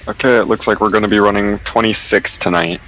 Okay, it looks like we're going to be running 26 tonight.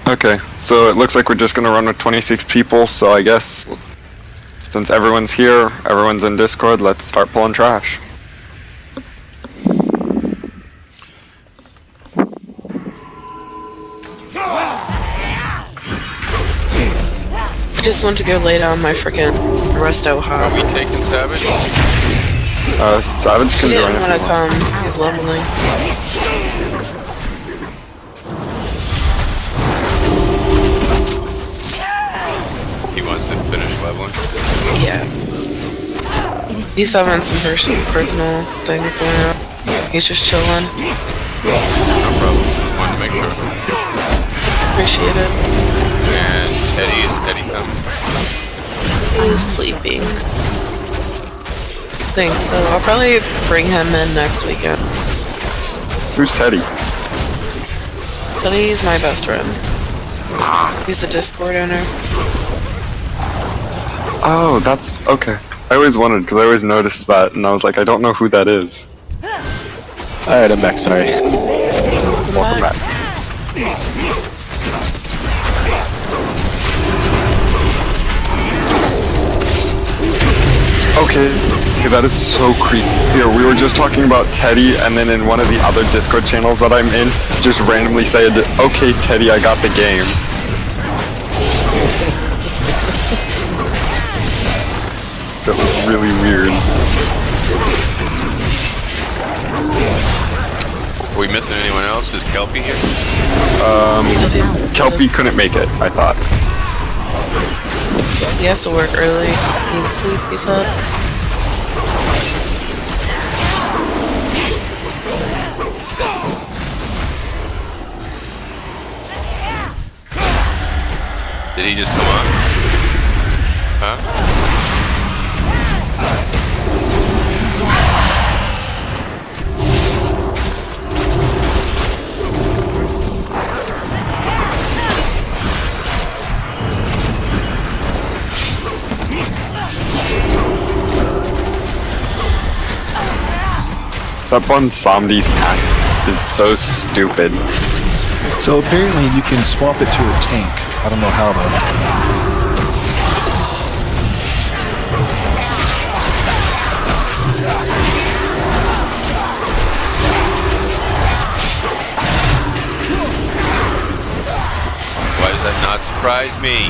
Okay, so it looks like we're just gonna run with 26 people, so I guess since everyone's here, everyone's in Discord, let's start pulling trash. I just want to go lay down my frickin' resto hop. Are we taking Savage? Savage He can join didn't if want he to wants. come. He's leveling. He wants to finish leveling. Yeah. He's having some personal things going on. He's just chilling. No problem. Wanted to make sure. Appreciate it. And is Teddy coming? He's sleeping. Thanks, though. I'll probably bring him in next weekend. Who's Teddy? Teddy's my best friend. He's the Discord owner. Oh, that's okay. I always wondered because I always noticed that, and I was like, I don't know who that is. Alright, I'm back, sorry. Welcome back. Okay, that is so creepy. Here, we were just talking about Teddy, and then in one of the other Discord channels that I'm in, just randomly said, "Okay, Teddy, I got the game." That was really weird. Are we missing anyone else? Is Kelpie here? Kelpie couldn't make it, I thought. He has to work early. He needs sleep, he said. Did he just come on? Huh? That one Somdi's pack is so stupid. So apparently you can swap it to a tank. I don't know how though. Why does that not surprise me?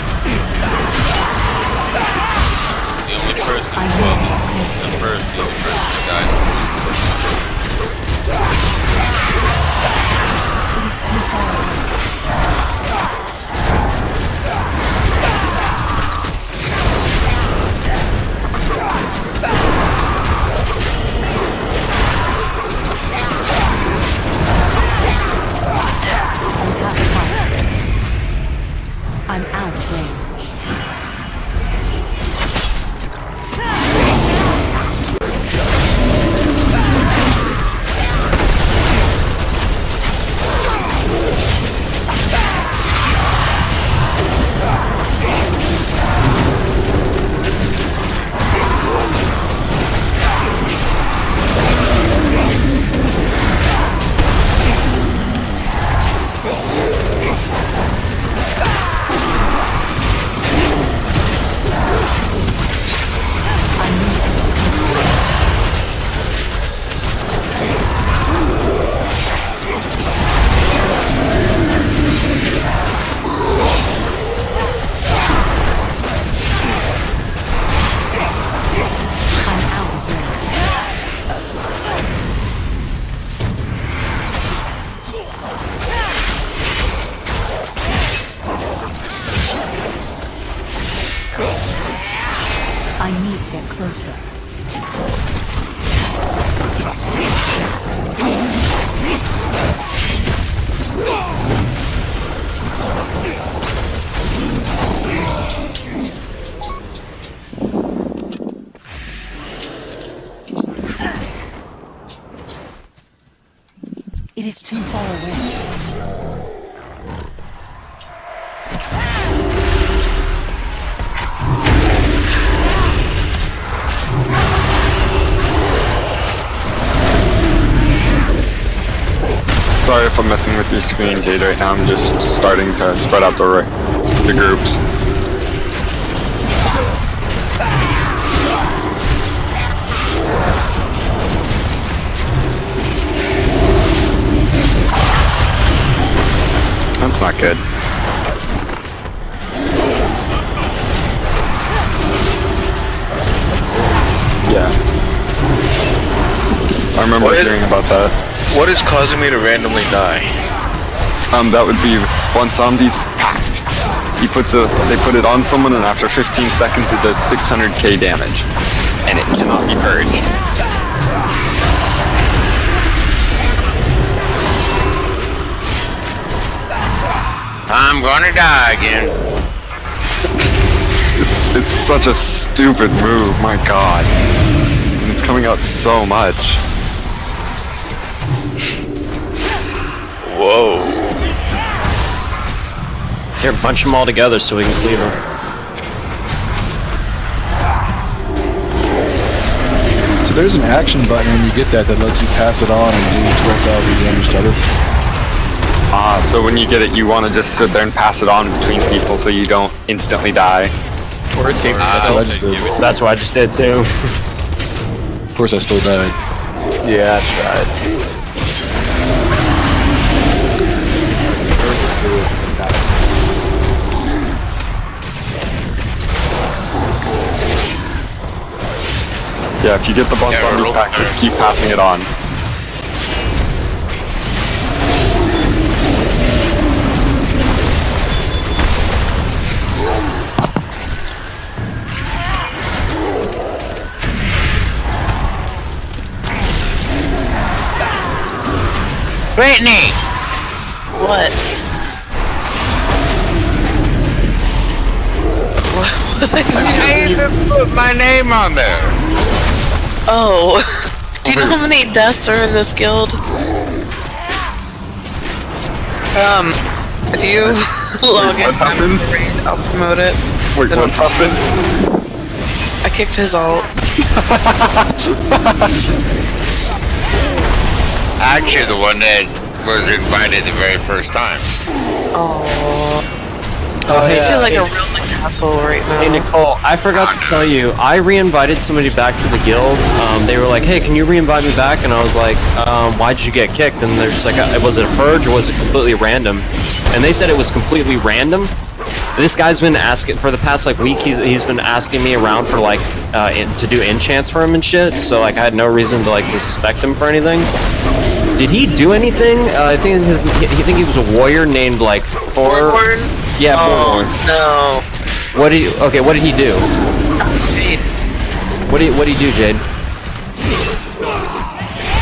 The only person, well, the only person that died. I'm out of range. I need to get closer. It is too far away. Sorry if I'm messing with your screen, Jade. Right now I'm just starting to spread out the groups. That's not good. Yeah. I remember hearing about that. What is causing me to randomly die? That would be one zombie's packed. They put it on someone, and after 15 seconds it does 600k damage. And it cannot be purged. I'm gonna die again. It's such a stupid move, my god. And it's coming out so much. Whoa. Here, bunch them all together so we can cleave them. So there's an action button when you get that lets you pass it on and do 12,000 damage to other. So when you get it, you want to just sit there and pass it on between people so you don't instantly die. That's what I just did too. Of course I still died. Yeah, I tried. Yeah, if you get the boss zombies back, just keep passing it on. Brittany! What? I even put my name on there. Oh. Do you know how many deaths are in this guild? If you log in, what happened? I'll promote it. Wait, what happened? I kicked his ult. Actually, the one that was invited the very first time. Oh. Oh, I hey, feel like a real asshole right now. Hey Nicole, I forgot to tell you, I re-invited somebody back to the guild. They were like, hey, can you re-invite me back? And I was like, why'd you get kicked? And they're just like, was it a purge or was it completely random? And they said it was completely random. This guy's been asking, for the past like week, he's been asking me around for like, to do enchants for him and shit. So like I had no reason to like suspect him for anything. Did he do anything? I think he was a warrior named like Forward? Yeah, Oh, no. What did he do? Jade. What did he do, Jade?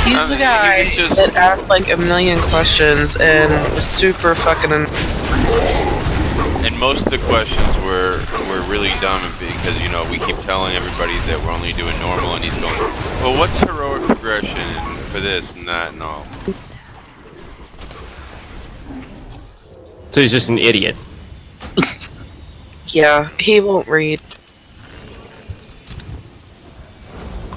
He's the guy that asked like a million questions and was super fucking And most of the questions were really dumb because, you know, we keep telling everybody that we're only doing normal, and he's going, well, what's heroic progression for this and that and all? So he's just an idiot. Yeah, he won't read.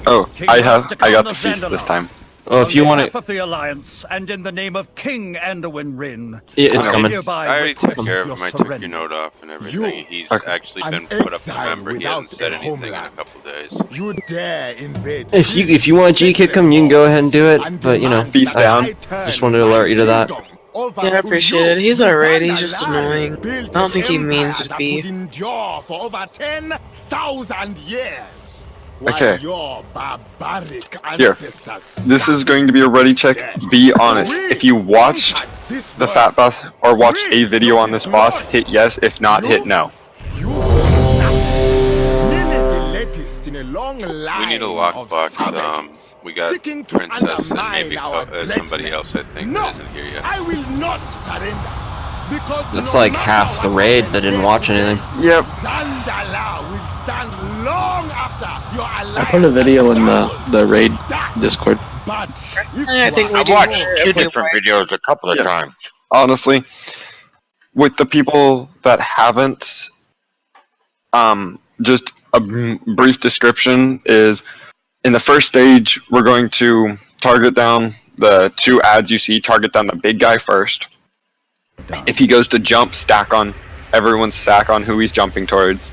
Oh, I got the feast this time. Oh, if you want of the Alliance and in the name of King Anduin Rin, it's I coming. I already took care of him. I took your note off and everything. He's actually been put up to member. He hasn't said anything in a couple of days. you dare invade. If you want to G-kick him, you can go ahead and do it. But you know, Feast down. just wanted to alert you to that. Yeah, I appreciate it. He's alright, he's just annoying. I don't think he means to be. For over 10,000 years. Okay. Your barbaric Here. ancestors This is going to be a ready check. Be honest. If you watched the fat boss or watched a video on this boss, hit yes. If not, hit no. Many the latest in a long line We need a of lockbox. savages We got seeking to Princess and undermine maybe our somebody else, I greatness. think, No, that isn't here yet. I will not surrender. Because That's no like matter half the what raid happens that didn't here watch today, anything. Yep. Zandala will stand long after your alliance. I put a video in the raid Discord. But I think we I've do watched more two if we different want. videos a couple of Yeah. times. Honestly, with the people that haven't, just a brief description is, in the first stage, we're going to target down the 2 ads you see, target down the big guy first. If he goes to jump, stack on everyone's stack on who he's jumping towards.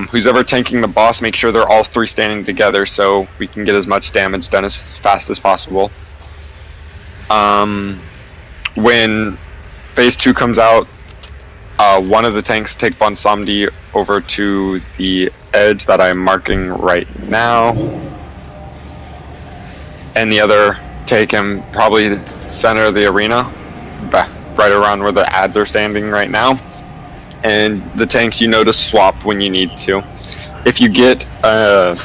Who's ever tanking the boss, make sure they're all 3 standing together so we can get as much damage done as fast as possible. When phase 2 comes out, one of the tanks take Bonsamdi over to the edge that I'm marking right now, and the other take him probably center of the arena, right around where the ads are standing right now. And the tanks, you know to swap when you need to. If you get a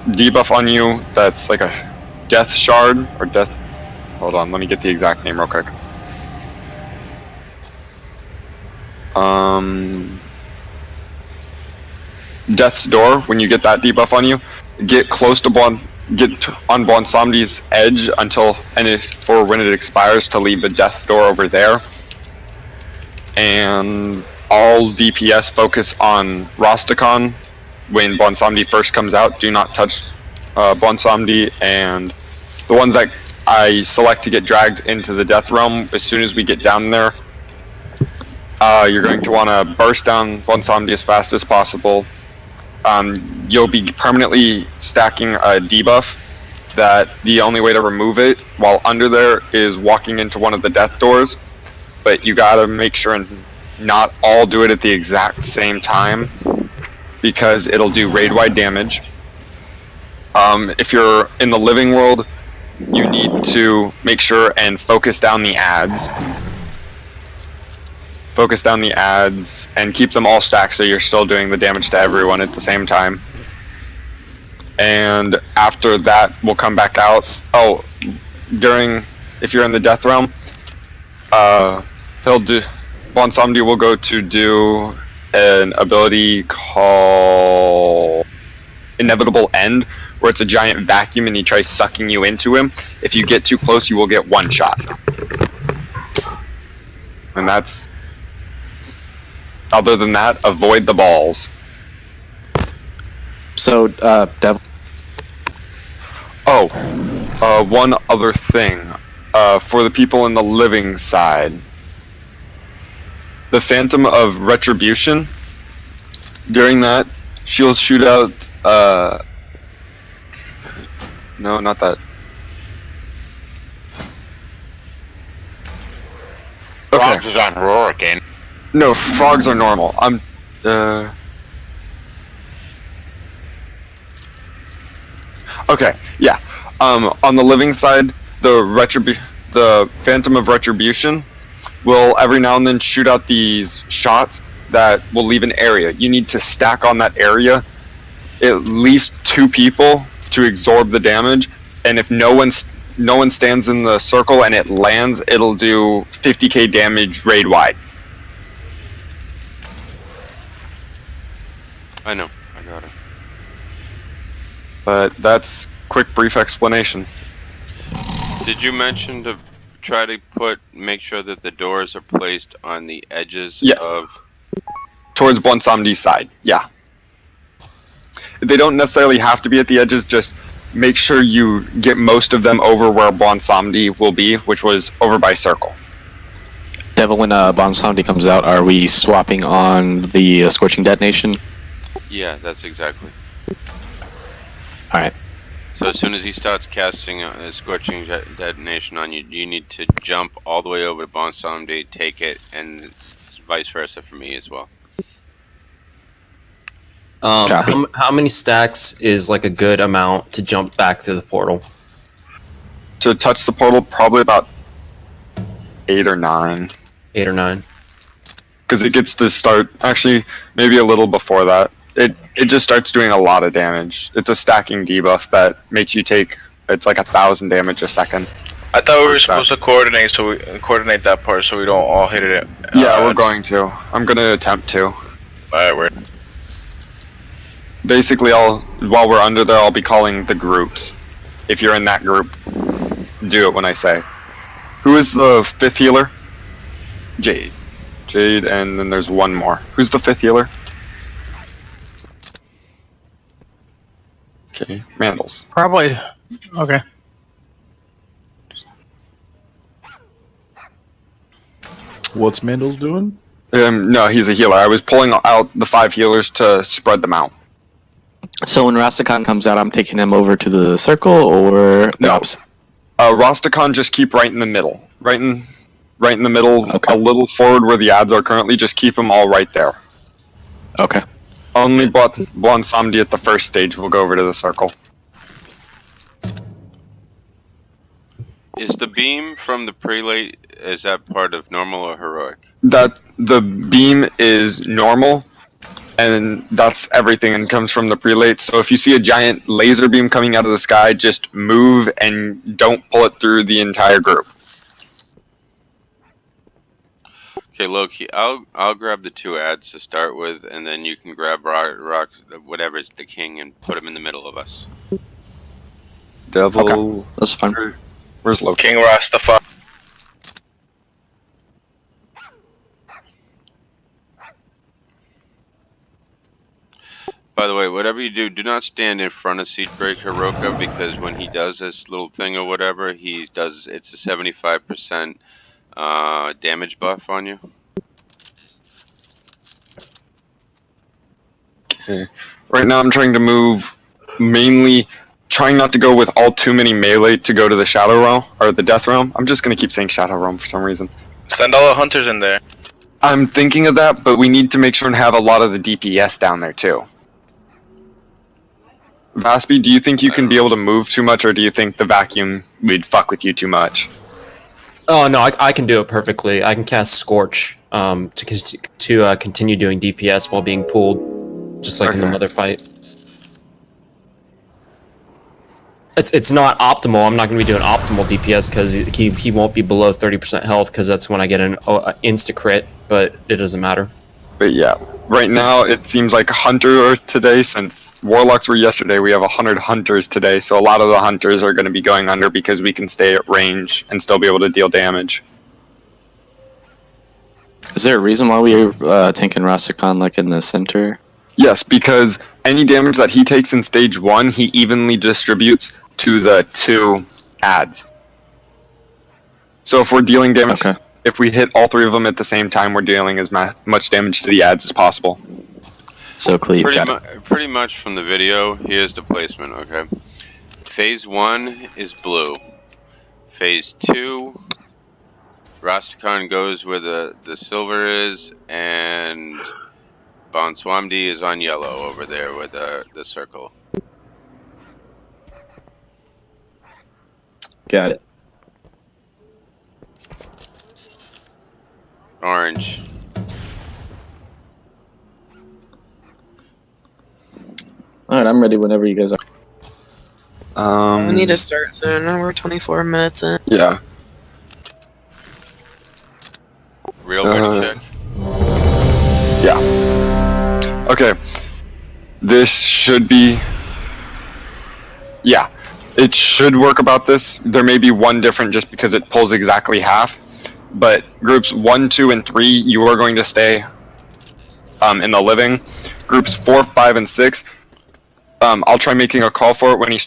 debuff on you that's like a death shard or death, hold on, let me get the exact name real quick. Death's Door, when you get that debuff on you, get close to get on Bonsamdi's edge until, for when it expires, to leave the Death's Door over there. And all DPS focus on Rastakhan when Bonsamdi first comes out. Do not touch Bonsamdi, and the ones that I select to get dragged into the Death Realm, as soon as we get down there, you're going to want to burst down Bonsamdi as fast as possible. You'll be permanently stacking a debuff that the only way to remove it while under there is walking into one of the death doors, but you gotta make sure and not all do it at the exact same time because it'll do raid-wide damage. If you're in the living world, you need to make sure and focus down the ads. Focus down the ads and keep them all stacked so you're still doing the damage to everyone at the same time. And after that, we'll come back out. Oh, if you're in the Death Realm, Bonsamdi will go to do an ability called Inevitable End, where it's a giant vacuum and he tries sucking you into him. If you get too close, you will get one shot. And that's... Other than that, avoid the balls. So, Devil. One other thing. For the people in the living side, the Phantom of Retribution, during that, she'll shoot out, no, not that. Frogs is on Rorican. No, frogs are normal. Okay, yeah. On the living side, the Phantom of Retribution will every now and then shoot out these shots that will leave an area. You need to stack on that area at least 2 people to absorb the damage, and if no one stands in the circle and it lands, it'll do 50k damage raid wide. I know. I got it. But that's quick, brief explanation. Did you mention to try to make sure that the doors are placed on the edges of... Towards Bonsamdi's side, yeah. They don't necessarily have to be at the edges, just make sure you get most of them over where Bonsamdi will be, which was over by Circle. Devil, when Bonsamdi comes out, are we swapping on the Scorching Detonation? Yeah, that's exactly. Alright. So as soon as he starts casting a Scorching Detonation on you, you need to jump all the way over to Bonsamdi, take it, and vice versa for me as well. How many stacks is like a good amount to jump back to the portal? To touch the portal, probably about 8 or 9. 8 or 9. Because it gets to start, actually, maybe a little before that. It just starts doing a lot of damage. It's a stacking debuff that makes you take, it's like 1,000 damage a second. I thought we were supposed to coordinate coordinate that part so we don't all hit it. Yeah, we're going to. I'm gonna attempt to. Alright, we're. Basically, while we're under there, I'll be calling the groups. If you're in that group, do it when I say. Who is the 5th healer? Jade. Jade, and then there's one more. Who's the 5th healer? Okay, Mandels. Probably. Okay. What's Mendel's doing? No, he's a healer. I was pulling out the 5 healers to spread them out. So when Rastakhan comes out, I'm taking him over to the circle, or the opposite? Rastakhan, just keep right in the middle. Right in the middle, Okay. a little forward where the ads are currently. Just keep them all right there. Okay. Only Samdi at the first stage will go over to the circle. Is the beam from the prelate, is that part of normal or heroic? That the beam is normal, and that's everything, and comes from the prelate. So if you see a giant laser beam coming out of the sky, just move and don't pull it through the entire group. Okay, Loki, I'll grab the 2 ads to start with, and then you can grab rocks, whatever's the king, and put him in the middle of us. Devil. Okay. That's fine. Where's Loki? King Rastafari. By the way, whatever you do, do not stand in front of Siegebreak Hiroka, because when he does this little thing or whatever, it's a 75% damage buff on you. Okay. Right now I'm trying to move, mainly trying not to go with all too many melee to go to the Shadow Realm, or the Death Realm. I'm just gonna keep saying Shadow Realm for some reason. Send all the hunters in there. I'm thinking of that, but we need to make sure and have a lot of the DPS down there too. Vaspi, do you think you can be able to move too much, or do you think the vacuum would fuck with you too much? Oh no, I can do it perfectly. I can cast Scorch to continue doing DPS while being pulled, just like in the Mother fight. It's not optimal. I'm not going to be doing optimal DPS because he won't be below 30% health, because that's when I get an insta crit. But it doesn't matter. But yeah, right now it seems like a hunter today, since warlocks were yesterday. We have 100 hunters today, so a lot of the hunters are going to be going under because we can stay at range and still be able to deal damage. Is there a reason why we tanking Rastakhan like in the center? Yes, because any damage that he takes in stage 1, he evenly distributes to the 2 ads. So if we're dealing damage, if we hit all 3 of them at the same time, we're dealing as much damage to the ads as possible. So Cleve, pretty much from the video, here's the placement, okay? Phase 1 is blue. Phase 2, Rastakhan goes where the silver is, and Bonswamdi is on yellow over there with the circle. Got it. Orange. Alright, I'm ready whenever you guys are. We need to start soon. We're 24 minutes in. Yeah. Real ready check? Yeah. Okay. This should be... Yeah. It should work about this. There may be one different just because it pulls exactly half. But groups 1, 2, and 3, you are going to stay in the living. Groups 4, 5, and 6, I'll try making a call for it when he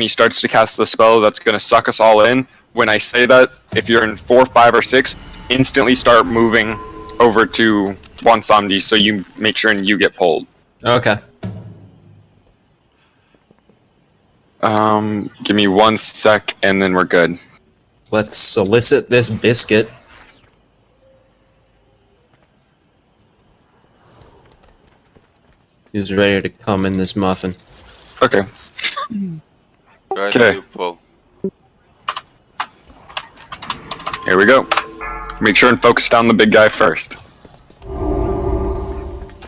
starts to cast the spell that's going to suck us all in. When I say that, if you're in 4, 5, or 6, instantly start moving over to Bonswamdi so you make sure and you get pulled. Okay. Give me 1 sec and then we're good. Let's solicit this biscuit. He's ready to come in this muffin. Okay. Go ahead Okay. and do pull. Here we go. Make sure and focus down the big guy first.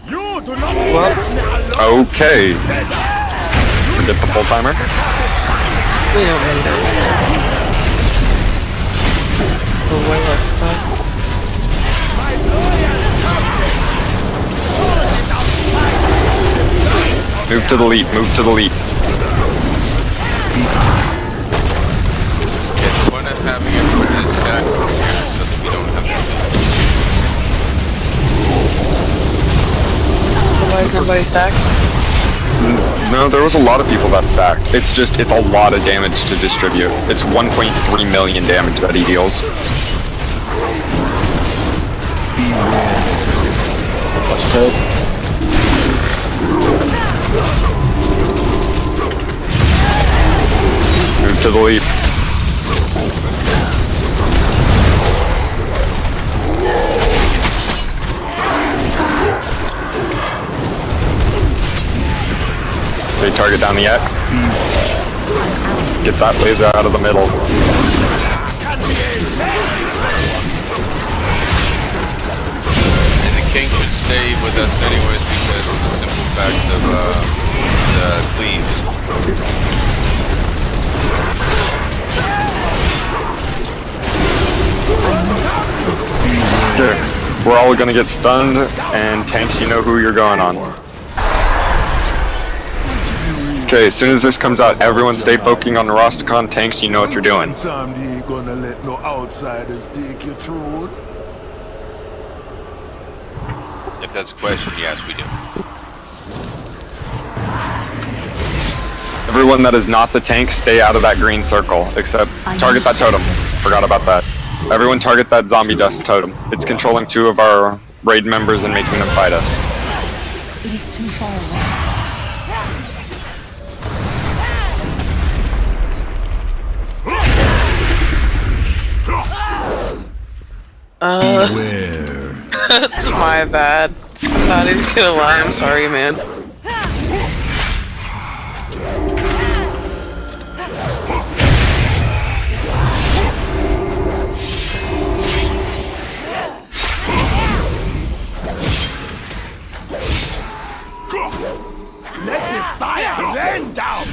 You do not leave me alone. Okay. Get the full timer. We don't need it. Oh, what the fuck? Move to the leap, move to the leap. It's one of having everybody stack over here so that we don't have to. So why is nobody stacked? No, there was a lot of people that stacked. It's just, it's a lot of damage to distribute. It's 1.3 million damage that he deals. Move to the leap. Okay, target down the X. Get that laser out of the middle. And the king should stay with us anyways because of the simple fact of the cleaves. Okay, we're all gonna get stunned, and tanks, you know who you're going on. Okay, as soon as this comes out, everyone stay focusing on the Rosticon. Tanks, you know what you're doing. Somebody ain't gonna let no outsiders take your throne. If that's a question, yes, we do. Everyone that is not the tank, stay out of that green circle, except target that totem. Forgot about that. Everyone target that zombie dust totem. It's controlling 2 of our raid members and making them fight us. It is too far away. That's my bad. I'm not even gonna lie, I'm sorry, man. Let the fire rain down.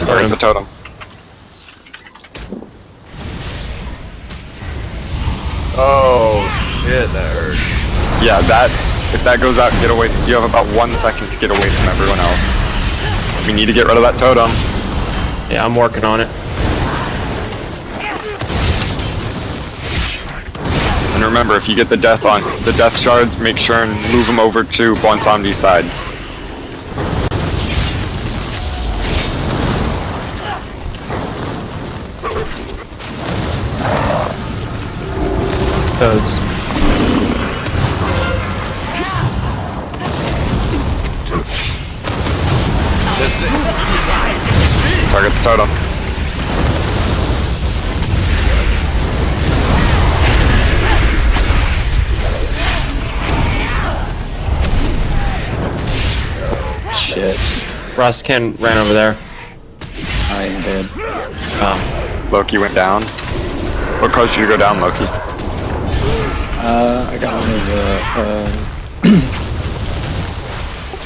Target the totem. Oh, shit, that hurt. Yeah, if that goes out, get away. You have about 1 second to get away from everyone else. We need to get rid of that totem. Yeah, I'm working on it. And remember, if you get the death shards, make sure and move them over to Bonsomdi's side. Codes. Target the totem. Shit. Rostcan ran over there. I am dead. Loki went down. What caused you to go down, Loki? I got one of the,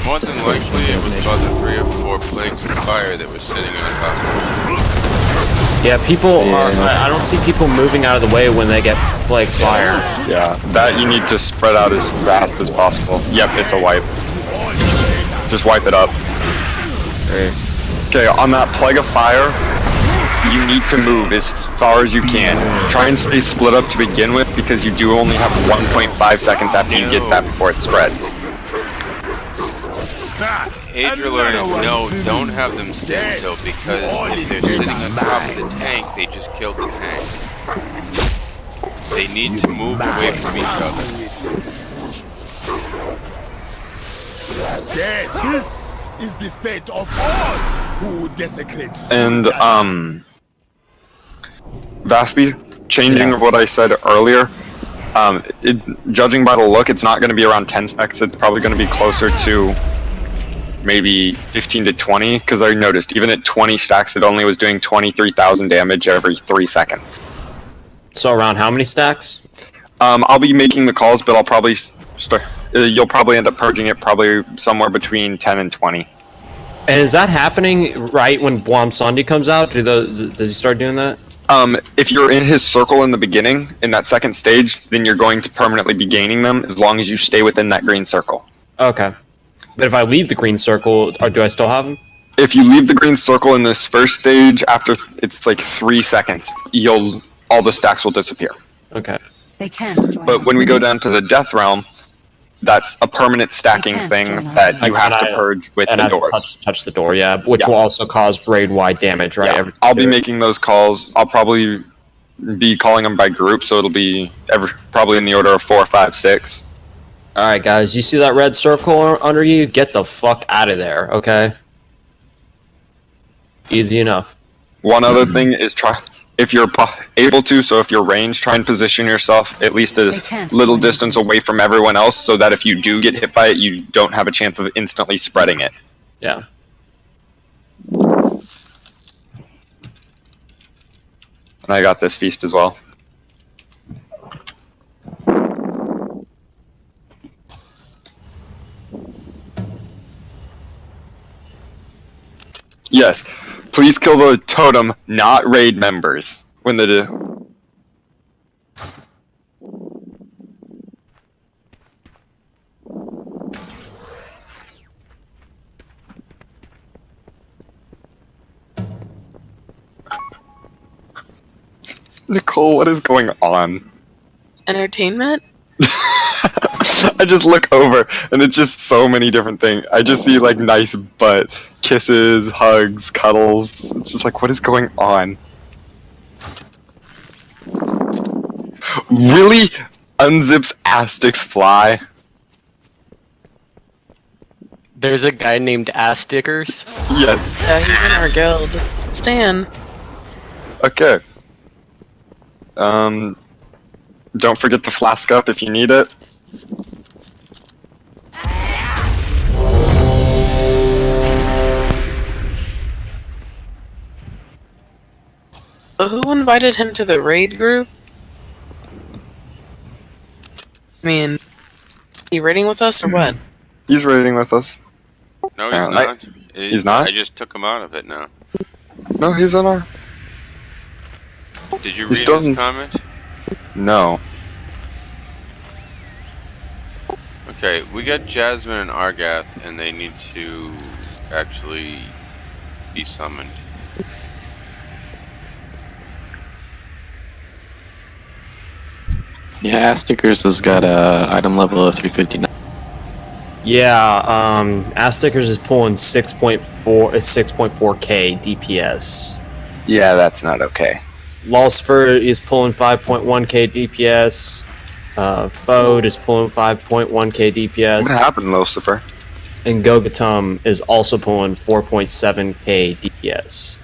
More than likely, it was about the 3 or 4 plagues of fire that was sitting on top. Yeah, people are. I don't see people moving out of the way when they get plague fire. Yeah, that you need to spread out as fast as possible. Yep, it's a wipe. Just wipe it up. Okay, on that plague of fire, you need to move as far as you can. Try and stay split up to begin with because you do only have 1.5 seconds after you get that before it spreads. Age learning, no, don't have them stand still because if they're sitting on top of the tank, they just killed the tank. They need to move away from each other. This is the fate of all who desecrate. And, Vaspy, changing of what I said earlier, judging by the look, it's not going to be around 10 stacks, it's probably going to be closer to maybe 15 to 20, because I noticed even at 20 stacks it only was doing 23,000 damage every 3 seconds. So around how many stacks? I'll be making the calls, but I'll probably You'll probably end up purging it probably somewhere between 10 and 20. And is that happening right when Bwamsandi comes out? Does he start doing that? If you're in his circle in the beginning, in that second stage, then you're going to permanently be gaining them as long as you stay within that green circle. Okay. But if I leave the green circle, or do I still have them? If you leave the green circle in this first stage, after it's like 3 seconds, all the stacks will disappear. Okay. They can't join. But when we go down to the Death Realm, that's a permanent stacking thing that you have to purge with the doors. Touch the door, yeah, which will also cause raid-wide damage, right? Yeah. I'll be making those calls. I'll probably be calling them by group, so it'll be probably in the order of 4, 5, 6. Alright, guys, you see that red circle under you? Get the fuck out of there, okay? Easy enough. One other thing is if you're able to, so if you're ranged, try and position yourself at least a little distance away from everyone else so that if you do get hit by it, you don't have a chance of instantly spreading it. Yeah. And I got this feast as well. Yes. Please kill the totem, not raid members, when they do. Nicole, what is going on? Entertainment? I just look over, and it's just so many different things. I just see, like, nice butt, kisses, hugs, cuddles. It's just like, what is going on? Really? Unzips Astix fly? There's a guy named Ass Stickers. Yes. Yeah, he's in our guild. Stan. Okay. Don't forget to flask up if you need it. So who invited him to the raid group? I mean, he raiding with us or what? He's raiding with us. No, he's not. He's not? I just took him out of it now. No, he's in our... Did you He's read his comment? No. Okay, we got Jasmine and Argath, and they need to actually be summoned. Yeah, Stickers has got a item level of 359. Yeah, Astickers is pulling 6.4k DPS. Yeah, that's not okay. Lucifer is pulling 5.1k DPS. BoD is pulling 5.1k DPS. What happened, Lucifer? And Gogatum is also pulling 4.7k DPS.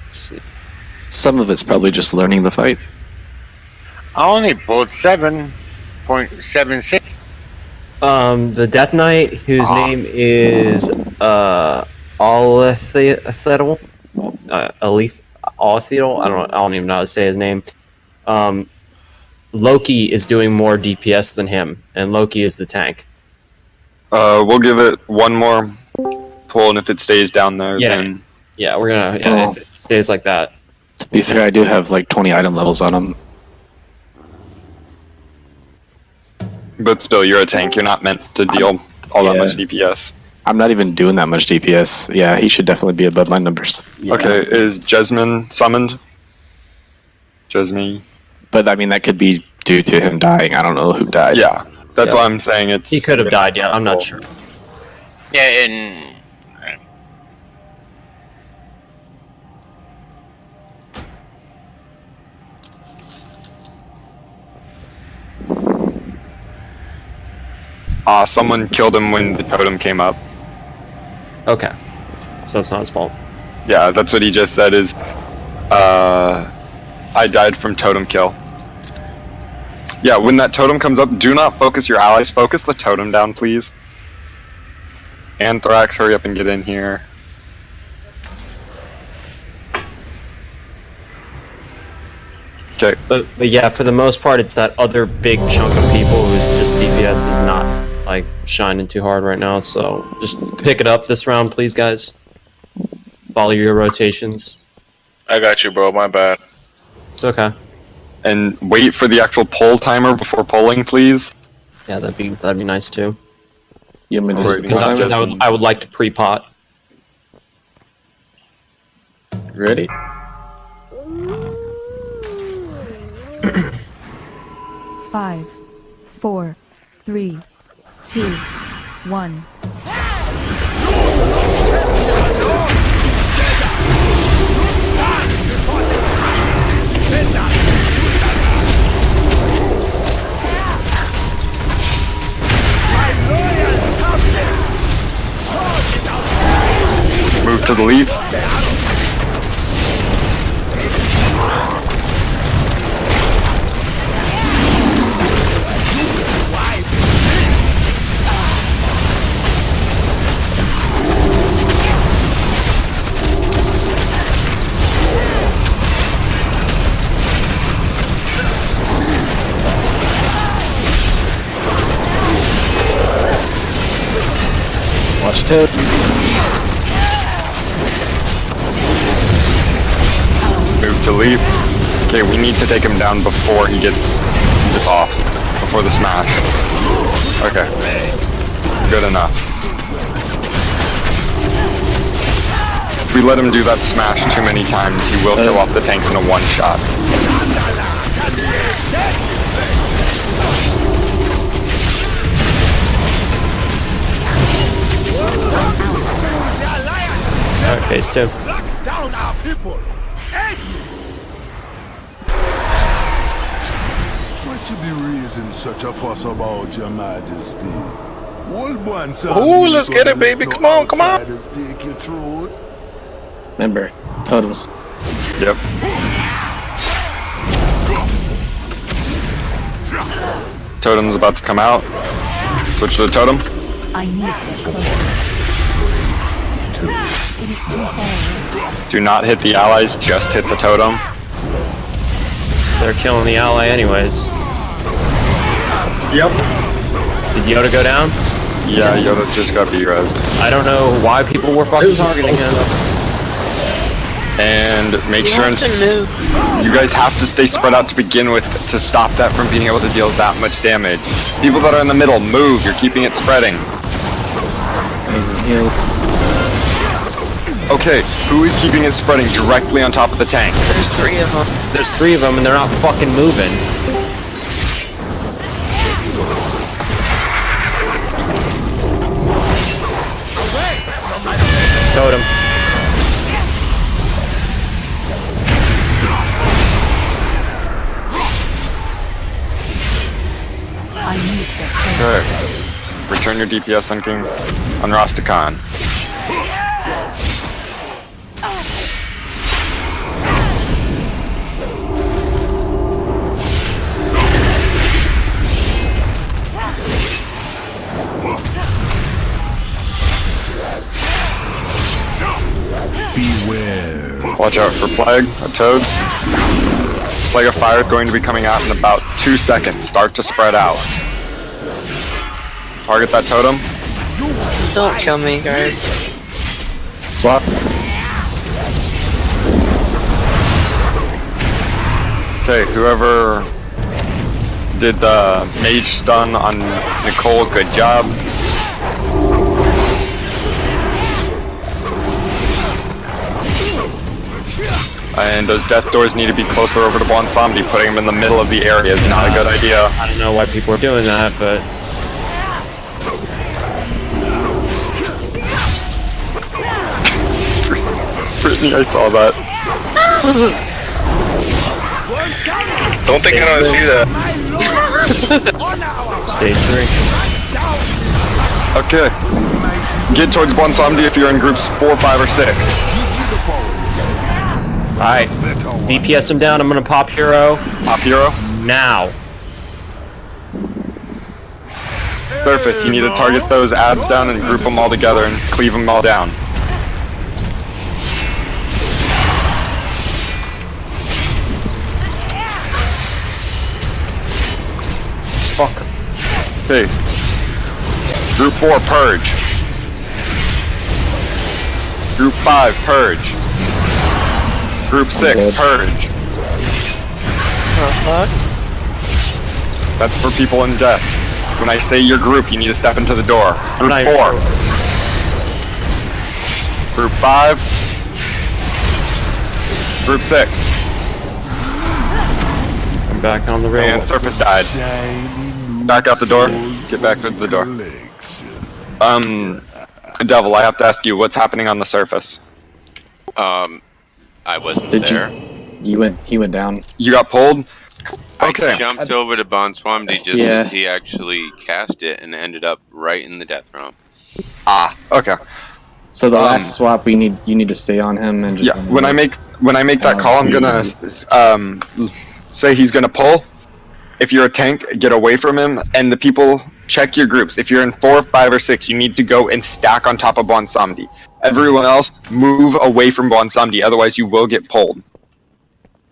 Let's see. Some of it's probably just learning the fight. I only pulled 7.76. The Death Knight, whose name is Alethiel, Alethiel. I don't even know how to say his name. Loki is doing more DPS than him, and Loki is the tank. We'll give it one more pull, and if it stays down there, then... Yeah, we're gonna... Yeah, if it stays like that. To be fair, I do have like 20 item levels on him. But still, you're a tank. You're not meant to deal all that much DPS. I'm not even doing that much DPS. Yeah, he should definitely be above my numbers. Yeah. Okay, is Jasmine summoned? Jasmine? But I mean, that could be due to him dying. I don't know who died. Yeah, that's why I'm saying it's... He could have died, yeah, I'm not sure. Yeah, and... someone killed him when the totem came up. Okay. So that's not his fault. Yeah, that's what he just said is, I died from totem kill. Yeah, when that totem comes up, do not focus your allies. Focus the totem down, please. Anthrax, hurry up and get in here. Okay. But yeah, for the most part, it's that other big chunk of people whose just DPS is not like shining too hard right now. So just pick it up this round, please, guys. Follow your rotations. I got you, bro. My bad. It's okay. And wait for the actual poll timer before polling, please. Yeah, that'd be nice too. Yeah, Because I would like to pre-pot. Ready? Five, 4, 3, 2, 1. Move to the lead. Watch Toad. Move to leave. Okay, we need to take him down before he gets this off. Before the smash. Okay. Good enough. If we let him do that smash too many times, he will kill off the tanks in a one-shot. Alright, phase 2. Down our people. What you be raising such a fuss about, Your Majesty? Old one, sir. Ooh, let's get it, baby. Come on, come on. Take you through. Remember, totems. Yep. Totem's about to come out. Switch to the totem. I need to get closer. It is too far. Do not hit the allies, just hit the totem. They're killing the ally anyways. Yep. Did Yoda go down? Yeah, Yoda just got B-res. I don't know why people were fucking targeting him. And make sure you guys have to stay spread out to begin with to stop that from being able to deal that much damage. People that are in the middle, move. You're keeping it spreading. Okay, who is keeping it spreading directly on top of the tank? There's 3 of them. There's 3 of them and they're not fucking moving. Totem. I need to get closer. Good. Return your DPS on King on Rastakhan. Beware. Watch out for Plague of Toads. Plague of Fire is going to be coming out in about 2 seconds. Start to spread out. Target that totem. Don't kill me, guys. Swap. Okay, whoever did the mage stun on Nicole, good job. And those death doors need to be closer over to Bonsomdi. Putting them in the middle of the area is not a good idea. I don't know why people are doing that, but... Brittany, I saw that. Don't think I don't see that. Stage 3. Okay. Get towards Bonsomdi if you're in groups 4, 5, or 6. Alright. DPS him down, I'm gonna pop hero. Pop hero. Now. Surface, you need to target those ads down and group them all together and cleave them all down. fuck. Okay. Group 4, purge. Group 5, purge. Group 6, purge. Oh fuck. That's for people in death. When I say your group, you need to step into the door. Group 4. Sure. Group 5. Group 6. I'm back on the rail. And Surface died. Back out the door. Get back to the door. Devil, I have to ask you, what's happening on the surface? I wasn't Did there. He went down. You got pulled? Okay. I jumped over to Bonswamdi just Yeah. as he actually cast it and ended up right in the death realm. Ah, okay. So the last swap, you need to stay on him and just. Yeah, when I make that call, I'm gonna say he's gonna pull. If you're a tank, get away from him, and the people, check your groups. If you're in 4, 5, or 6, you need to go and stack on top of Bonswamdi. Everyone else, move away from Bonswamdi, otherwise you will get pulled.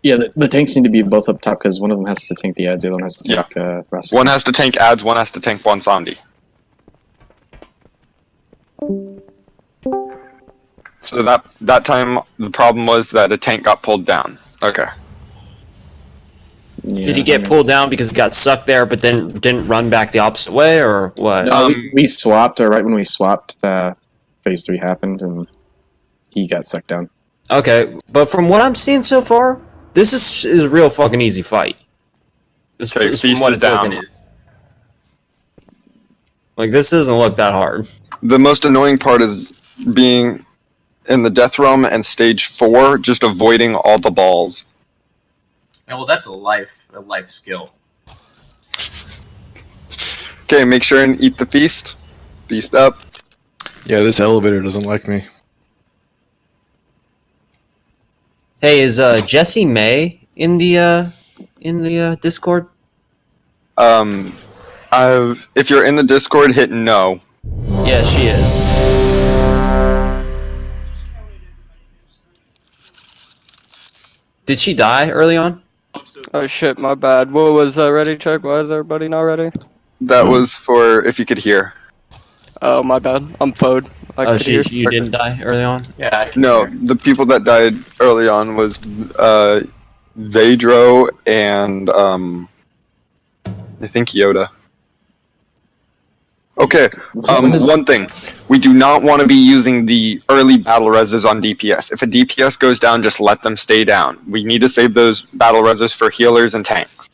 Yeah, the tanks need to be both up top because one of them has to tank the ads, the other one has to tank Rust. One has to tank ads, one has to tank Bonswamdi. So that time, the problem was that a tank got pulled down. Okay. Yeah, Did he get pulled down because he got sucked there, but then didn't run back the opposite way, or what? No, we swapped, or right when we swapped, phase 3 happened, and he got sucked down. Okay, but from what I'm seeing so far, this is a real fucking easy fight. It's from what it's looking. Like, this doesn't look that hard. The most annoying part is being in the death realm and stage 4, just avoiding all the balls. Yeah, well, that's a life skill. Okay, make sure and eat the feast. Feast up. Yeah, this elevator doesn't like me. Hey, is Jessie May in the Discord? If you're in the Discord, hit no. Yeah, she is. Did she die early on? Oh shit, my bad. What was ready check? Why is everybody not ready? That was for if you could hear. Oh, my bad. I'm FO'd. You didn't die early on? Yeah. No, the people that died early on was Vedro and I think Yoda. Okay, one thing. We do not want to be using the early battle reses on DPS. If a DPS goes down, just let them stay down. We need to save those battle reses for healers and tanks.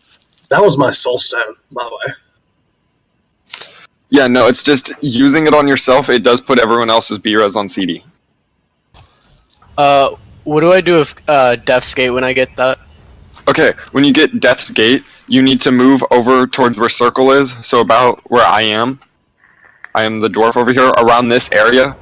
That was my soul stone, by the way. Yeah, no, it's just using it on yourself, it does put everyone else's B-res on CD. What do I do with Death's Gate when I get that? Okay, when you get Death's Gate, you need to move over towards where Circle is, so about where I am. I am the dwarf over here, around this area,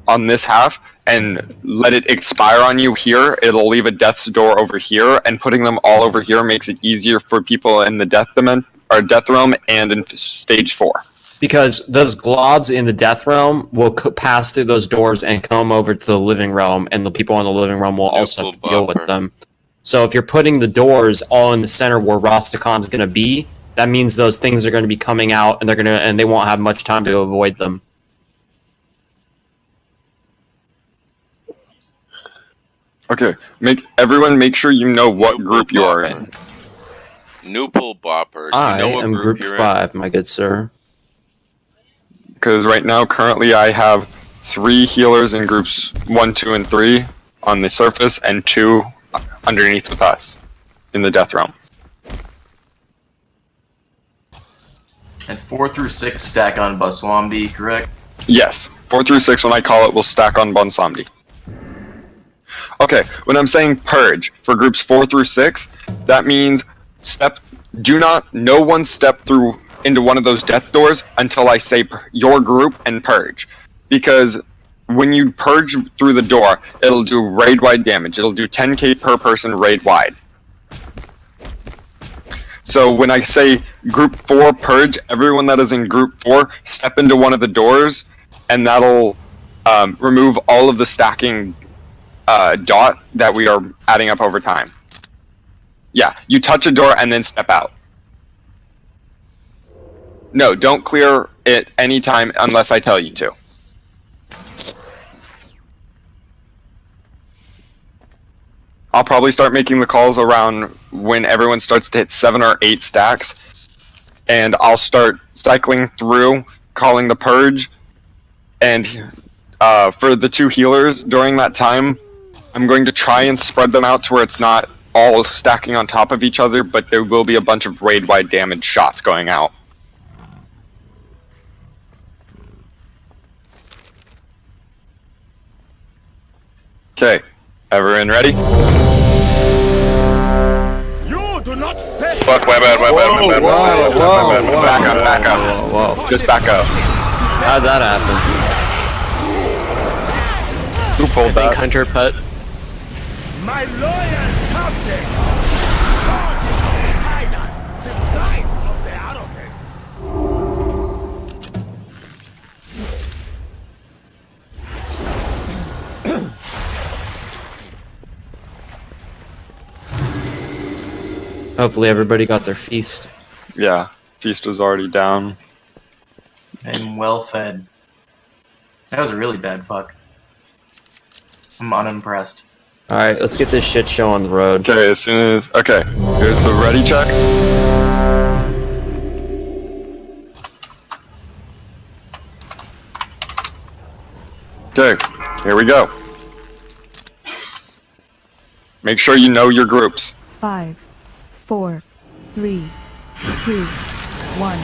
on this half, and let it expire on you here. It'll leave a Death's Door over here, and putting them all over here makes it easier for people in the Death Realm and in Stage 4. Because those globs in the Death Realm will pass through those doors and come over to the Living Realm, and the people in the Living Realm will also have to deal with them. So if you're putting the doors all in the center where Rostacon's going to be, that means those things are going to be coming out, and they won't have much time to avoid them. Okay, everyone make sure you know what group you are in. Nupal Bopper. I am Group 5, my good sir. Because right now, currently, I have 3 healers in groups 1, 2, and 3 on the surface, and 2 underneath with us in the Death Realm. And 4 through 6 stack on Bonswamdi, correct? Yes, 4 through 6, when I call it, will stack on Bonswamdi. Okay, when I'm saying purge for groups 4 through 6, that means no one step through into one of those death doors until I say your group and purge. Because when you purge through the door, it'll do raid-wide damage. It'll do 10k per person raid-wide. So when I say group 4 purge, everyone that is in group 4 step into one of the doors, and that'll remove all of the stacking dot that we are adding up over time. Yeah, you touch a door and then step out. No, don't clear it anytime unless I tell you to. I'll probably start making the calls around when everyone starts to hit 7 or 8 stacks. And I'll start cycling through, calling the purge. And for the 2 healers during that time, I'm going to try and spread them out to where it's not all stacking on top of each other, but there will be a bunch of raid-wide damage shots going out. Okay, everyone ready? You do not face. Fuck, my bad. Back up. Whoa. Just back up. How'd that happen? Who pulled that? Hunter put. My loyal subject. Silence. The price of the arrogance. Hopefully everybody got their feast. Yeah, feast was already down. And well fed. That was a really bad fuck. I'm unimpressed. Alright, let's get this shit show on the road. Okay, as soon as... Okay, here's the ready check. Okay, here we go. Make sure you know your groups. 5, 4, 3, 2, 1.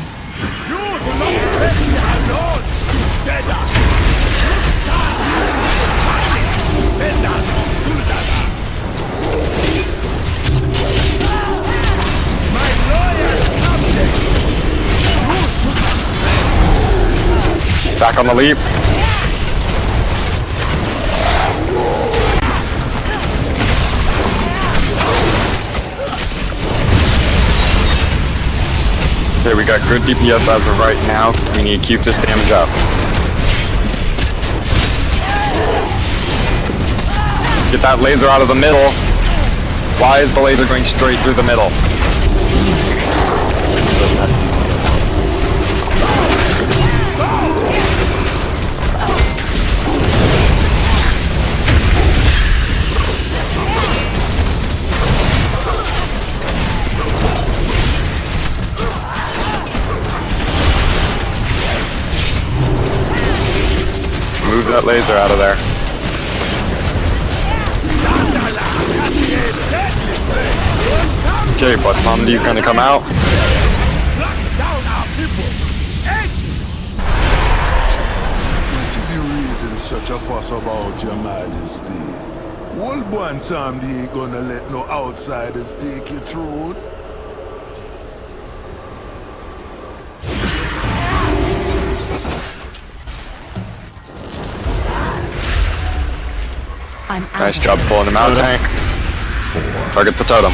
You do not face me alone. Together. My loyal subject. Back on the leap. Okay, we got good DPS as of right now. We need to keep this damage up. Get that laser out of the middle. Why is the laser going straight through the middle? Move that laser out of there. Okay, but somebody's gonna come out. Which is the reason such a fuss about your majesty? Old one Samdi ain't gonna let no outsiders take your throne. Nice job pulling him out, tank. Target the totem.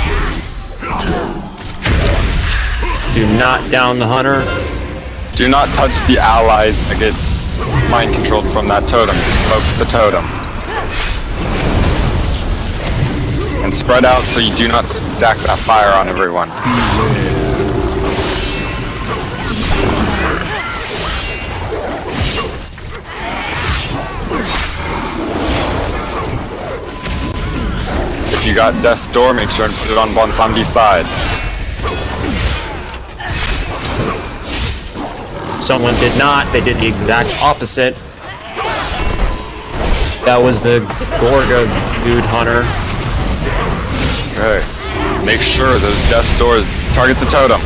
Do not down the hunter. Do not touch the allies that get mind controlled from that totem. Just focus the totem. And spread out so you do not stack that fire on everyone. If you got Death's Door, make sure and put it on Bonsamdi's side. Someone did not. They did the exact opposite. That was the Gorga dude hunter. Okay. Make sure those Death's Doors target the totem.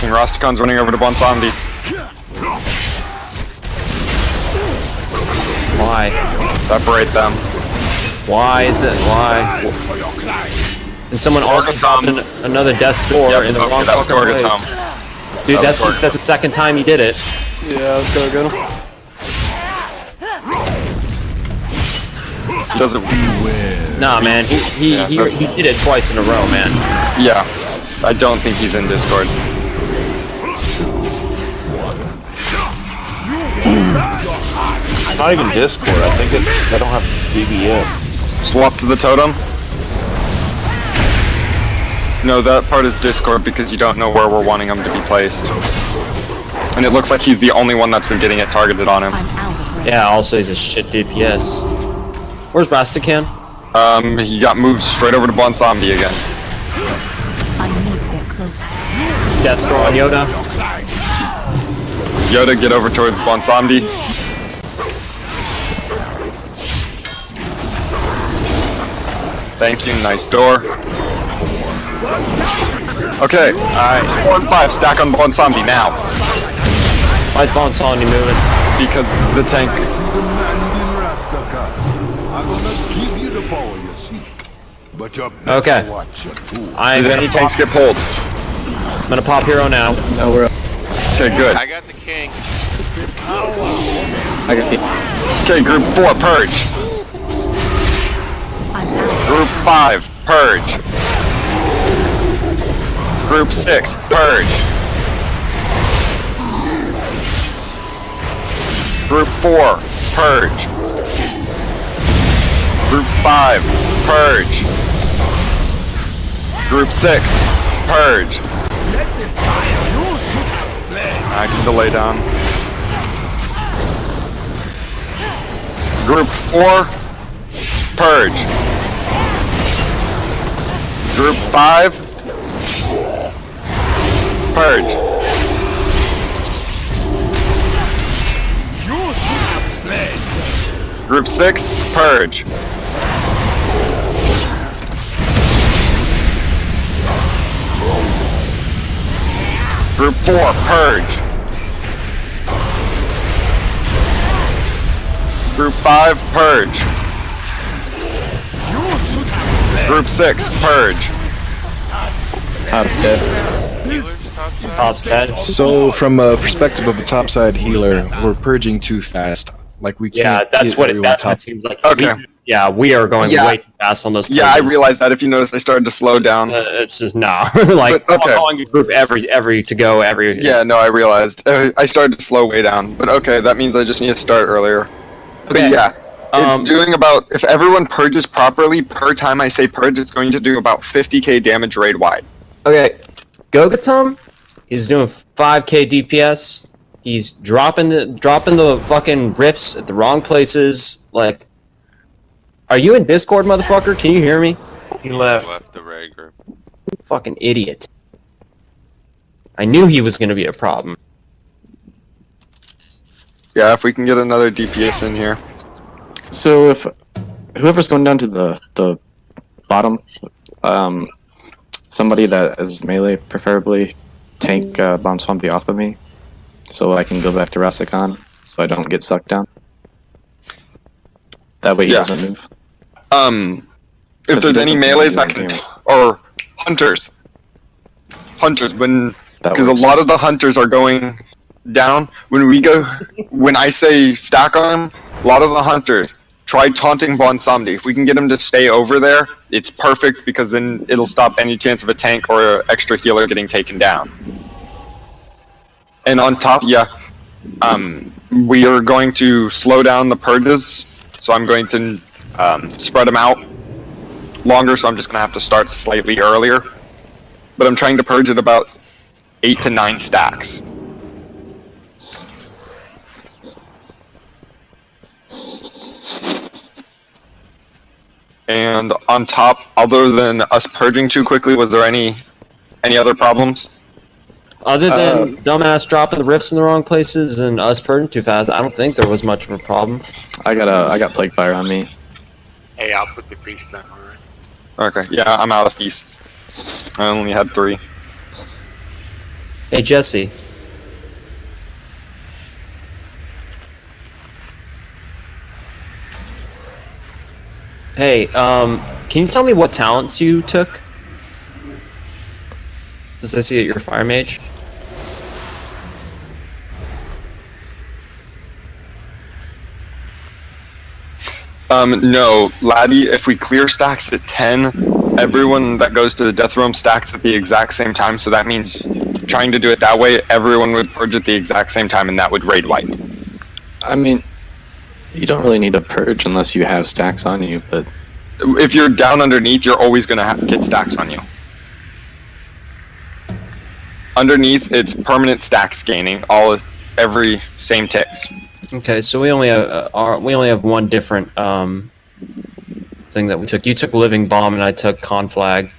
King Rosticon's running over to Bonsamdi. Why? Separate them. Why is that? Why? And someone also dropped another Death's Door in the wrong fucking place. Dude, that's the second time he did it. Yeah, let's go. Doesn't. Nah, man, he did it twice in a row, man. Yeah, I don't think he's in Discord. It's not even Discord. I think I don't have BBM. Swap to the totem. No, that part is Discord because you don't know where we're wanting him to be placed. And it looks like he's the only one that's been getting it targeted on him. Yeah, also he's a shit DPS. Where's Rastakan? He got moved straight over to Bonsambi again. I need to get closer. Deathstorm on Yoda. Yoda, get over towards Bonsambi. Thank you, nice door. Okay, alright, 4 and 5 stack on Bonsambi now. Why is Bonsambi moving? Because the tank. Okay. Did any tanks get pulled? I'm gonna pop hero now. No, we're. Okay, good. I got the king. I got the. Okay, group 4, purge. Group 5, purge. Group 6, purge. Group 4, purge. Group 5, purge. Group 6, purge. I can delay down. Group 4, purge. Group 5, purge. Group 6, purge. Group 4, purge. Group 5, purge. Group 6, purge. Top's dead. Top's dead. So, from a perspective of a topside healer, we're purging too fast. Like we can't. Yeah, that's get what it. everyone That's what top. it seems like. Okay. We are going Yeah. way too fast on those. Yeah, I purges. realized that. If you notice, I started to slow down. It's just nah. Like But, okay. I'm calling a group every to go every. Yeah, no, I realized. I started to slow way down. But okay, that means I just need to start earlier. But Okay. yeah, it's doing about, if everyone purges properly, per time I say purge, it's going to do about 50k damage raid wide. Okay, Gogatum is doing 5k DPS. He's dropping the fucking rifts at the wrong places. Like, are you in Discord, motherfucker? Can you hear me? He left. Left the raid group. Fucking idiot. I knew he was gonna be a problem. Yeah, if we can get another DPS in here. So if whoever's going down to the bottom, somebody that is melee, preferably tank bomb swampy off of me, so I can go back to Rastikan, so I don't get sucked down. That way he doesn't move. If there's any melees that can, or hunters, when, because a lot of the hunters are going down. When I say stack on them, a lot of the hunters try taunting Bonsamdi. If we can get him to stay over there, it's perfect because then it'll stop any chance of a tank or an extra healer getting taken down. And on top, we are going to slow down the purges, so I'm going to spread them out longer, so I'm just going to have to start slightly earlier. But I'm trying to purge at about 8 to 9 stacks. And on top, other than us purging too quickly, was there any other problems? Other than dumbass dropping the rifts in the wrong places and us purging too fast, I don't think there was much of a problem. I got plague fire on me. Hey, I'll put the feast down, alright? Okay, yeah, I'm out of feasts. I only had 3. Hey Jesse. Hey, can you tell me what talents you took? Does I see that you're a fire mage? No, Laddie, if we clear stacks at 10, everyone that goes to the death realm stacks at the exact same time, so that means trying to do it that way, everyone would purge at the exact same time, and that would raid wipe. I mean, you don't really need to purge unless you have stacks on you, but... If you're down underneath, you're always going to get stacks on you. Underneath, it's permanent stack scanning. Every same ticks. Okay, so we only have one different thing that we took. You took Living Bomb and I took Conflag,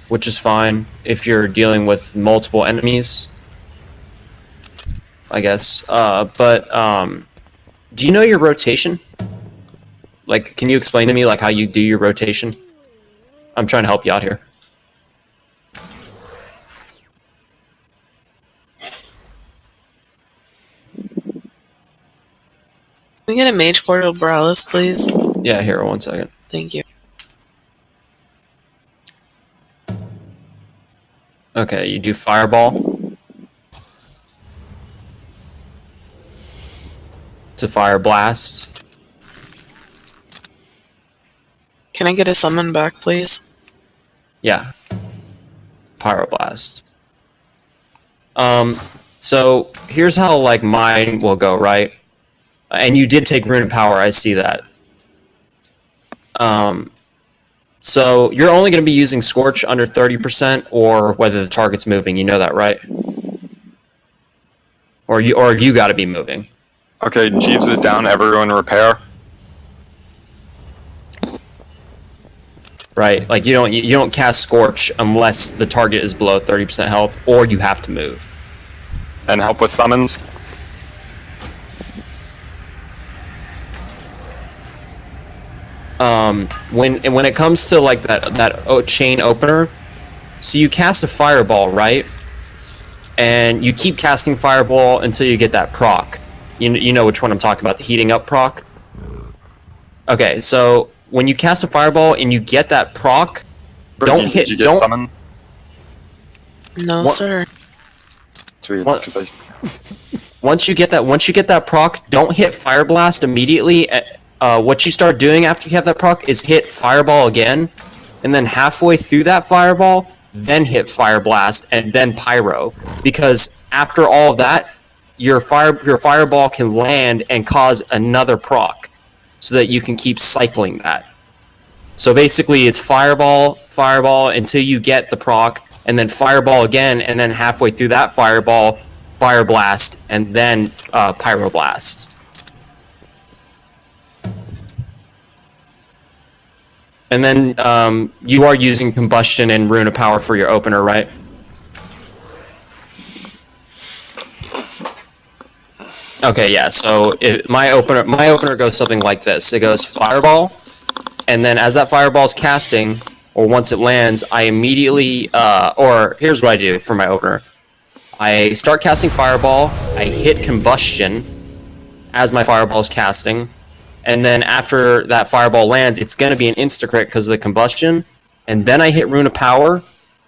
which is fine if you're dealing with multiple enemies, I guess. But do you know your rotation? Like, can you explain to me like how you do your rotation? I'm trying to help you out here. Can we get a mage portal Borealis, please? Yeah, here, 1 second. Thank you. Okay, you do Fireball to Fire Blast. Can I get a summon back, please? Yeah. Pyroblast. So here's how like mine will go, right? And you did take Rune of Power, I see that. So you're only going to be using Scorch under 30% or whether the target's moving, you know that, right? Or you got to be moving. Okay, Jeeves is down, everyone repair. Right, like you don't cast Scorch unless the target is below 30% health, or you have to move. And help with summons. When it comes to like that chain opener, so you cast a Fireball, right? And you keep casting Fireball until you get that proc. You know which one I'm talking about, the heating up proc. Okay, so when you cast a Fireball and you get that proc, don't hit. Did you get summon? No, sir. Sweet. Once you get that proc, don't hit Fire Blast immediately. What you start doing after you have that proc is hit Fireball again, and then halfway through that Fireball, then hit Fire Blast and then Pyro. Because after all of that, your Fireball can land and cause another proc, so that you can keep cycling that. So basically, it's Fireball until you get the proc, and then Fireball again, and then halfway through that Fireball, Fire Blast, and then Pyroblast. And then you are using Combustion and Rune of Power for your opener, right? Okay, yeah. So my opener goes something like this. It goes Fireball, and then as that Fireball's casting, or once it lands, I immediately or here's what I do for my opener. I start casting Fireball, I hit Combustion as my Fireball's casting, and then after that Fireball lands, it's going to be an insta-crit because of the Combustion, and then I hit Rune of Power,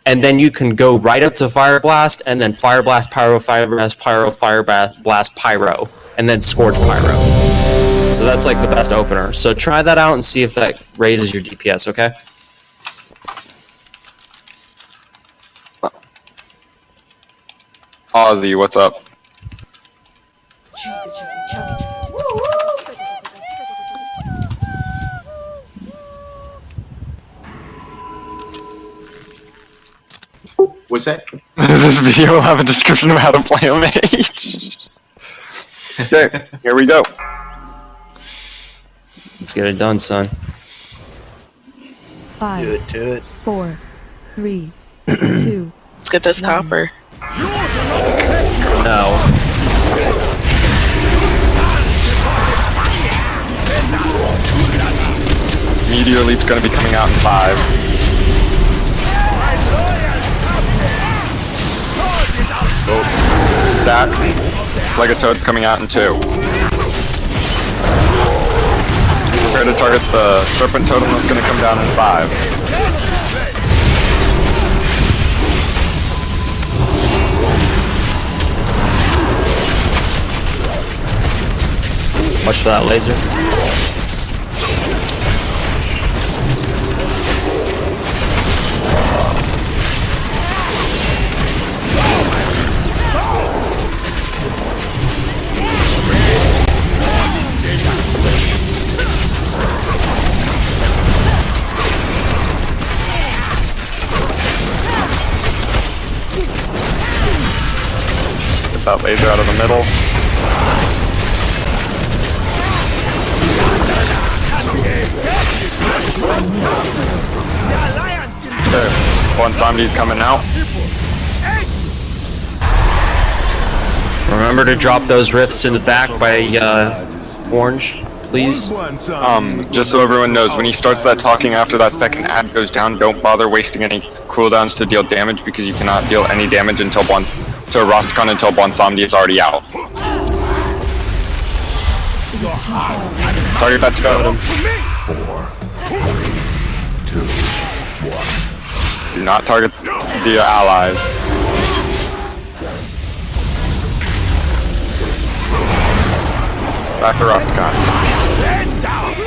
and then you can go right up to Fire Blast, and then Fire Blast, Pyro, Fire Blast, Pyro, Fire Blast, Pyro, and then Scorch Pyro. So that's like the best opener. So try that out and see if that raises your DPS, okay? Ozzy, what's up? What's that? This video will have a description of how to play a mage. Okay, here we go. Let's get it done, son. 5, Do it. 4, 3, 2. Let's get this copper. No. Meteor Leap's gonna be coming out in 5. That Legatoad's coming out in 2. Prepare to target the Serpent Totem that's gonna come down in 5. Watch for that laser. Get that laser out of the middle. Okay, Bonsomdi's coming out. Remember to drop those rifts in the back by orange, please. Just so everyone knows, when he starts that talking after that second ad goes down, don't bother wasting any cooldowns to deal damage because you cannot deal any damage until Rosticon until Bonsomdi is already out. Target that totem. 4, 3, 2, 1. Do not target the allies. Back to Rosticon.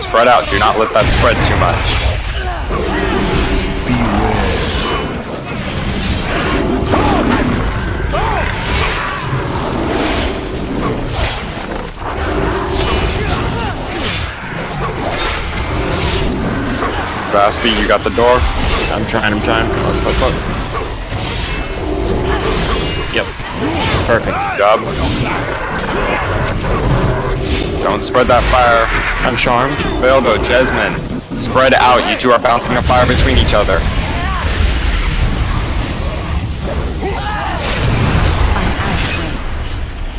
Spread out, do not let that spread too much. Vaspi, you got the door? I'm trying. Look. Yep. Perfect. Good job. Don't spread that fire. I'm charmed. Veldo, Jesmin, spread out. You two are bouncing a fire between each other.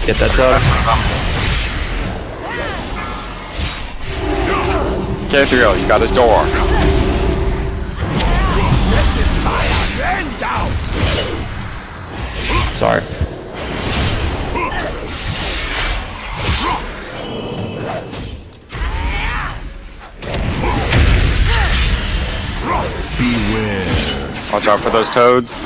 Get that totem. K3O, you got a door. Sorry. Beware. Watch out for those toads. 4,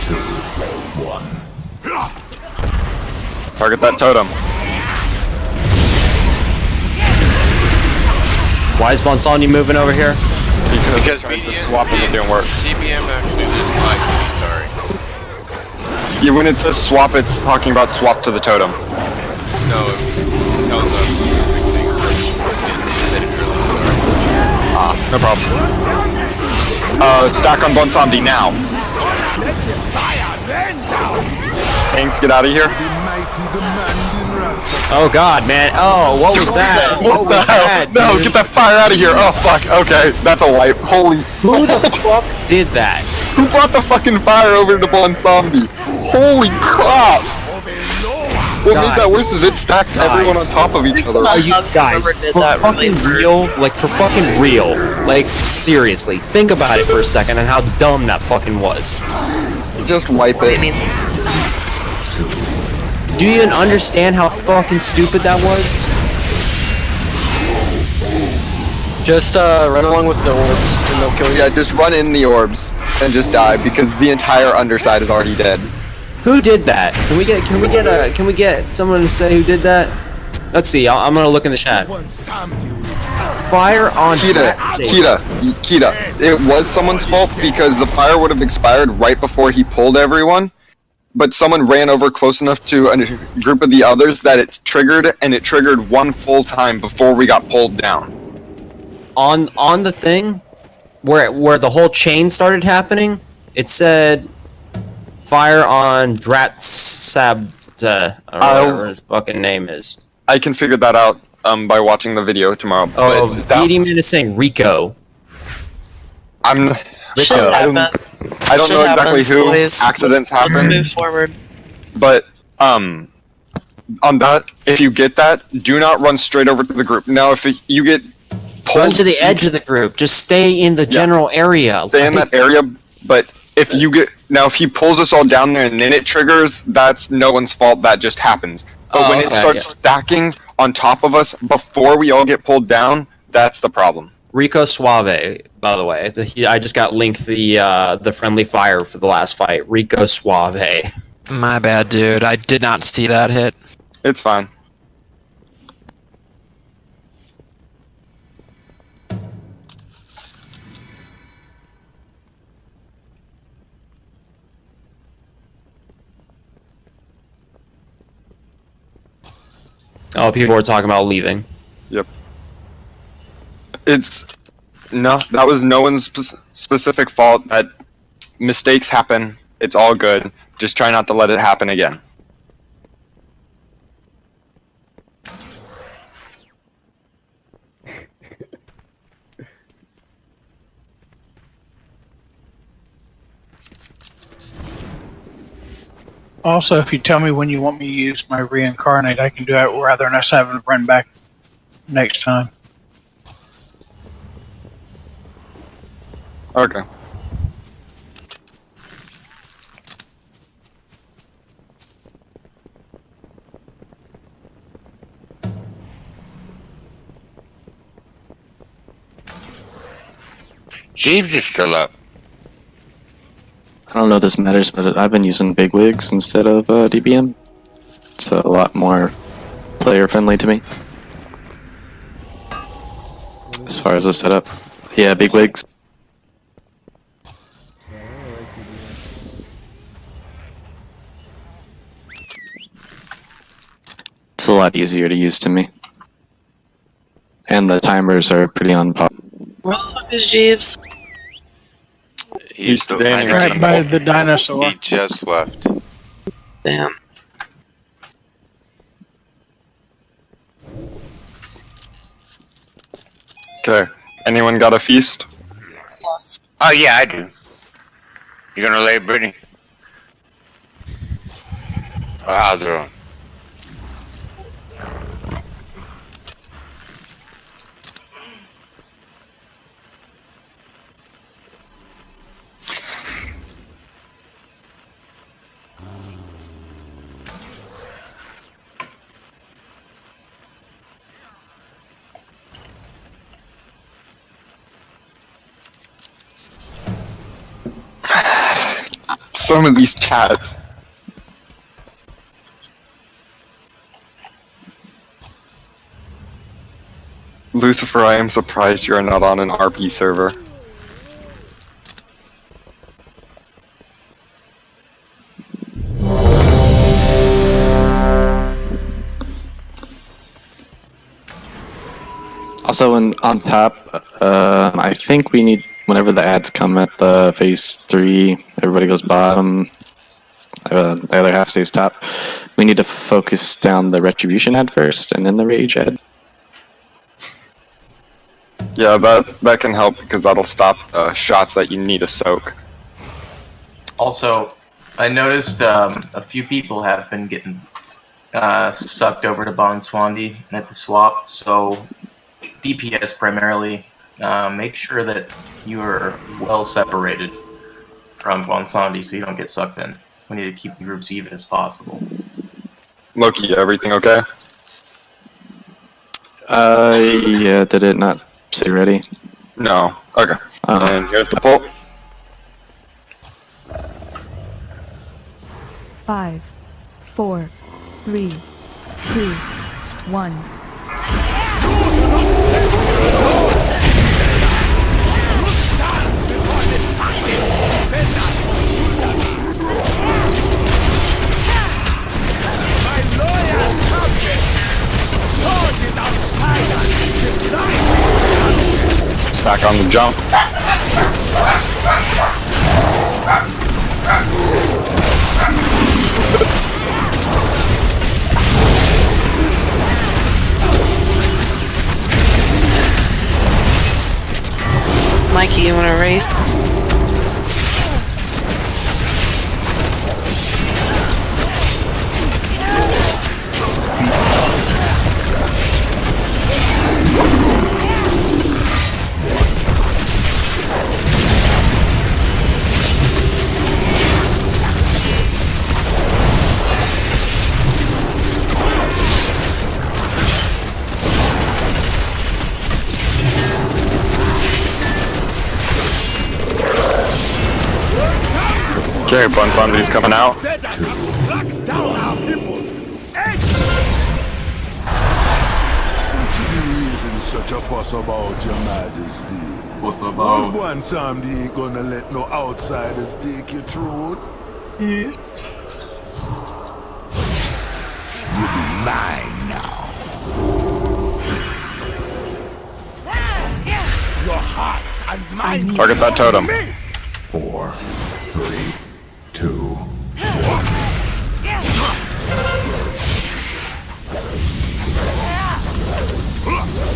2, 1. Target that totem. Why is Bonsomdi moving over here? Because the swapping it didn't work. CBM actually didn't like me, sorry. Yeah, when it says swap, it's talking about swap to the totem. No, it tells us specific things. Ah, no problem. Stack on Bonsomdi now. Tanks, get out of here. Oh god, man. Oh, what was that? What the hell? No, get that fire out of here. Oh fuck, okay. That's a wipe. Holy... Who the fuck did that? Who brought the fucking fire over to Bonsomdi? Holy crap! What made that worse is it stacked everyone on top of each other. Are you guys for fucking real? Like, for fucking real? Like, seriously, think about it for a second and how dumb that fucking was. Just wipe it. Do you even understand how fucking stupid that was? Just run along with the orbs and they'll kill you. Yeah, just run in the orbs and just die because the entire underside is already dead. Who did that? Can we get someone to say who did that? Let's see. I'm gonna look in the chat. Fire on Kita. It was someone's fault because the fire would have expired right before he pulled everyone, but someone ran over close enough to a group of the others that it triggered, and it triggered one full time before we got pulled down. On the thing where the whole chain started happening, it said fire on Dratsabta, or whatever his fucking name is. I can figure that out by watching the video tomorrow. Oh, BoD is saying Rico. I don't know exactly who accidents happen. Move forward. But on that, if you get that, do not run straight over to the group. Now, if you get pulled, run to the edge of the group. Just stay in the general area. Stay in that area. But if you get if he pulls us all down there and then it triggers, that's no one's fault. That just happens. But when it starts stacking on top of us before we all get pulled down, that's the problem. Rico Suave, by the way. I just got linked the friendly fire for the last fight. Rico Suave. My bad, dude. I did not see that hit. It's fine. Oh, people were talking about leaving. Yep. That was no one's specific fault. That mistakes happen. It's all good. Just try not to let it happen again. Also, if you tell me when you want me to use my reincarnate, I can do it rather than us having to run back next time. Okay. Jeeves is still up. I don't know if this matters, but I've been using big wigs instead of DBM. It's a lot more player friendly to me. As far as the setup. Yeah, big wigs. It's a lot easier to use to me. And the timers are pretty on par. Where the fuck is Jeeves? He's standing Right by the dinosaur. He just left. Damn. Okay. Anyone got a feast? Yes. Oh yeah, I do. You gonna lay Brittany? I'll throw him. Some of these chats. Lucifer, I am surprised you are not on an RP server. Also, on top, I think we need, whenever the ads come at the phase 3, everybody goes bottom, the other half stays top. We need to focus down the retribution ad first, and then the rage ad. Yeah, that can help because that'll stop shots that you need to soak. Also, I noticed a few people have been getting sucked over to Bonswandi at the swap, so DPS primarily, make sure that you are well separated from Bonswandi so you don't get sucked in. We need to keep the groups even as possible. Loki, everything okay? Yeah, did it not say ready? No. Okay. And here's the pull. 5, 4, 3, 2, 1. Back on the jump. Mikey, you wanna race? Okay, Bonsondi's coming out. Such a fuss about your majesty. What's about? One Samdi ain't gonna let no outsiders take your throne. Yeah. You'll be mine now. Your hearts and minds. Target that totem. 4, 3, 3, 2,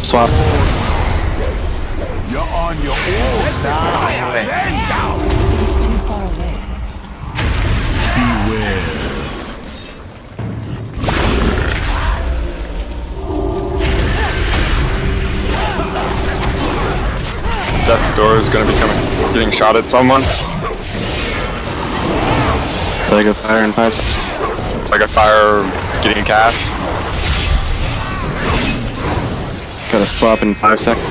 Swap. You're on your own now. Then down. It is too far away. Beware. Death's door is going to be getting shot at someone. Flag of fire in 5 seconds. Like a fire getting cast. Gotta swap in 5 seconds.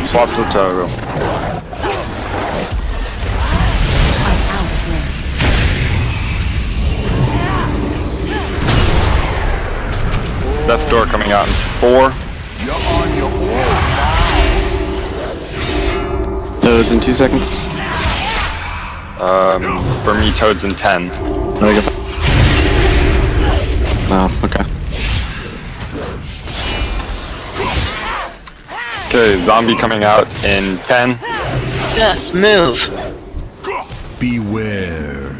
Swap to the toggle. Death's door coming out in 4. You're on your own now. Toads in 2 seconds. For me, Toad's in 10. Flag of Oh, okay. Okay, zombie coming out in 10. Yes, move. Beware.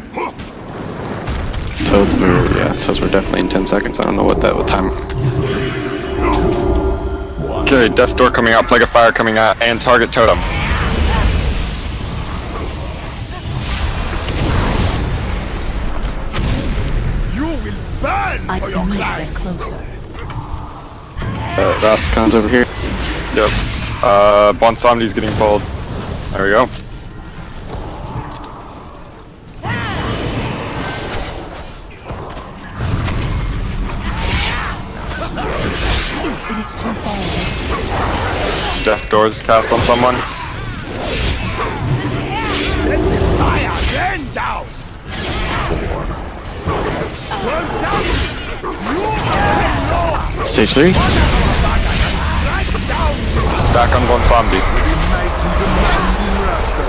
Toads were definitely in 10 seconds. I don't know what time. Okay, Death's door coming out, Plague of Fire coming out, and target totem. You will burn I for your need to clan. get closer. Rastakan's over here. Yep. Bonsomdi's getting pulled. There we go. It is too far away. Death doors cast on someone. Fire, then down. 4. Stage 3. Stack on Bonsomdi.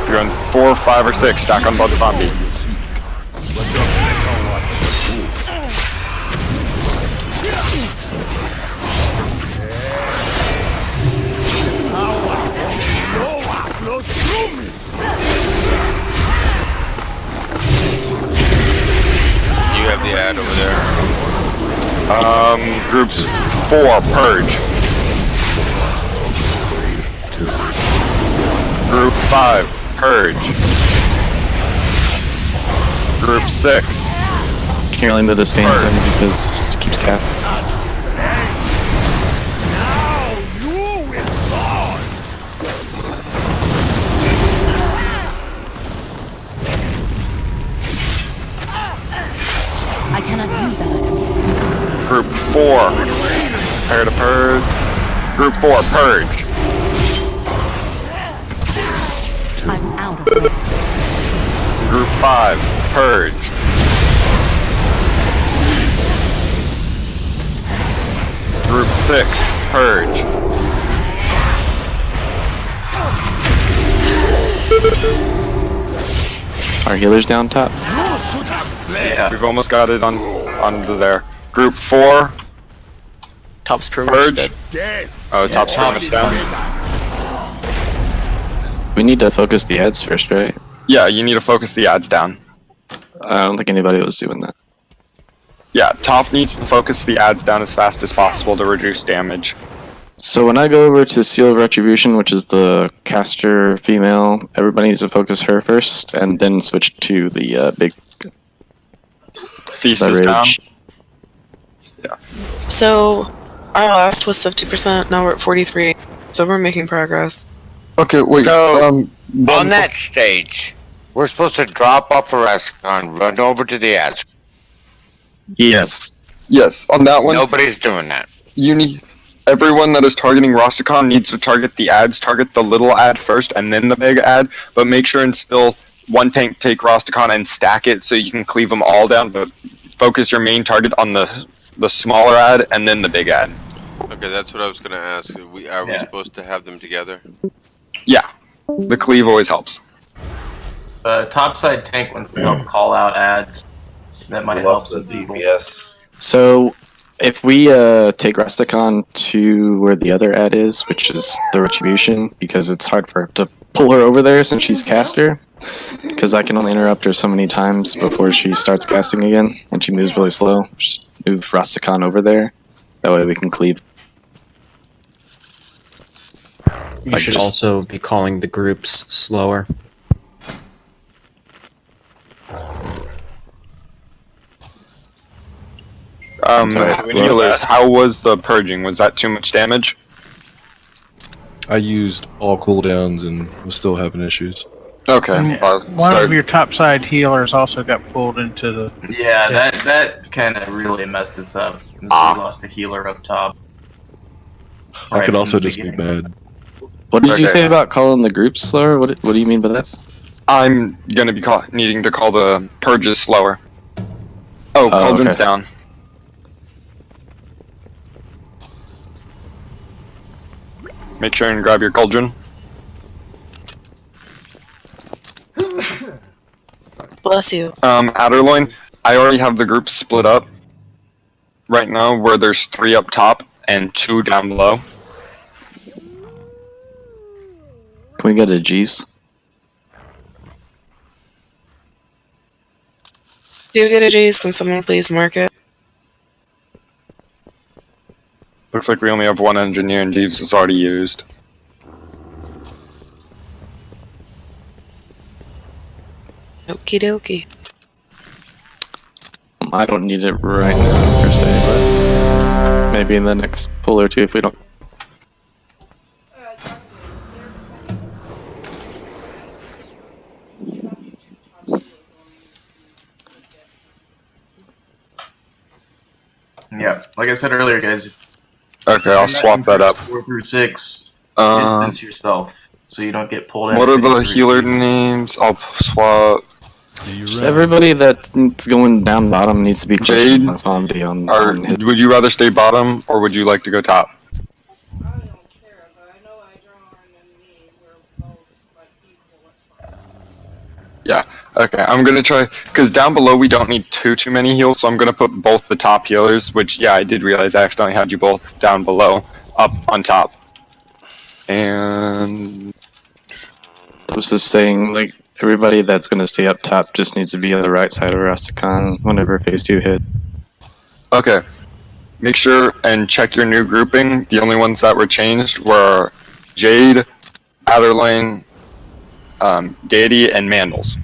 If you're on 4, 5, or 6, stack on Bonsomdi. You have the ad over there. Groups 4, Purge. Group 5, Purge. Group 6. Can't really move this phantom because it keeps cap. I cannot use that item. Group 4, prepare to purge. Group 4, Purge. I'm out of range. Group 5, Purge. Group 6, Purge. Our healer's down top. We've almost got it onto there. Group 4, Top's pretty much Purge. dead. Oh, top's pretty much down. We need to focus the ads first, right? Yeah, you need to focus the ads down. I don't think anybody was doing that. Yeah, top needs to focus the ads down as fast as possible to reduce damage. So when I go over to Seal of Retribution, which is the caster female, everybody needs to focus her first, and then switch to the big Feast is down. Yeah. So, our last was 50%, now we're at 43. So we're making progress. Okay, wait. So, on that stage, we're supposed to drop off a Rascon, run over to the ads. Yes. Yes, on that one. Nobody's doing that. You need everyone that is targeting Rastakhan needs to target the ads. Target the little ad first, and then the big ad. But make sure and still one tank take Rastakhan and stack it so you can cleave them all down. But focus your main target on the smaller ad and then the big ad. Okay, that's what I was gonna ask. Are we supposed to have them together? Yeah, the cleave always helps. The topside tank wants to help call out ads. That might help some people. DPS. So if we take Rastakhan to where the other ad is, which is the Retribution, because it's hard for her to pull her over there since she's caster, because I can only interrupt her so many times before she starts casting again, and she moves really slow. Just move Rastakhan over there. That way we can cleave. You should also be calling the groups slower. Healers, how was the purging? Was that too much damage? I used all cooldowns and was still having issues. Okay. One of your topside healers also got pulled into the. Yeah, that kind of really messed us up. We lost a healer up top. I Right could from also the just be beginning. bad. What did you say about calling the groups slower? What do you mean by that? I'm gonna be needing to call the purges slower. Oh, Cauldron's okay. down. Make sure and grab your Cauldron. Bless you. Adderloin, I already have the group split up right now where there's 3 up top and 2 down below. Can we get a Jeeves? Do you get a G's? Can someone please mark it? Looks like we only have 1 engineer and Jeeves was already used. Okie dokie. I don't need it right now per se, but maybe in the next pull or two if we don't. Yeah, like I said earlier, guys. Okay, I'll swap that up. 4 through 6. Uh, Distance yourself so you don't get pulled in. What are the healer names? I'll swap. Just everybody that's going down bottom needs to be close Jade, to zombie on his. would you rather stay bottom or would you like to go top? Yeah, okay, I'm gonna try, because down below we don't need too many heals, so I'm gonna put both the top healers, which, yeah, I did realize I accidentally had you both down below, up on top. And... I was just saying, like, everybody that's gonna stay up top just needs to be on the right side of Rastakhan whenever phase 2 hit. Okay. Make sure and check your new grouping. The only ones that were changed were Jade, Adderlane, Deity, and Mandals.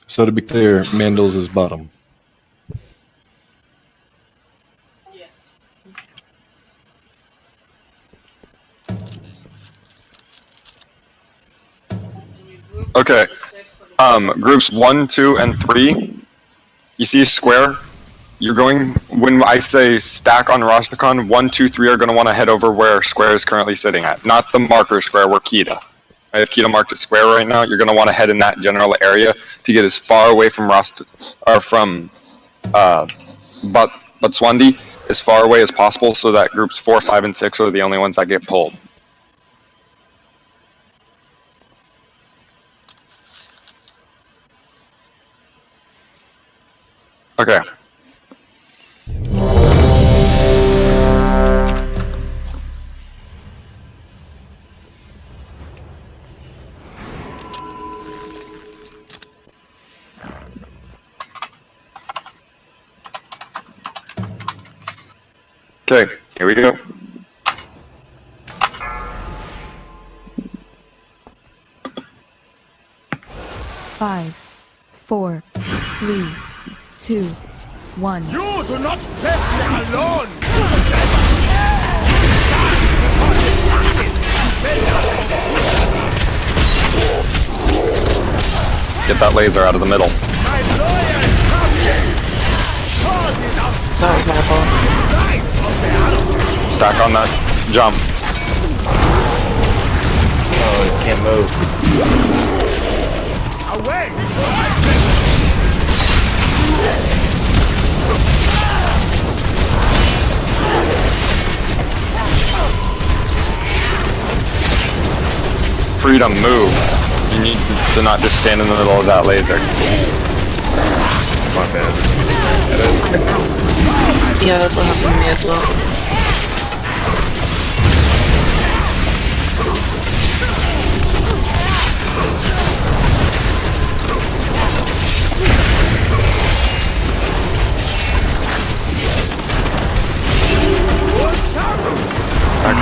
So to be clear, Mandals is bottom. Okay. Groups 1, 2, and 3. You see a square? You're going, when I say stack on Rastakhan, 1, 2, 3 are going to want to head over where square is currently sitting at. Not the marker square where Kita. I have Kita marked a square right now. You're going to want to head in that general area to get as far away from Botswandi as far away as possible so that groups 4, 5, and 6 are the only ones that get pulled. Okay. Okay, here we go. Five, 4, 3, 2, 1. You do not left me alone! Get that laser out of the middle. That was my fault. Stack on that jump. Oh, it can't move. Away! Freedom, move. You need to not just stand in the middle of that laser. My bad. Yeah, that's what happened to me as well.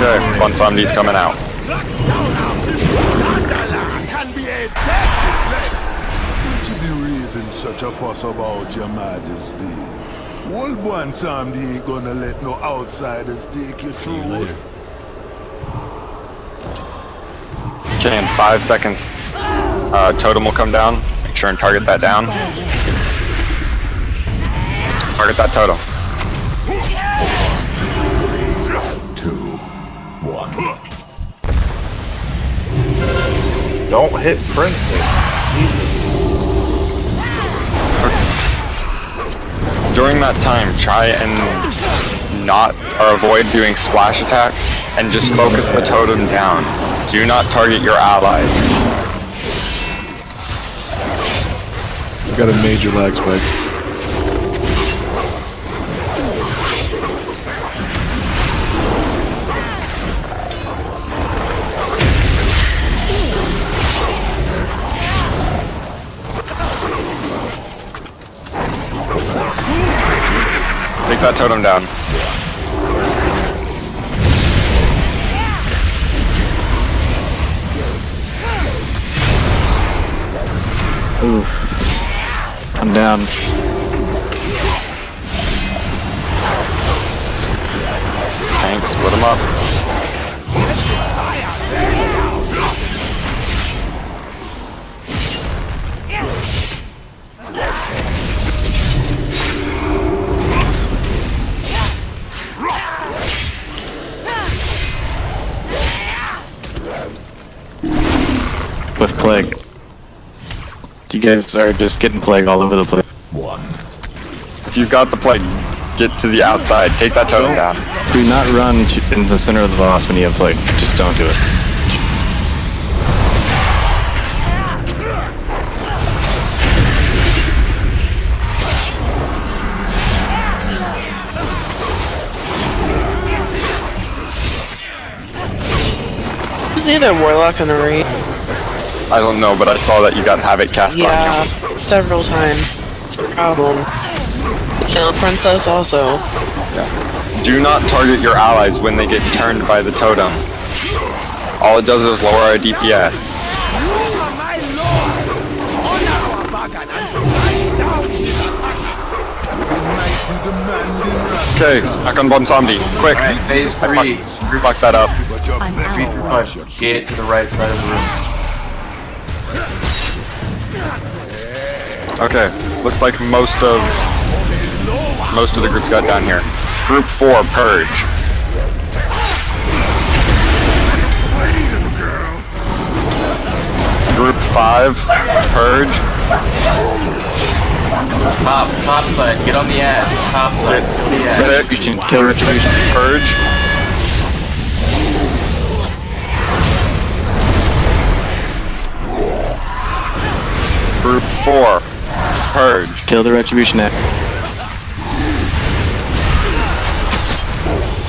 Okay, Bonsomdi's coming out. Can be a death place. What you be raising such a fuss about, Your Majesty? Old Bonsomdi ain't gonna let no outsiders take you through. Okay, in 5 seconds, totem will come down. Make sure and target that down. Target that totem. 2, 1. Don't hit Princess. Jesus. During that time, try and not or avoid doing splash attacks and just focus the totem down. Do not target your allies. I've got a major lag spike. Take that totem down. Oof. I'm down. Tanks, split them up. With plague. You guys are just getting plague all over the place. If you've got the plague, get to the outside. Take that totem down. Do not run in the center of the boss when you have plague. Just don't do it. Who's the other warlock on the raid? I don't know, but I saw that you got Havoc cast on you. Yeah, several times. It's a problem. Kill Princess also. Yeah. Do not target your allies when they get turned by the totem. All it does is lower our DPS. Okay, back on Bonsomdi. Quick! Alright, phase 3. Fuck that up. 3 through 5. Get to the right side of the room. Okay, looks like most of the groups got down here. Group 4, Purge. Group 5, Purge. Top side, get on the ads. Top side, Retribution, kill Retribution, Purge. Group 4, Purge. Kill the Retribution act.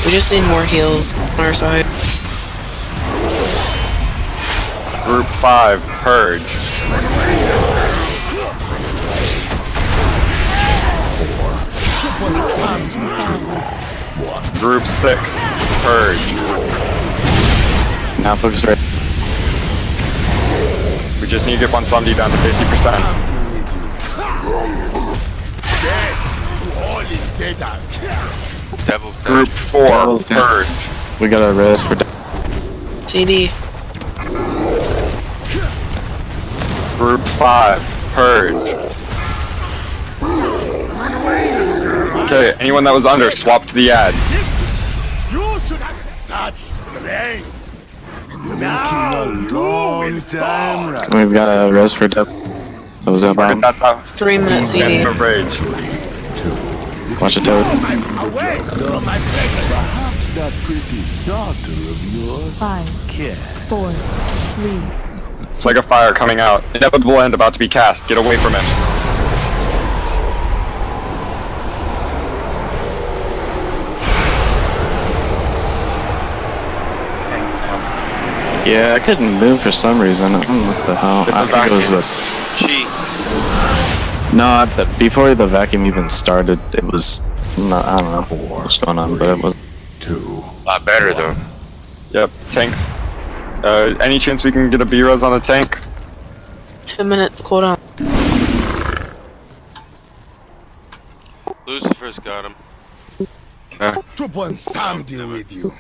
We just need more heals on our side. Group 5, Purge. Group 6, Purge. Now focus right. We just need to get Bonsomdi down to 50%. Devil's Group 4, Devil's down. Purge. We got a res for. CD. Group 5, Purge. Okay, anyone that was under, swap to the ad. You should have such strength. Now a long time, right? We've got a res for Deb. That was that bomb. 3 minutes CD. Rage. Watch it, Toad. Perhaps that pretty daughter of yours. 5, 4, 3. It's like a fire coming out. Inevitable end about to be cast. Get away from it. Yeah, I couldn't move for some reason. I don't know what the hell. I think it was this. Cheat. No, before the vacuum even started, it was not. I don't know what was going on, but it was. A lot better though. Yep, tanks. Any chance we can get a B-res on a tank? 2 minutes cooldown. Lucifer's got him. Trupon Sam deal with you.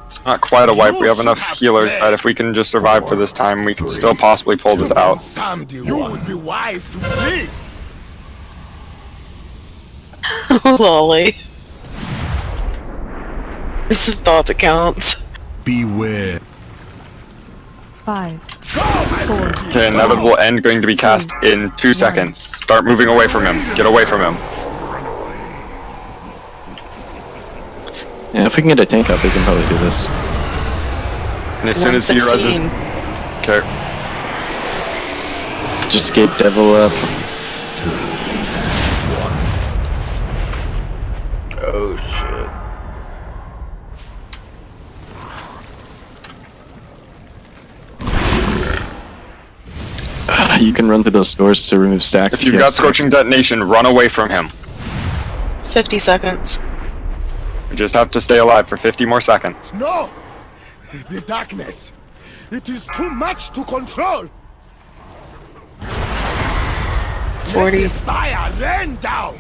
It's not quite a wipe. We have enough healers that if we can just survive for this time, we can still possibly pull this out. Sam deal. You would be wise to flee. Lolly. It's a thought that counts. Beware. 5, 4. Okay, inevitable end going to be cast in 2 seconds. Start moving away from him. Get away from him. Yeah, if we can get a tank up, we can probably do this. And as soon as he reses... Okay. Just get Devil up. Oh shit. You can run through those doors to remove stacks. If you've got Scorching Detonation, run away from him. 50 seconds. We just have to stay alive for 50 more seconds. No! The darkness. It is too much to control. 40. Let the fire rain down.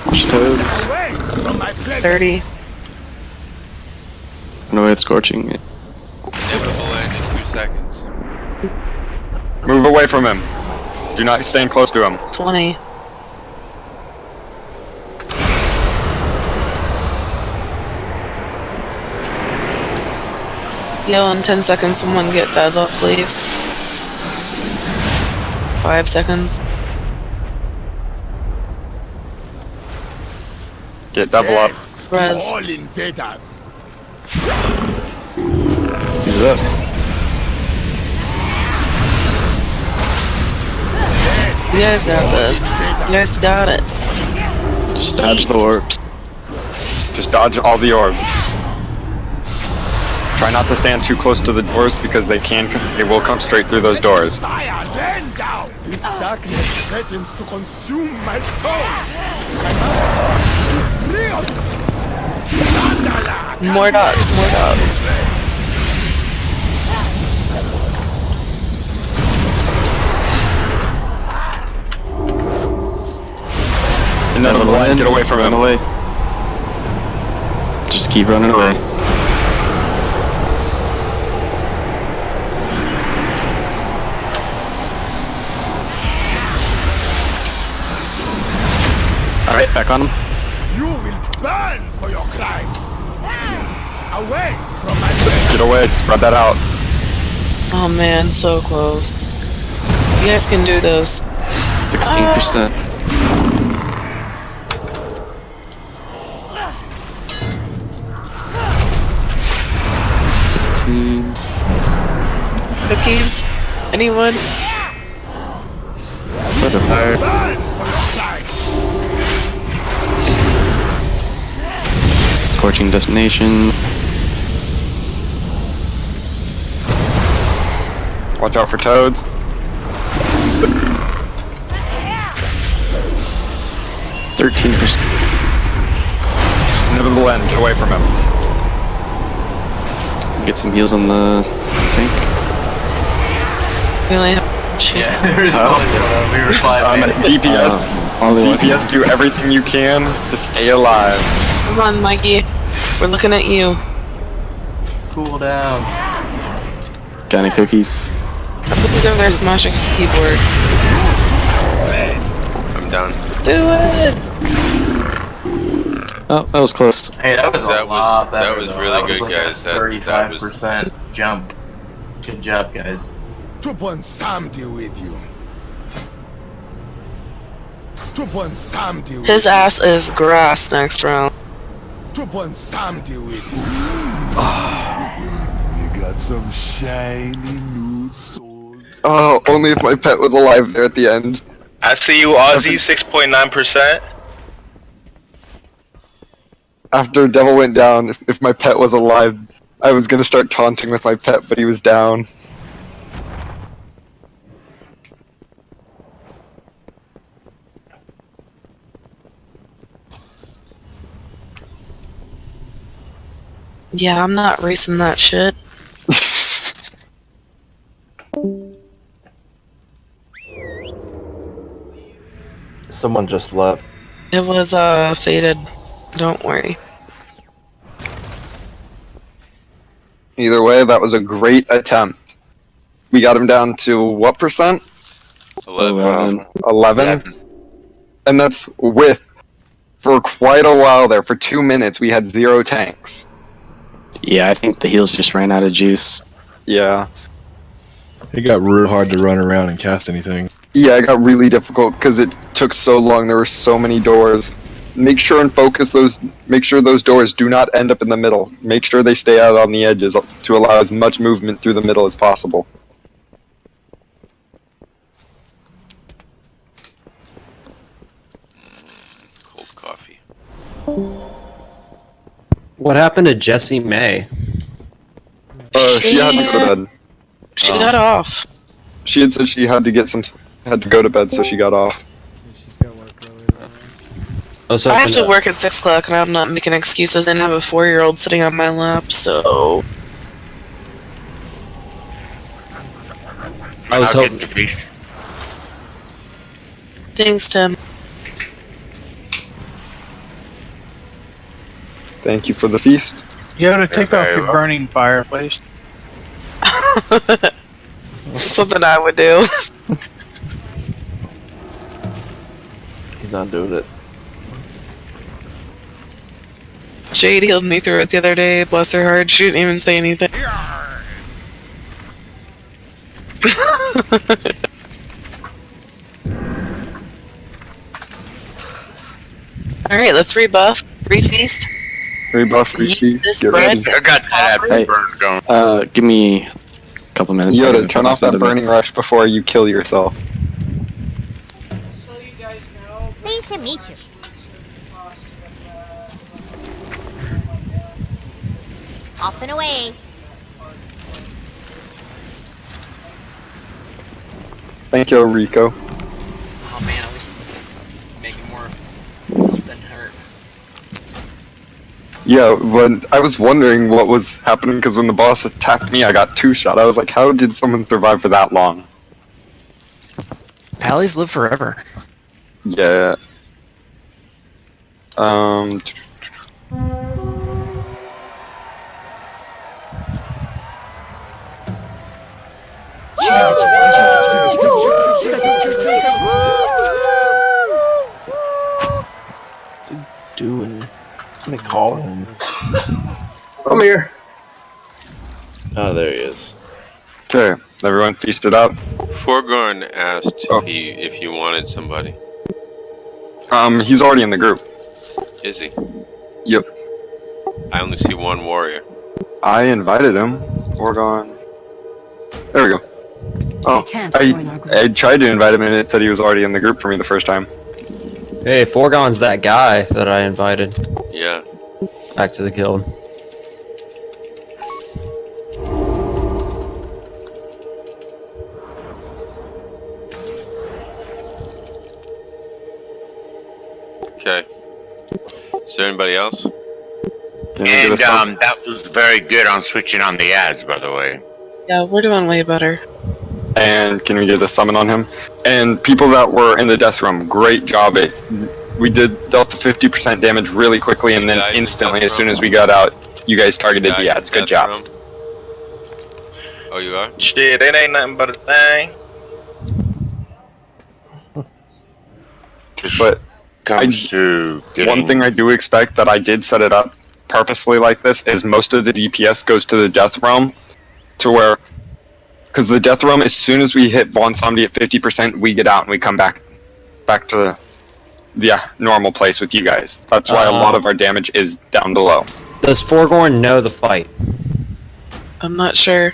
Push toads. Away from my presence. 30. Run away with Scorching. Inevitable end in 2 seconds. Move away from him. Do not stand close to him. 20. Yo, in 10 seconds, someone get dead up, please. 5 seconds. Get Devil up. Res. All invaders. He's up. You guys got this. You guys got it. Just dodge the orbs. Just dodge all the orbs. Try not to stand too close to the doors because they will come straight through those doors. Fire rain down. This darkness threatens to consume my soul. More dots, more dots. Inevitable end, get away from him. Run away. Just keep running away. Alright, back on him. You will burn for your crimes. Away from my presence. Get away, spread that out. Oh man, so close. You guys can do this. 16%. Cookies? Anyone? Butterfire. Scorching Destination. Watch out for toads. %. Inevitable end, get away from him. Get some heals on the tank. Really? She's there's we were 5 DPS, only one. DPS, do everything you can to stay alive. Come on, Mikey. We're looking at you. Cool downs. Got any cookies? Cookies over there smashing the keyboard. I'm down. Do it! Oh, that was close. Hey, that was a lot better. That was though. really That was good, like guys. A That 35% jump. Good job, guys. Trupon Sam deal with you. Trupon Sam deal with His ass is grass next round. Trupon Sam deal with you. You got some shiny new soul. Oh, only if my pet was alive there at the end. I see you, Aussie, 6.9%. After Devil went down, if my pet was alive, I was gonna start taunting with my pet, but he was down. Yeah, I'm not racing that shit. Someone just left. It was faded. Don't worry. Either way, that was a great attempt. We got him down to what percent? 11. 11. And that's with, for quite a while there, for 2 minutes, we had 0 tanks. Yeah, I think the heals just ran out of juice. Yeah. It got real hard to run around and cast anything. Yeah, it got really difficult because it took so long. There were so many doors. Make sure and focus those. Make sure those doors do not end up in the middle. Make sure they stay out on the edges to allow as much movement through the middle as possible. Cold coffee. What happened to Jessie May? She had to go to bed. She got off. She had said she had to go to bed, so she got off. Oh, so I have to work at 6 o'clock, and I'm not making excuses. And I have a 4-year-old sitting on my lap, so. I was hoping. Thanks, Tim. Thank you for the feast. Yoda, take off your burning fireplace. Something I would do. He's not doing it. Jade healed me through it the other day. Bless her heart. She didn't even say anything. Alright, let's rebuff. Refeast. Rebuff, refeast. Get ready. I got that Hey, burn going. give me a couple minutes. Yoda, turn off that burning rush before you kill yourself. Pleased to meet you. Off and away. Thank you, Rico. Oh man, I was making more health than hurt. Yeah, but I was wondering what was happening because when the boss attacked me, I got 2-shot. I was like, how did someone survive for that long? Pallies live forever. Yeah. Doing. Let me call him. I'm here. Oh, there he is. Okay, everyone feasted up. Forgorn asked if you wanted somebody. He's already in the group. Is he? Yep. I only see one warrior. I invited him. Forgorn. There we go. Oh, I tried to invite him and it said he was already in the group for me the first time. Hey, Forgon's that guy that I invited Yeah. back to the guild. Okay. Is there anybody else? And that was very good on switching on the ads, by the way. Yeah, we're doing way better. And can we get a summon on him? And people that were in the death room, great job. We dealt the 50% damage really quickly, and then instantly, as soon as we got out, you guys targeted the ads. Good job. Oh, you are? Shit, it ain't nothing but a thing. But one thing I do expect that I did set it up purposefully like this is most of the DPS goes to the death realm, to where, because the death realm, as soon as we hit Bonsomdi at 50%, we get out and we come back to the normal place with you guys. That's why a lot of our damage is down below. Does Forgorn know the fight? I'm not sure.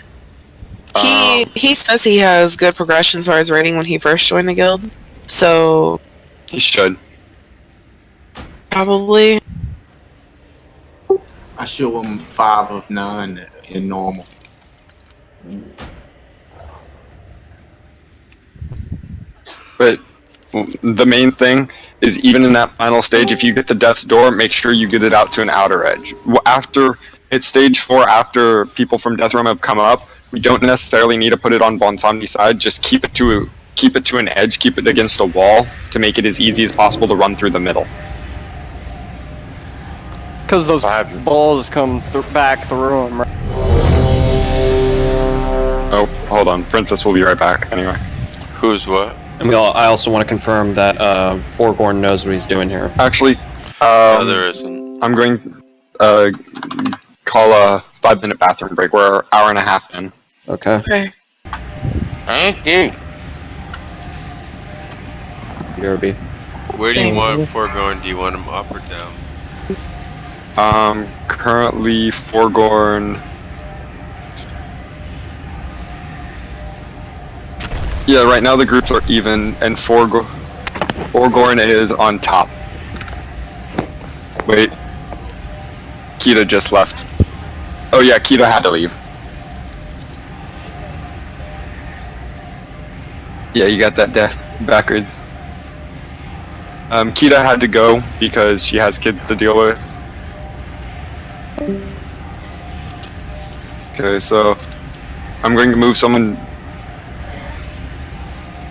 He says he has good progression as far as rating when he first joined the guild. So he should. Probably. I show him 5 of 9 in normal. But the main thing is, even in that final stage, if you get the death's door, make sure you get it out to an outer edge. After It's stage 4 after people from Death Realm have come up. We don't necessarily need to put it on Bonsomni's side. Just keep it to an edge, keep it against a wall to make it as easy as possible to run through the middle. Because those balls come back through them. Right? Oh, hold on. Princess will be right back anyway. Who's what? And I also want to confirm that Forgorn knows what he's doing here. Actually, No, there isn't. I'm going to call a 5-minute bathroom break. We're an hour and a half in. Okay. Okay. Thank you. BRB. Where do you want Forgorn? Do you want him up or down? Currently Forgorn. Yeah, right now the groups are even, and Forgorn is on top. Wait. Kita just left. Oh yeah, Kita had to leave. Yeah, you got that death backwards. Kita had to go because she has kids to deal with. Okay, so I'm going to move someone.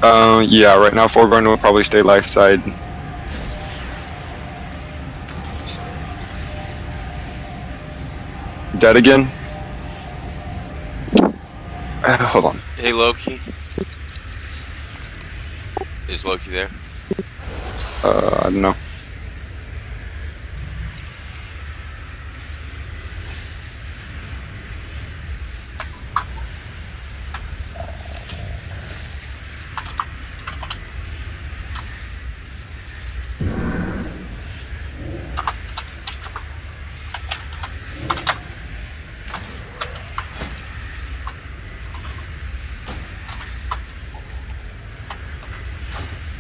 Yeah, right now Forgorn will probably stay life side. Dead again? Hold on. Hey, Loki. Is Loki there? I don't know.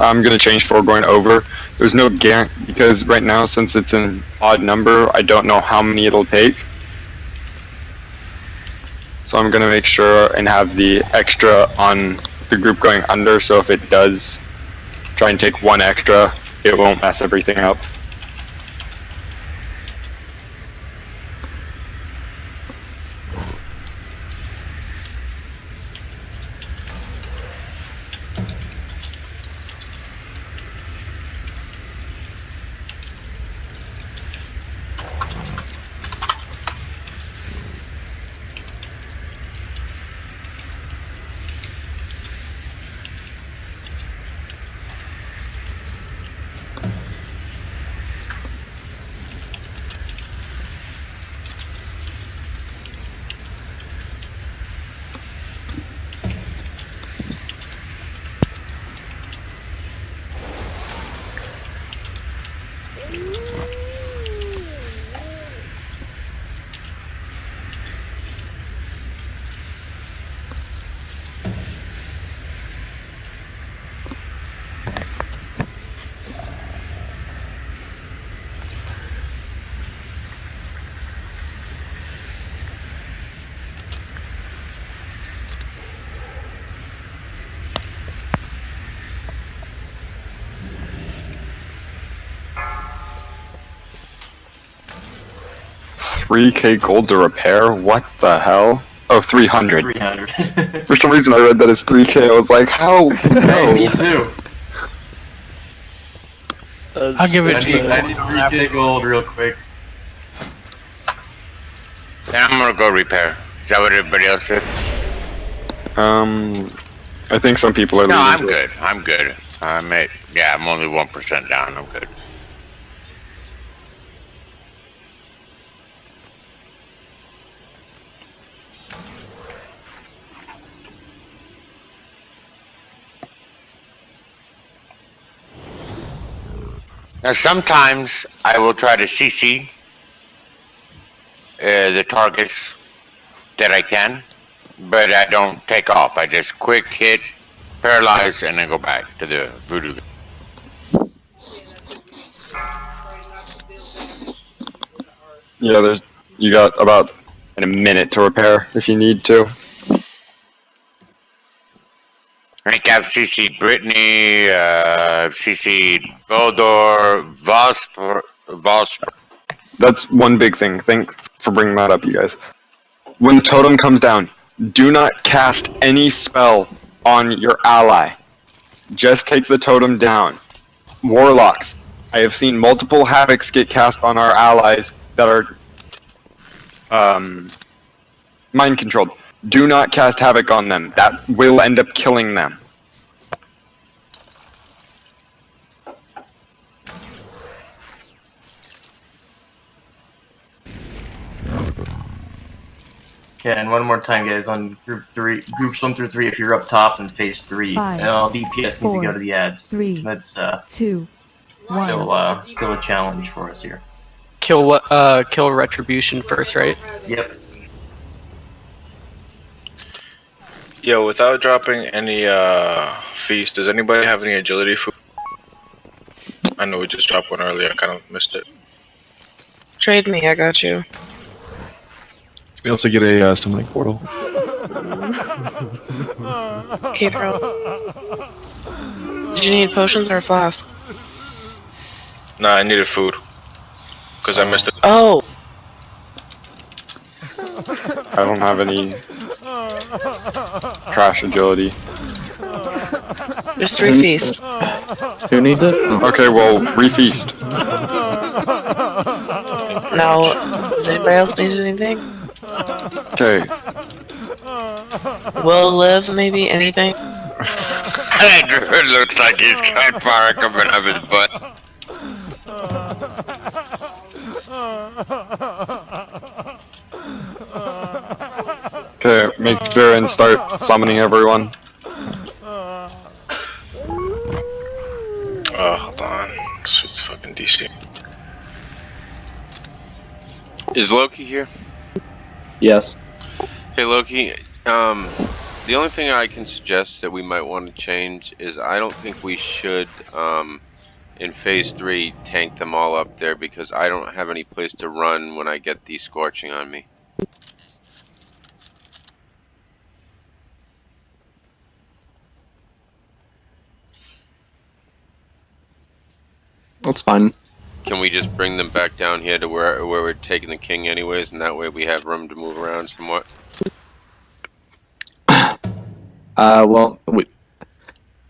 I'm gonna change Forgorn over. There's no guarantee, because right now, since it's an odd number, I don't know how many it'll take. So I'm gonna make sure and have the extra on the group going under, so if it does try and take one extra, it won't mess everything up. $3K gold to repair? What the hell? Oh, 300. 300. For some reason I read that as 3K. I was like, how? Hey, me too. I'll give it to you. I need 3K gold real quick. Then I'm gonna go repair. Is that what everybody else said? I think some people are No, I'm leaving. good. I'm good. I'm only 1% down. I'm good. Now sometimes I will try to CC the targets that I can, but I don't take off. I just quick hit, paralyze, and then go back to the voodoo. Yeah, you got about a minute to repair if you need to. I think I've CC'd Brittany, I've CC'd Voldor, Vosper. That's one big thing. Think for bringing that up, you guys. When the totem comes down, do not cast any spell on your ally. Just take the totem down. Warlocks. I have seen multiple havocs get cast on our allies that are mind controlled. Do not cast havoc on them. That will end up killing them. Okay, and one more time, guys, on groups 1 through 3, if you're up top in phase 3, 5, and all DPS needs to 4, go to the ads. 3, That's 2, 1. still a challenge for us here. Kill Retribution first, right? Yep. Yo, without dropping any feast, does anybody have any agility food? I know we just dropped one earlier. I kind of missed it. Trade me, I got you. We also get a summoning portal. Okay, throw. Did you need potions or a flask? Nah, I needed food. Because I missed it. Oh! I don't have any trash agility. There's 3 feast. Who needs it? Okay, well, refeast. Now, does anybody else need anything? Okay. Will live, maybe? Anything? It looks like he's got fire coming out of his butt. Okay, make sure and start summoning everyone. Oh, hold on. It's fucking DC. Is Loki here? Yes. Hey Loki, the only thing I can suggest that we might want to change is I don't think we should, in phase 3, tank them all up there because I don't have any place to run when I get the scorching on me. That's fine. Can we just bring them back down here to where we're taking the king anyways, and that way we have room to move around somewhat? Well,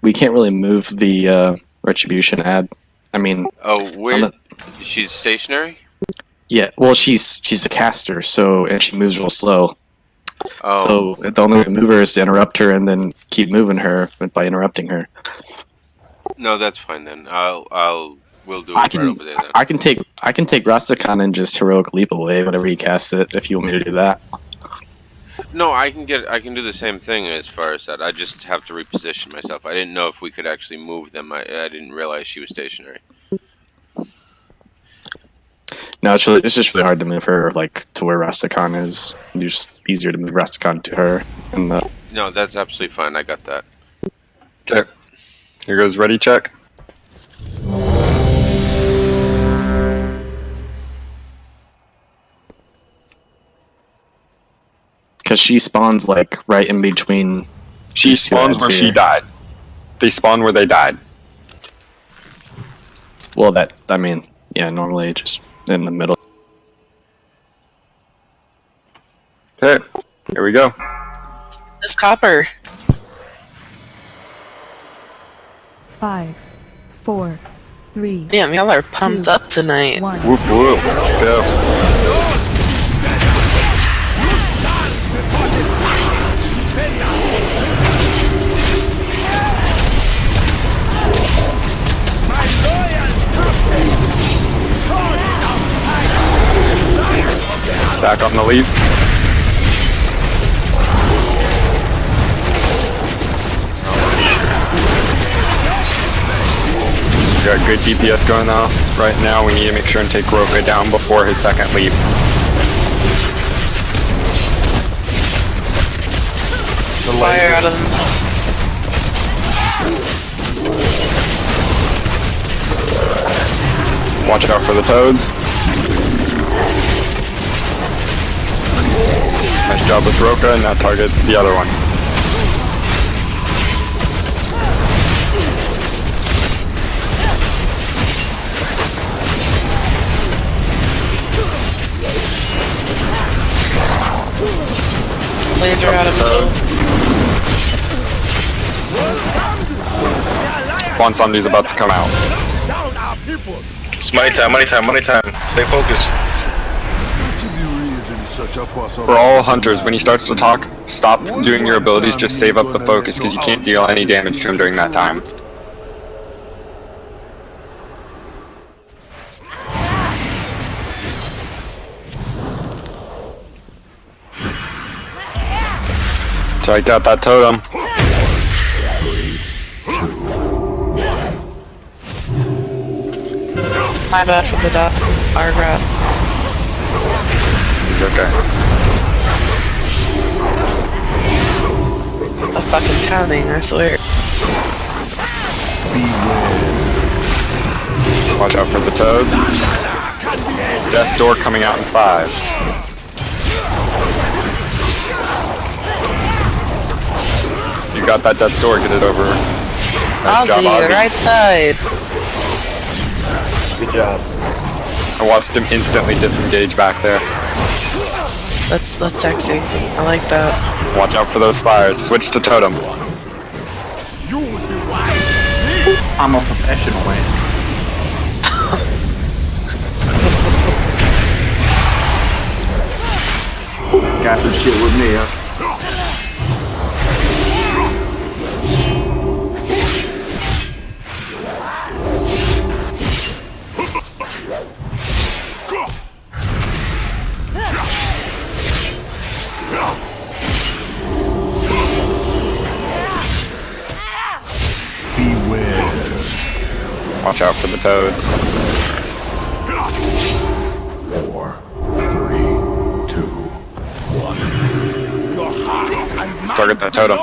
we can't really move the retribution ad. I mean, oh, she's stationary? Yeah, well, she's a caster, so and she moves real slow. Oh. So the only way to move her is to interrupt her and then keep moving her by interrupting her. No, that's fine then. We'll do it right over there then. I can take Rastakhan and just heroic leap away whenever he casts it. If you want me to do that. No, I can do the same thing as far as that. I just have to reposition myself. I didn't know if we could actually move them. I didn't realize she was stationary. No, it's just really hard to move her like to where Rastakhan is. It's just easier to move Rastakhan to her. And No, that's absolutely fine. I got that. Okay. Here goes ready check. Because she spawns like right in between. She spawns where she died. They spawn where they died. Well, yeah, normally just in the middle. Okay, here we go. This copper. 5, 4, 3. Damn, y'all are pumped up tonight. 1. Whoop whoop. Go. Back on the lead. We got good DPS going on right now. We need to make sure and take Roka down before his second leap. Fire out of them. Watch out for the toads. Nice job with Roka, and now target the other one. Guys are out of middle. Bonsomdi's about to come out. It's money time, money time, money time. Stay focused. For all hunters, when he starts to talk, stop doing your abilities, just save up the focus, because you can't deal any damage to him during that time. Take out that totem. My bad for the dot. Our grab. Okay. A fucking towning, I swear. Watch out for the toads. Death door coming out in 5. You got that death door, get it over. Nice job, Ozzy, Ozzy. right side. Good job. I watched him instantly disengage back there. That's sexy. I like that. Watch out for those fires. Switch to totem. I'm a professional, man. Got some shit with me, huh? Watch out for the toads. 4, 3, 2, 1. Target that totem.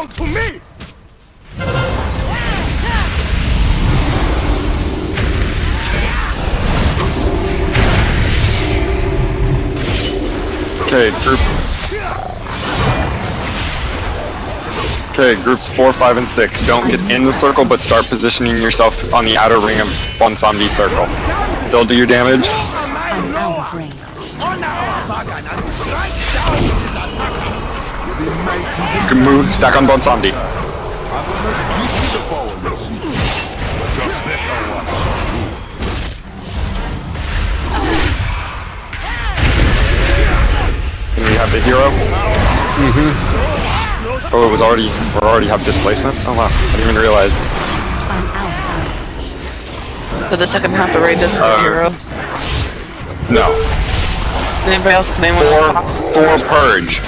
Okay, groups 4, 5, and 6. Don't get in the circle, but start positioning yourself on the outer ring of Bonsomdi's circle. Still do your damage. You can move, stack on Bonsomdi. And we have the hero. Oh, it was already, we already have displacement? Oh wow, I didn't even realize. But the second half, the raid doesn't have a hero. No. Does anybody else name one else? 4 purge.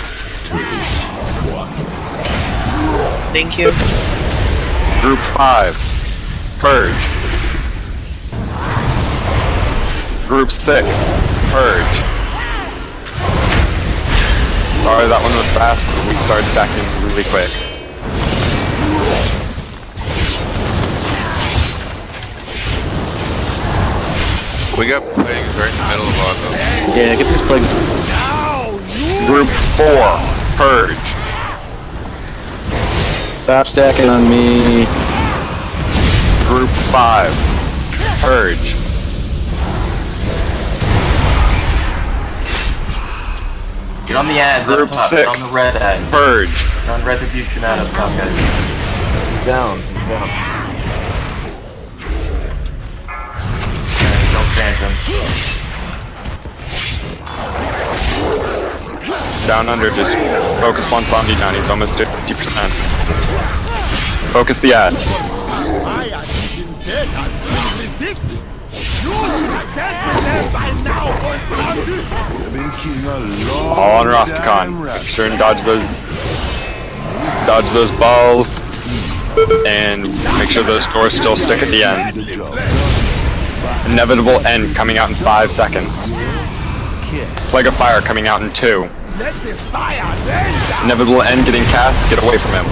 Thank you. Group 5, purge. Group 6, purge. Sorry, that one was fast, but we started stacking really quick. We got plagues right in the middle of all of them. Yeah, get these plagues. Group 4, purge. Stop stacking on me. Group 5, purge. Get on the ads Group up top. 6, Get on the red ad. purge. Get on retribution ad up top, guys. Down. Don't phantom. Down under, just focus Bonsomdi down, he's almost at 50%. Focus the ad. All on Rastakhan. Make sure and dodge those balls, and make sure those doors still stick at the end. Inevitable end coming out in 5 seconds. Plague of Fire coming out in 2. Inevitable end getting cast, get away from him.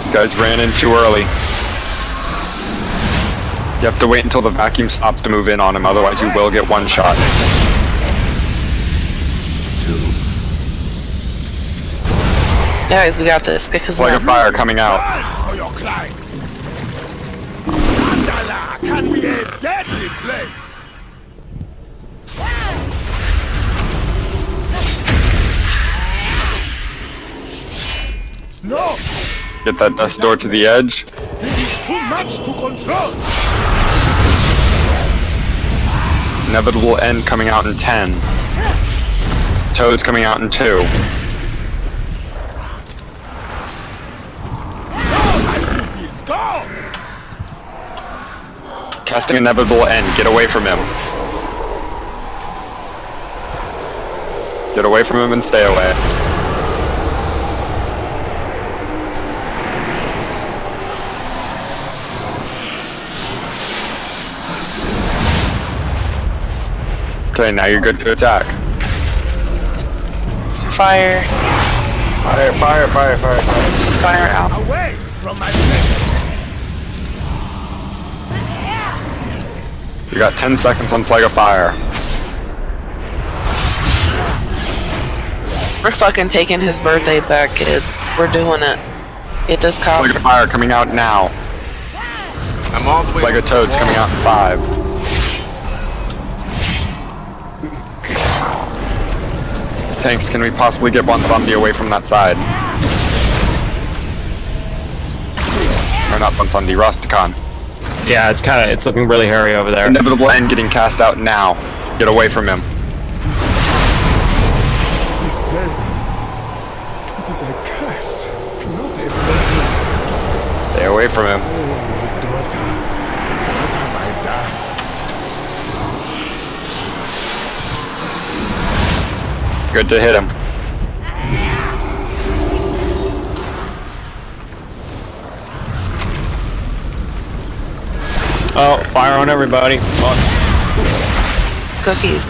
You guys ran in too early. You have to wait until the vacuum stops to move in on him, otherwise you will get one shot. Guys, we got this. Kick his Plague of Fire coming out. can be a deadly place. No, Get that dust door to the edge. it is too much to control. Inevitable end coming out in 10. Toads coming out in 2. Go! Casting inevitable end. Get away from him. Get away from him and stay away. Okay, now you're good to attack. Fire. Fire, fire, fire, fire, fire. Fire out. Away from my face. You got 10 seconds on Plague of Fire. We're fucking taking his birthday back, kids. We're doing it. Get this cop. Plague of Fire coming out now. I'm all the way. Plague of Toads coming out in 5. Tanks, can we possibly get one zombie away from that side? Or not one zombie, Rusticon. Yeah, it's looking really hairy over there. Inevitable end getting cast out now. Get away from him. He's dead. It is a curse, not a blessing. Stay away from him. Oh, daughter. What have I done? Good to hit him. Oh, fire on everybody. Fuck. Cookies.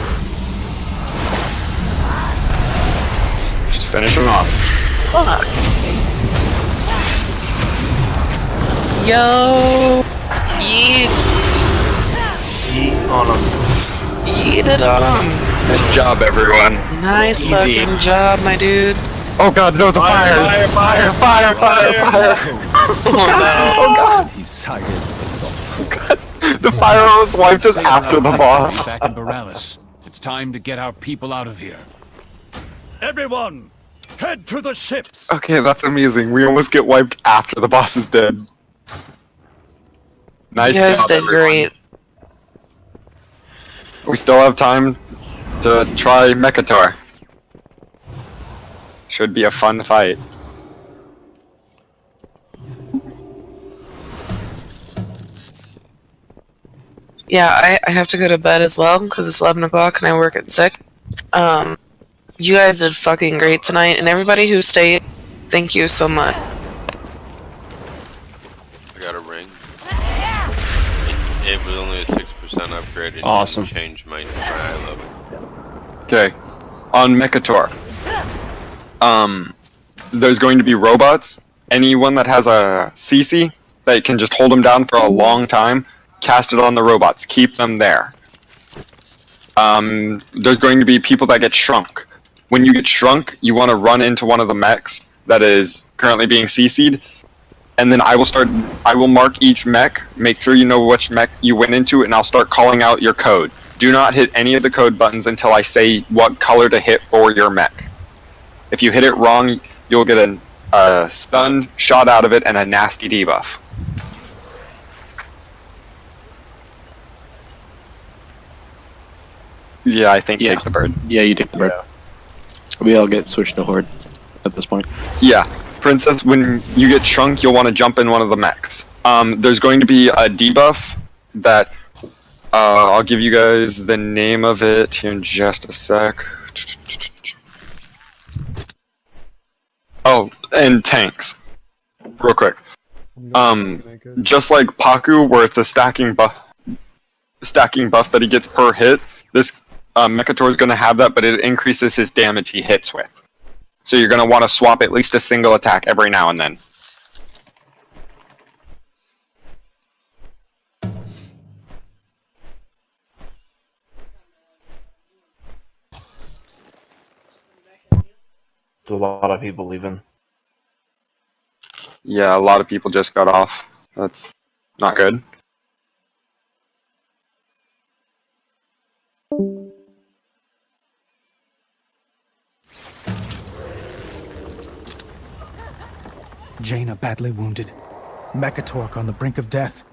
Just finish him off. Fuck. Yo. Yeet. Yeet on him. Yeet it on. Nice job, everyone. Nice Easy. fucking job, my dude. Oh god, no, the fires! Fire, fire, fire, fire, fire. Oh no. Oh god! He's sighted. Oh god! The fire was wiped us after the boss. Back in Borealis. It's time to get our people out of here. Everyone, head to the ships. Okay, that's amazing. We almost get wiped after the boss is dead. Nice You guys job, did everyone. great. We still have time to try Mechator. Should be a fun fight. Yeah, I have to go to bed as well because it's 11 o'clock and I work at 6. You guys did fucking great tonight, and everybody who stayed, thank you so much. I got a ring. It was only a 6% upgrade. It Awesome. didn't change my eye level. Okay, on Mechator. There's going to be robots. Anyone that has a CC that can just hold them down for a long time, cast it on the robots. Keep them there. There's going to be people that get shrunk. When you get shrunk, you want to run into one of the mechs that is currently being CC'd, and then I will mark each mech, make sure you know which mech you went into, and I'll start calling out your code. Do not hit any of the code buttons until I say what color to hit for your mech. If you hit it wrong, you'll get a stun shot out of it and a nasty debuff. Yeah, I think take the bird. Yeah, you take the bird. We all get switched to Horde at this point. Yeah, Princess, when you get shrunk, you'll want to jump in one of the mechs. There's going to be a debuff that I'll give you guys the name of it here in just a sec. Oh, and tanks. Real quick. Just like Paku, where it's a stacking buff that he gets per hit, this Mechator is going to have that, but it increases his damage he hits with. So you're going to want to swap at least a single attack every now and then. There's a lot of people leaving. Yeah, a lot of people just got off. That's not good. Jaina badly wounded. Mekatork on the brink of death.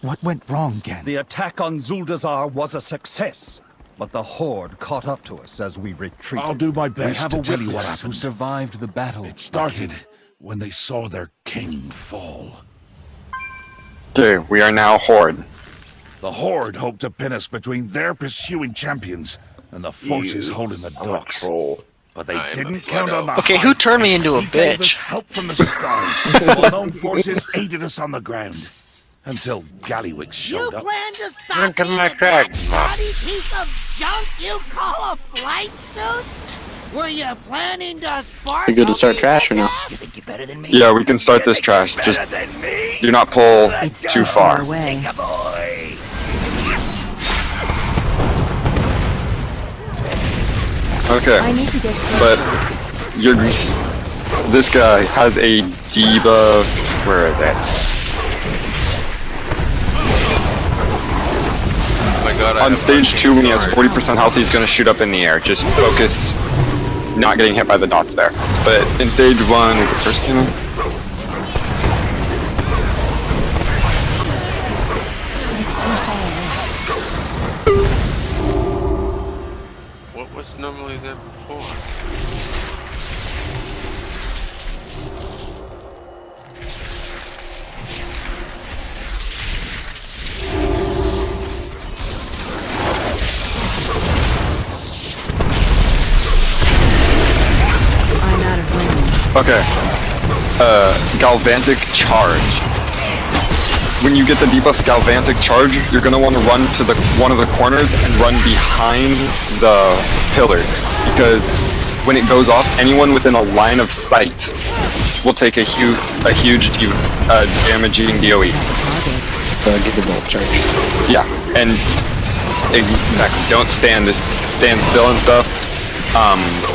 What went wrong, Gan? The attack on Zuldazar was a success, but the Horde caught up to us as we retreated. I'll do my best We have to a tell you what witness who happened. survived the battle. It started when they saw their king fall. Okay, we are now Horde. The Horde hoped to pin us between their pursuing champions and the forces holding the docks. But they didn't count on the Okay, who turned me into a He gave us bitch? help from the skies. Unknown forces aided us on the ground. Until Gallywix showed up. Plan to stop me, my track, bloody piece of junk you call a flight suit? Were you planning to spark? We good to start trash or no? Yeah, we can start this trash. Just do not pull too far. Okay, but this guy has a debuff. Where is it? Oh my god, On stage 2, when he has 40% health, he's going to shoot up in the air. Just focus, not getting hit by the dots there. But in stage 1, is it first cannon? What was normally there before? I'm out of range. Okay. Galvantic Charge. When you get the debuff Galvantic Charge, you're gonna want to run to one of the corners and run behind the pillars, because when it goes off, anyone within a line of sight will take a huge damaging DOE. So give the bolt charge. Yeah, and exactly. Don't stand still and stuff.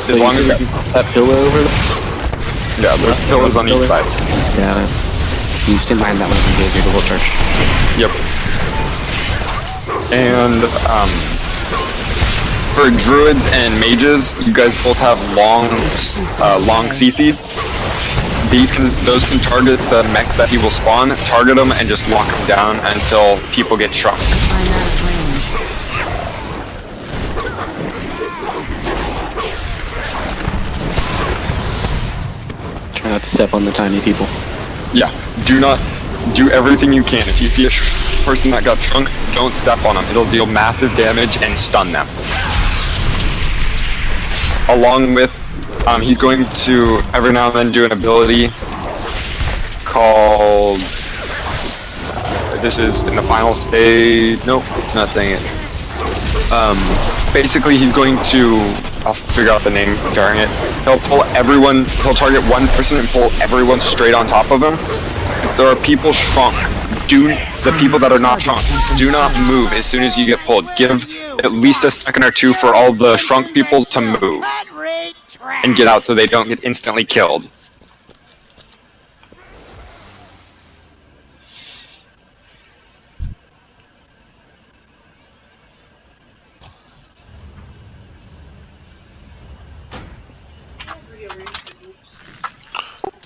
So as long as that pillar over there? Yeah, there's pillars on each side. Yeah. You stand behind that one and give the bolt charge. Yep. And for druids and mages, you guys both have long CCs. Those can target the mechs that he will spawn, target them, and just lock them down until people get shrunk. Try not to step on the tiny people. Yeah, do everything you can. If you see a person that got shrunk, don't step on them. It'll deal massive damage and stun them. Along with, he's going to every now and then do an ability called, this is in the final stage, nope, it's not saying it. Basically he's going to, I'll figure out the name during it. He'll target one person and pull everyone straight on top of him. If there are people shrunk, the people that are not shrunk, do not move as soon as you get pulled. Give at least a second or two for all the shrunk people to move and get out so they don't get instantly killed.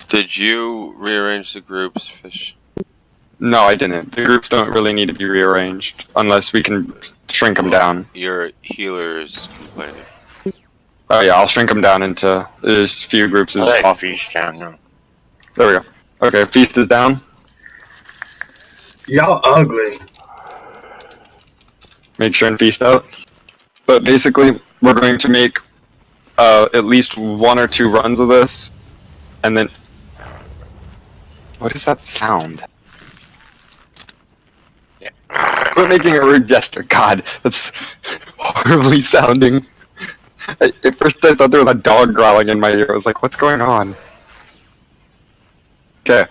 Did you rearrange the groups, Fish? No, I didn't. The groups don't really need to be rearranged unless we can shrink them down. Your healer's complaining. Oh yeah, I'll shrink them down into as few groups as possible. Feast down now. There we go. Okay, Feast is down. Y'all ugly. Make sure and Feast out. But basically, we're going to make at least 1 or 2 runs of this, and then... What is that sound? We're making a rude gesture. God, that's horribly sounding. At first I thought there was a dog growling in my ear. I was like, what's going on? Okay.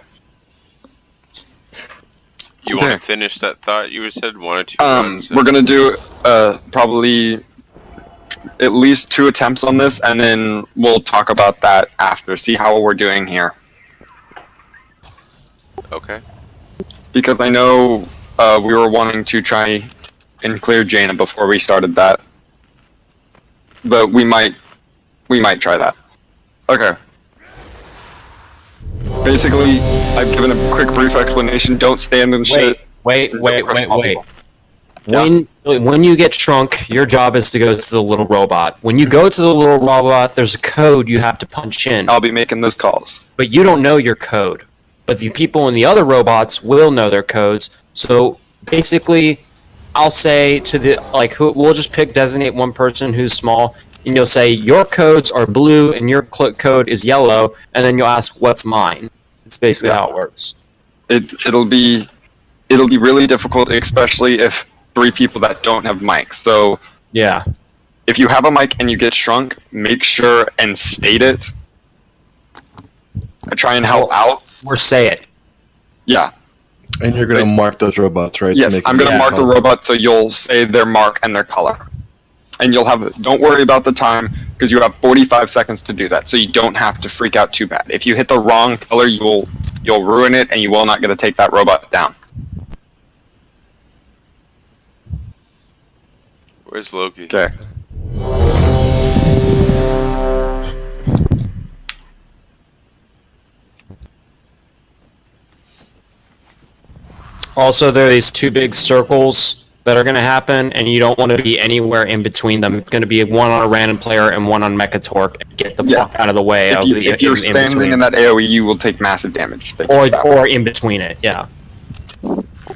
You want to finish that thought you said? 1 or 2 runs? We're gonna do probably at least 2 attempts on this, and then we'll talk about that after. See how we're doing here. Okay. Because I know we were wanting to try and clear Jaina before we started that, but we might try that. Okay. Basically, I've given a quick brief explanation. Don't stand and shit. Wait. Yeah. When you get shrunk, your job is to go to the little robot. When you go to the little robot, there's a code you have to punch in. I'll be making those calls. But you don't know your code. But the people in the other robots will know their codes. So basically, I'll say to the we'll just designate one person who's small, and you'll say your codes are blue and your code is yellow, and then you'll ask what's mine. It's basically how it works. It'll be really difficult, especially if 3 people that don't have mics. So yeah, if you have a mic and you get shrunk, make sure and state it. I try and help out. Or say it. Yeah. And you're gonna mark those robots, right? Yes, I'm gonna mark the robot, so you'll say their mark and their color. And you'll have, don't worry about the time, because you have 45 seconds to do that, so you don't have to freak out too bad. If you hit the wrong color, you'll ruin it, and you will not get to take that robot down. Where's Loki? Okay. Also, there are these 2 big circles that are going to happen, and you don't want to be anywhere in between them. It's going to be one on a random player and one on Mechatork. Get the fuck out of the way. If you're standing in that AoE, you will take massive damage. Or in between it, yeah.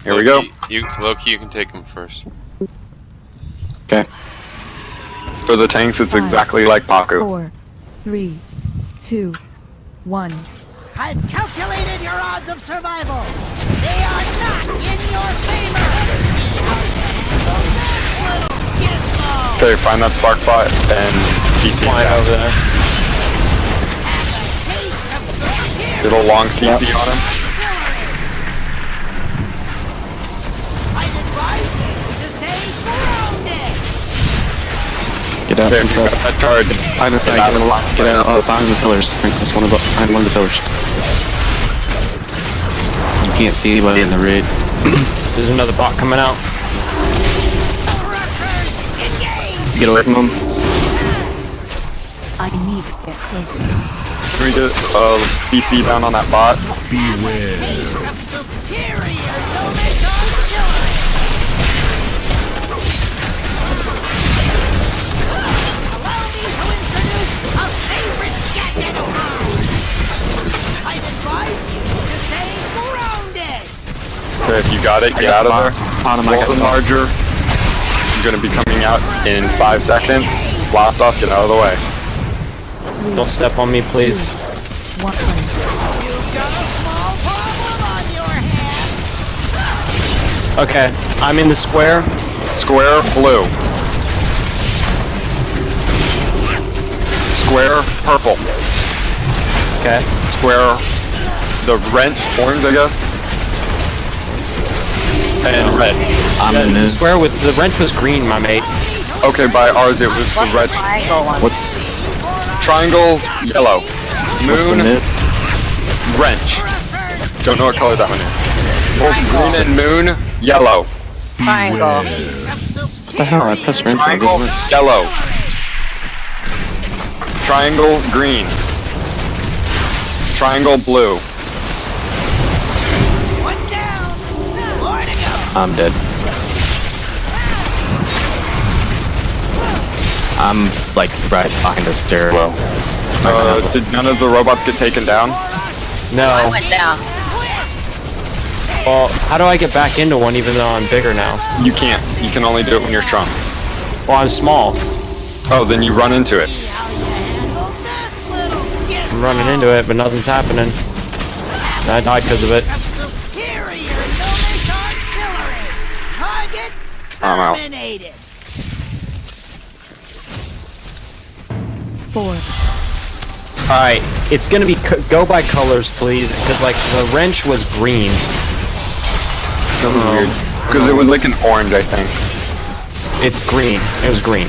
Here we go. Loki, you can take him first. Okay. For the tanks, it's exactly like Paku. 4, 3, 2, 1. I've calculated your odds of survival. They are not in your favor. Okay, find that spark bot and CC over there. Little long CC on him. Get out, Princess. Find a side, get out behind the pillars. Princess, behind one of the pillars. You can't see anybody in the raid. There's another bot coming out. Get away from him. I need to get closer. Can we get CC down on that bot? Okay, if you got it, get out of there. Golden Larger. You're gonna be coming out in 5 seconds. Blast off, get out of the way. Don't step on me, please. Okay, I'm in the square. Square, blue. Square, purple. Okay. Square, the rent, orange, I guess. And red. The square was, the wrench was green, my mate. Okay, by ours it was the red. What's triangle? Yellow. What's the Moon. mid? Wrench. Don't know what color that one is. Both green and moon. Yellow. Triangle. What the hell? I pressed red. Triangle. Yellow. Triangle. Green. Triangle. Blue. I'm dead. I'm like right behind the stairwell. Did none of the robots get taken down? No. I went down. Well, how do I get back into one even though I'm bigger now? You can't. You can only do it when you're shrunk. Well, I'm small. Oh, then you run into it. I'm running into it, but nothing's happening. I died because of it. I'm out. 4. Alright, it's gonna be go by colors, please, because like the wrench was green. That was weird. Because it was like an orange, I think. It's green. It was green.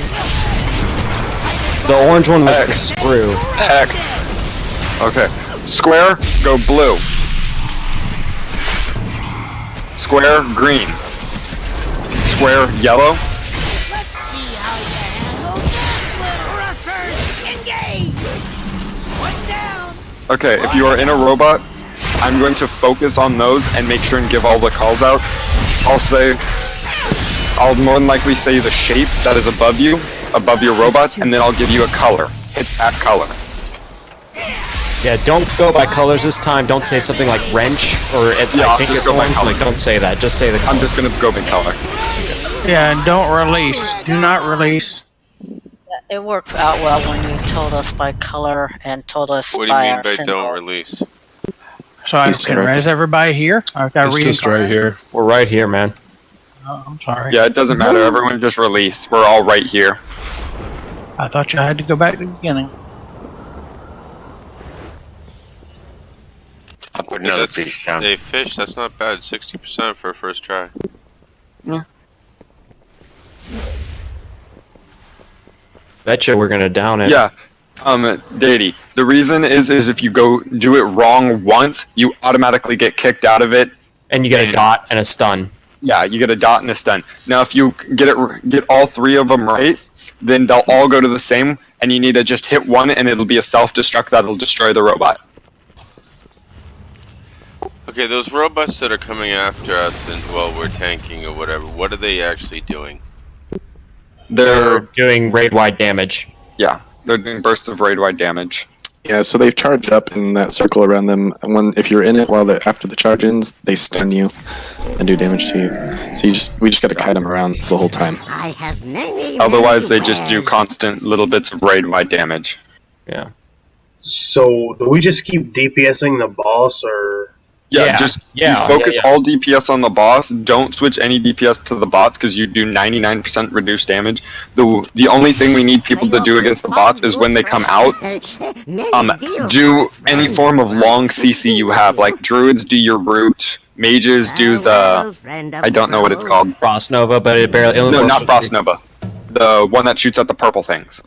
The orange one was the screw. X. Okay. Square, go blue. Square, green. Square, yellow. Okay, if you are in a robot, I'm going to focus on those and make sure and give all the calls out. I'll more than likely say the shape that is above you, above your robot, and then I'll give you a color. Hit that color. Yeah, don't go by colors this time. Don't say something like wrench or I think it's orange. Like, don't say that. Just say the color. I'm just gonna go by color. Yeah, and don't release. Do not release. It works out well when you told us by color and told us What do you by mean our by symbol. don't release? So I can res everybody here? I've got It's just right here. We're right here, man. Oh, I'm sorry. Yeah, it doesn't matter. Everyone just release. We're all right here. I thought you had to go back to the beginning. I'll put another piece down. Hey, fish, that's not bad. 60% for a first try. Yeah. Betcha we're gonna down it. Yeah. Deity. The reason is if you go do it wrong once, you automatically get kicked out of it. And you get a dot and a stun. Yeah, you get a dot and a stun. Now, if you get all three of them right, then they'll all go to the same, and you need to just hit one, and it'll be a self-destruct that'll destroy the robot. Okay, those robots that are coming after us and, well, we're tanking or whatever, what are they actually doing? They're doing raid-wide damage. Yeah, they're doing bursts of raid-wide damage. Yeah, so they charge up in that circle around them. And if you're in it after the charge ends, they stun you and do damage to you. So we just gotta kite them around the whole time. I have many. Otherwise, they just do constant little bits of raid-wide damage. Yeah. So, do we just keep DPSing the boss, or...? Yeah, you focus all DPS on the boss. Don't switch any DPS to the bots because you do 99% reduced damage. The only thing we need people to do against the bots is when they come out, do any form of long CC you have. Like druids do your root, mages do the I don't know what it's called. Frost Nova, but it barely. No, not Frost Nova. The one that shoots at the purple things.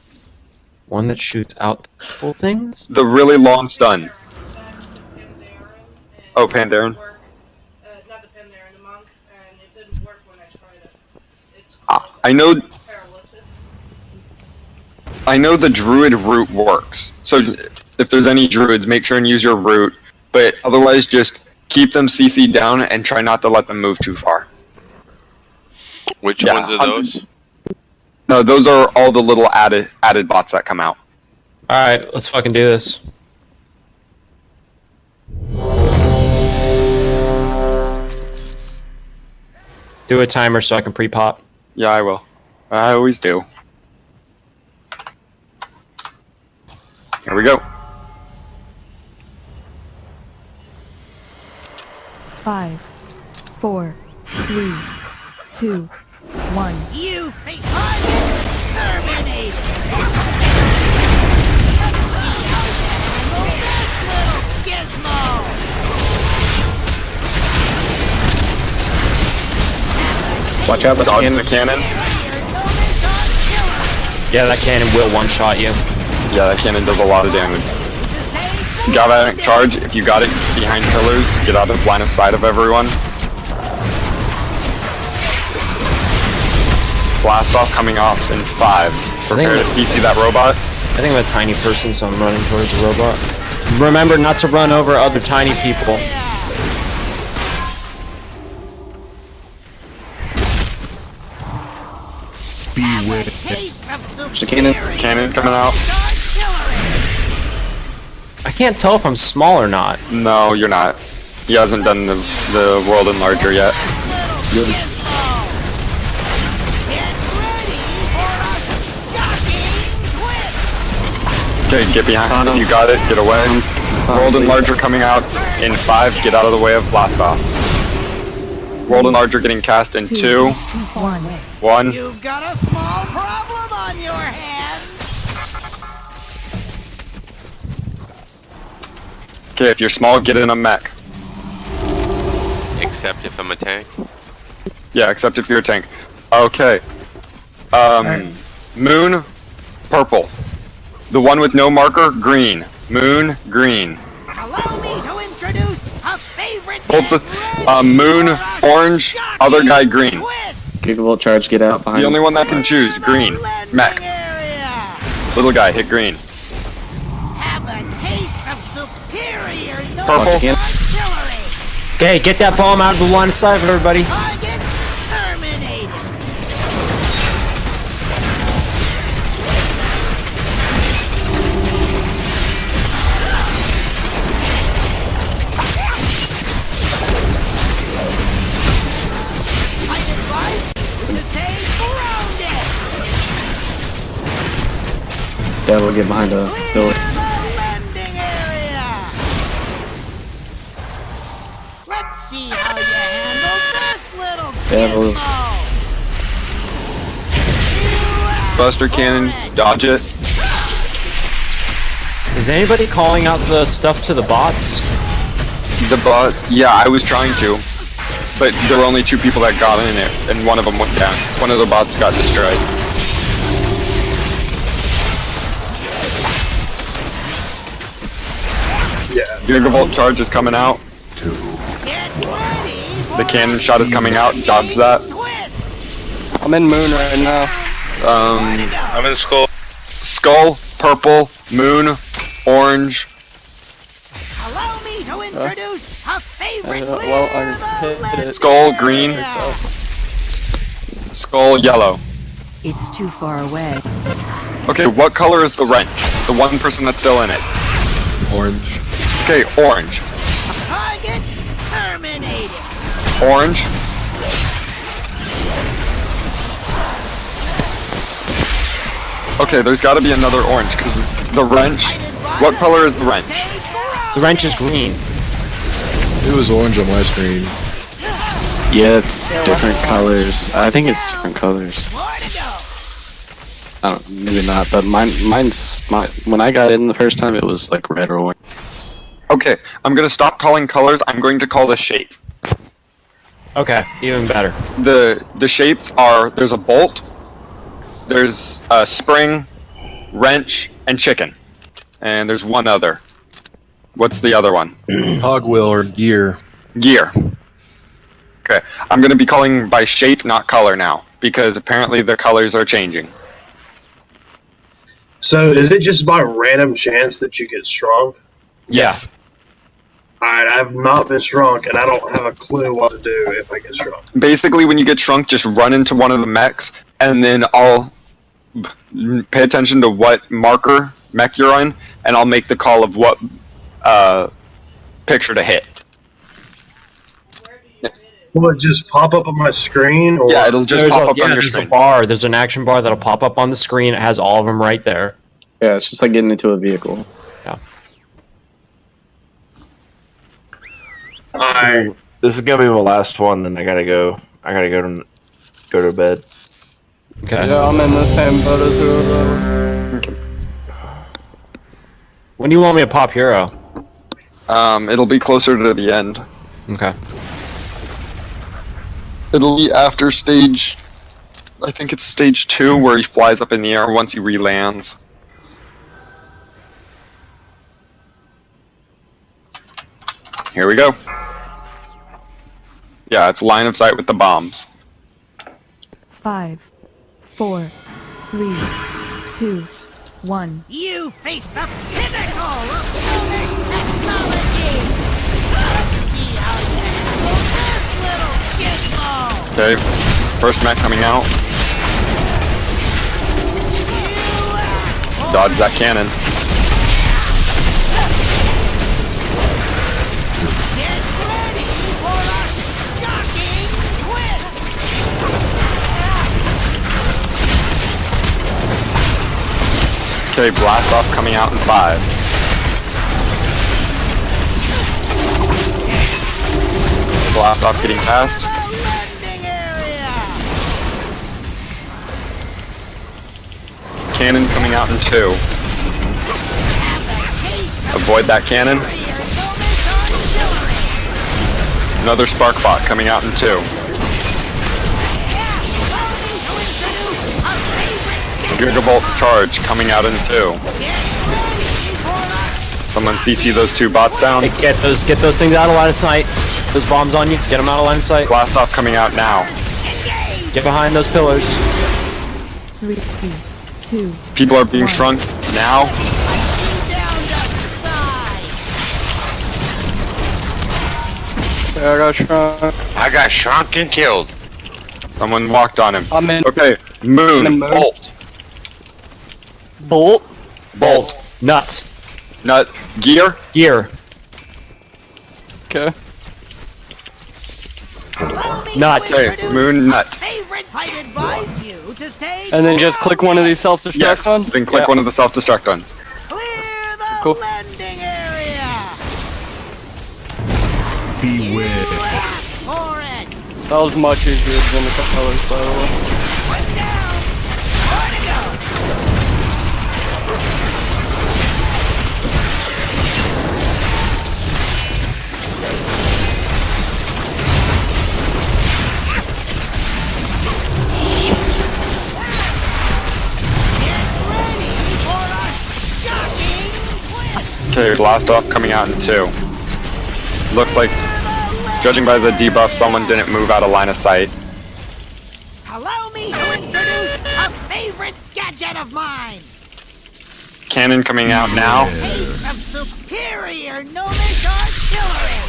One that shoots out the purple things? The really long stun. Oh, Pandaren. I know the druid root works. So if there's any druids, make sure and use your root. But otherwise, just keep them CC down and try not to let them move too far. Which ones are those? No, those are all the little added bots that come out. Alright, let's fucking do this. Do a timer so I can pre-pop. Yeah, I will. I always do. Here we go. 5, 4, 3, 2, 1. You face target terminated. Watch out, dodge the cannon. Yeah, that cannon will one-shot you. Yeah, that cannon does a lot of damage. Galvanic charge, if you got it behind pillars, get out of line of sight of everyone. Blast off coming off in 5. Prepare to CC that robot. I think I'm a tiny person, so I'm running towards a robot. Remember not to run over other tiny people. Beware. There's a cannon. Cannon coming out. I can't tell if I'm small or not. No, you're not. He hasn't done the world enlarger yet. Okay, get behind. You got it. Get away. World enlarger coming out in 5. Get out of the way of blast off. World enlarger getting cast in 2, 1. You've got a small problem on your hands. Okay, if you're small, get in a mech. Except if I'm a tank. Yeah, except if you're a tank. Okay. Moon, purple. The one with no marker, green. Moon, green. Allow me to introduce a favorite. Moon, orange. Other guy, green. Gigavolt charge, get out behind. The only one that can choose, green. Mech. Little guy, hit green. Have a taste of superior Purple. Okay, get that bomb out of the line of sight, everybody. Dad will get behind a pillar. Let's see how you handle this little Dad will. Buster cannon, dodge it. Is anybody calling out the stuff to the bots? The bot, yeah, I was trying to, but there were only 2 people that got in it, and one of them went down. One of the bots got destroyed. Yeah. Gigavolt charge is coming out. The cannon shot is coming out. Dodge that. I'm in moon right now. I'm in skull. Skull, purple, moon, orange. Allow me to introduce a favorite Skull, green. Skull, yellow. It's too far away. Okay, what color is the wrench? The one person that's still in it. Orange. Okay, orange. target terminated. Orange. Okay, there's got to be another orange, because the wrench... What color is the wrench? The wrench is green. It was orange on my screen. Yeah, it's different colors. I think it's different colors. I don't, maybe not, but when I got in the first time, it was like red or orange. Okay, I'm gonna stop calling colors. I'm going to call the shape. Okay, even better. The shapes are, there's a bolt, there's a spring, wrench, and chicken. And there's one other. What's the other one? Cogwheel or gear. Gear. Okay, I'm gonna be calling by shape, not color now, because apparently the colors are changing. So is it just by random chance that you get shrunk? Yes. Alright, I've not been shrunk, and I don't have a clue what to do if I get shrunk. Basically, when you get shrunk, just run into one of the mechs, and then I'll pay attention to what marker mech you're on, and I'll make the call of what picture to hit. Will it just pop up on my screen? Or? Yeah, it'll just pop up on your screen. There's a bar. There's an action bar that'll pop up on the screen. It has all of them right there. Yeah, it's just like getting into a vehicle. Yeah. Alright. This is gonna be my last one, then I gotta go. I gotta go to bed. Okay. Yeah, I'm in the same boat as you. Okay. When do you want me to pop hero? It'll be closer to the end. Okay. It'll be after stage... I think it's stage 2, where he flies up in the air once he re-lands. Here we go. Yeah, it's line of sight with the bombs. 5, 4, 3, 2, 1. You face the pinnacle of human technology. Let's see how you handle this little gizmo. Okay, first mech coming out. Dodge that cannon. Get ready for a shocking twist. Okay, blast off coming out in 5. Blast off getting past. Cannon coming out in 2. Avoid that cannon. Another spark bot coming out in 2. Gigavolt charge coming out in 2. Someone CC those 2 bots down. Hey, get those things out of line of sight. Those bombs on you. Get them out of line of sight. Blast off coming out now. Get behind those pillars. 3, 2. People are being shrunk now. Yeah, I got shrunk. I got shrunk and killed. Someone walked on him. I'm in. Okay, moon. Bolt. Bolt. Bolt. Nut. Nut. Gear. Gear. Okay. Nut. Okay, moon. Nut. I'd advise you to stay And then just click one of these self-destruct Yes. ones? Then click one of the self-destruct ones. clear the Cool. landing area. Beware. For it. That was much easier than the colors, by the way. One down. More to go. Okay, blast off coming out in 2. Looks like, judging by the debuff, someone didn't move out of line of sight. Allow me to introduce a favorite gadget of mine. Cannon coming out now. Taste of superior gnomish artillery.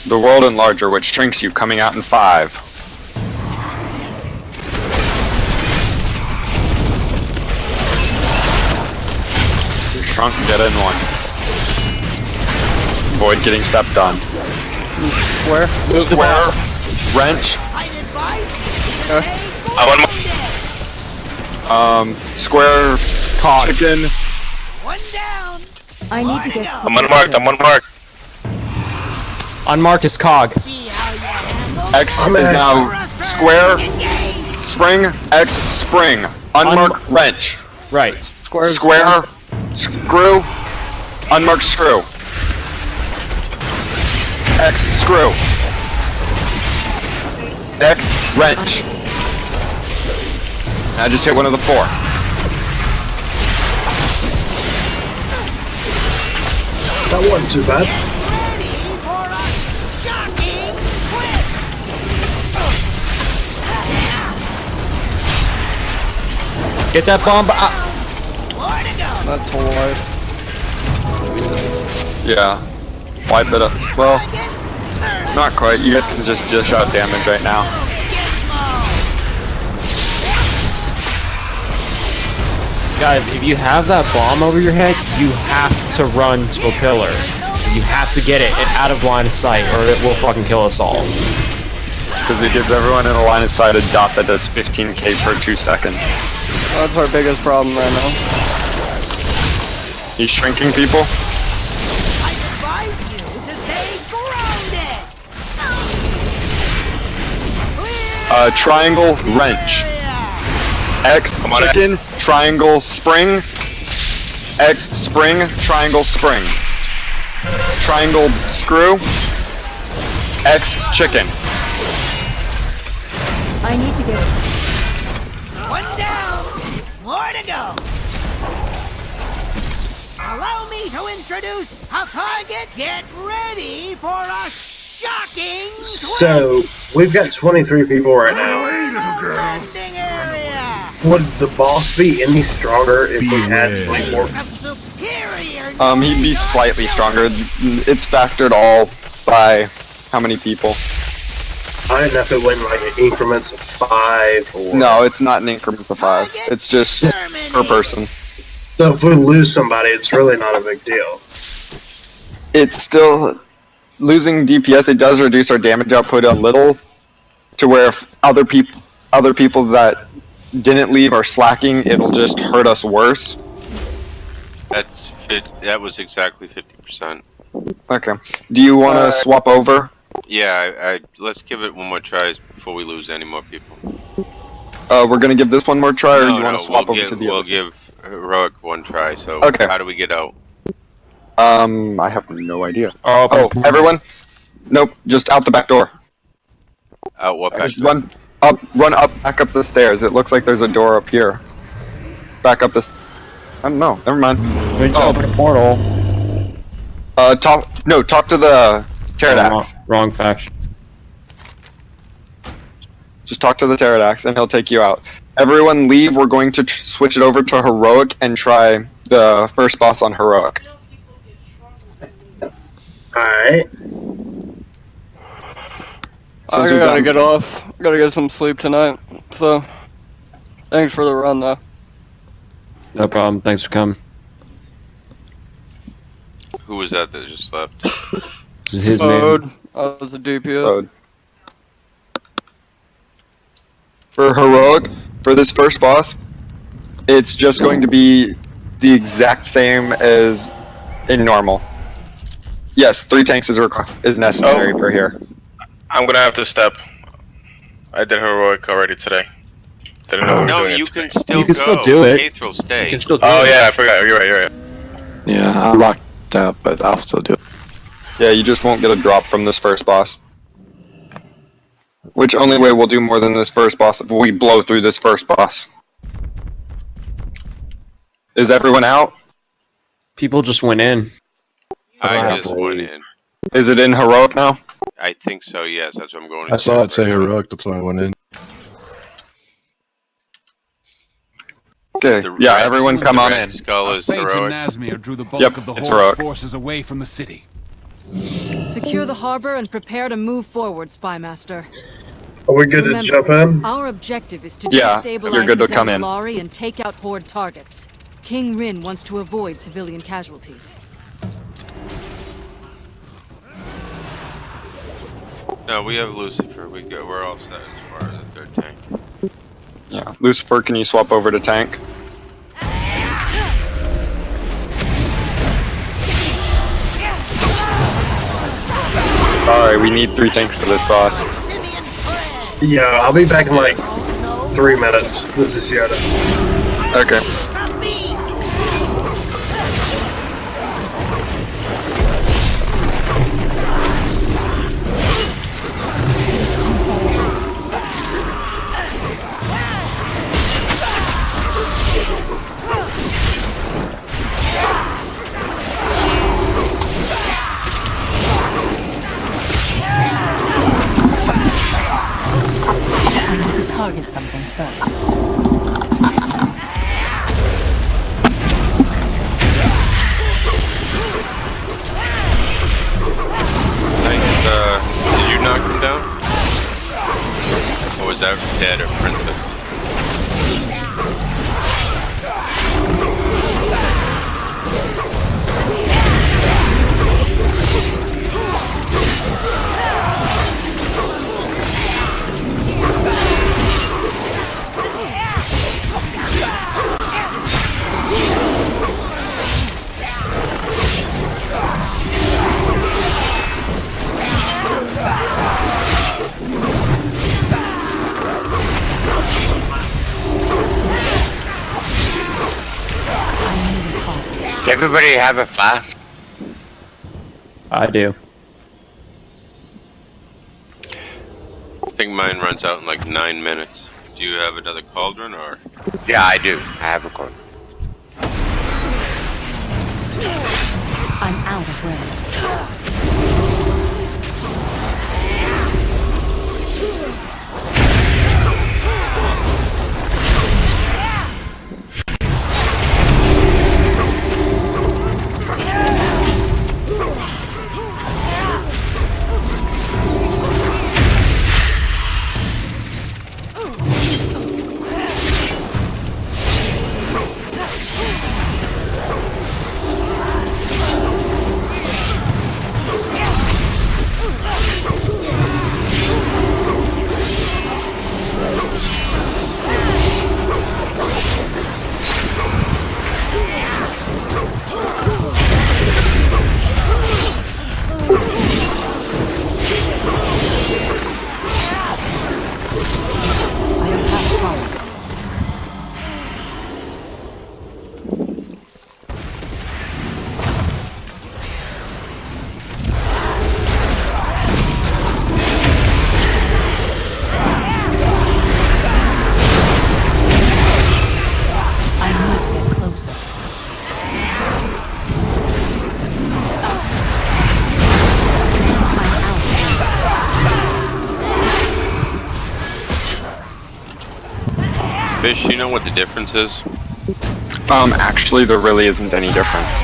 The World Enlarger, which shrinks you, coming out in 5. You're shrunk, get in 1. Void getting stepped on. Where? Square. Wrench. Square. Cog. Chicken. One down. I need to get. I'm unmarked. I'm unmarked. Unmarked is cog. X is now square. Spring. X. Spring. Unmarked wrench. Right. Square. Screw. Unmarked screw. X. Screw. X. Wrench. I just hit one of the 4. That wasn't too bad. Get that bomb out. That's why. Yeah. Wipe it up. Well, not quite. You guys can just dish out damage right now. Guys, if you have that bomb over your head, you have to run to a pillar. You have to get it out of line of sight, or it will fucking kill us all. Because it gives everyone in a line of sight a dot that does 15k per 2 seconds. That's our biggest problem right now. He's shrinking people. Triangle wrench. X chicken, triangle spring. X spring, triangle spring. Triangle screw. X chicken. I need to get. One down. More to go. Allow me to introduce a target. Get ready for a shocking twist. So, we've got 23 people right now. Landing area. Would the boss be any stronger if we had 24? He'd be slightly stronger. It's factored all by how many people. I didn't know if it went like in increments of 5 or... No, it's not in increments of 5. It's just per person. So if we lose somebody, it's really not a big deal. It's still losing DPS. It does reduce our damage output a little, to where if other people that didn't leave are slacking, it'll just hurt us worse. That was exactly 50%. Okay. Do you want to swap over? Yeah, let's give it one more try before we lose any more people. We're gonna give this one more try, or No, you want to swap over to the we'll other? give Heroic one try. So Okay. how do we get out? I have no idea. Oh, everyone? Nope, just out the back door. Out what back? Just run up, back up the stairs. It looks like there's a door up here. Back up this. I don't know. Never mind. We just open a portal. Talk to the Pterodax. Wrong faction. Just talk to the Pterodax, and he'll take you out. Everyone leave. We're going to switch it over to Heroic and try the first boss on Heroic. Alright. I gotta get off. Gotta get some sleep tonight. So, thanks for the run, though. No problem. Thanks for coming. Who was that just left? This is his BoD. name. I was a DPS. BoD. For heroic, for this first boss, it's just going to be the exact same as in normal. Yes, 3 tanks is necessary for here. I'm gonna have to step. I did heroic already today. Didn't know we were No, doing you it. can still You can go. still do it. Keith will stay. You can still do Oh it. yeah, I forgot. You're right. You're right. Yeah, I'm locked out, but I'll still do it. Yeah, you just won't get a drop from this first boss. Which only way we'll do more than this first boss if we blow through this first boss. Is everyone out? People just went in. I just went in. Is it in heroic now? I think so, yes. That's what I'm going to I saw it say heroic, that's why I went in. Okay, yeah, everyone come on in. Skull is Fate and heroic. Nazmir drew the bulk Yep, of the it's Horde's heroic. forces away from the city. Secure the harbor and prepare to move forward, Spymaster. Are we good to Remember, jump in? Our objective is to Yeah, destabilize you're good to the come in. Zandalari and take out Horde targets. King Rin wants to avoid civilian casualties. No, we have Lucifer. We're all set as far as the third tank. Yeah, Lucifer, can you swap over to tank? Alright, we need 3 tanks for this boss. Yeah, I'll be back in like 3 minutes. This is Yoda. Okay. I need to target something first. Nice, did you knock him down? Or was that dead or princess? Does everybody have a flask? I do. I think mine runs out in like 9 minutes. Do you have another cauldron or? Yeah, I do. I have a card. I'm out of range. Fish, you know what the difference is? Actually there really isn't any difference.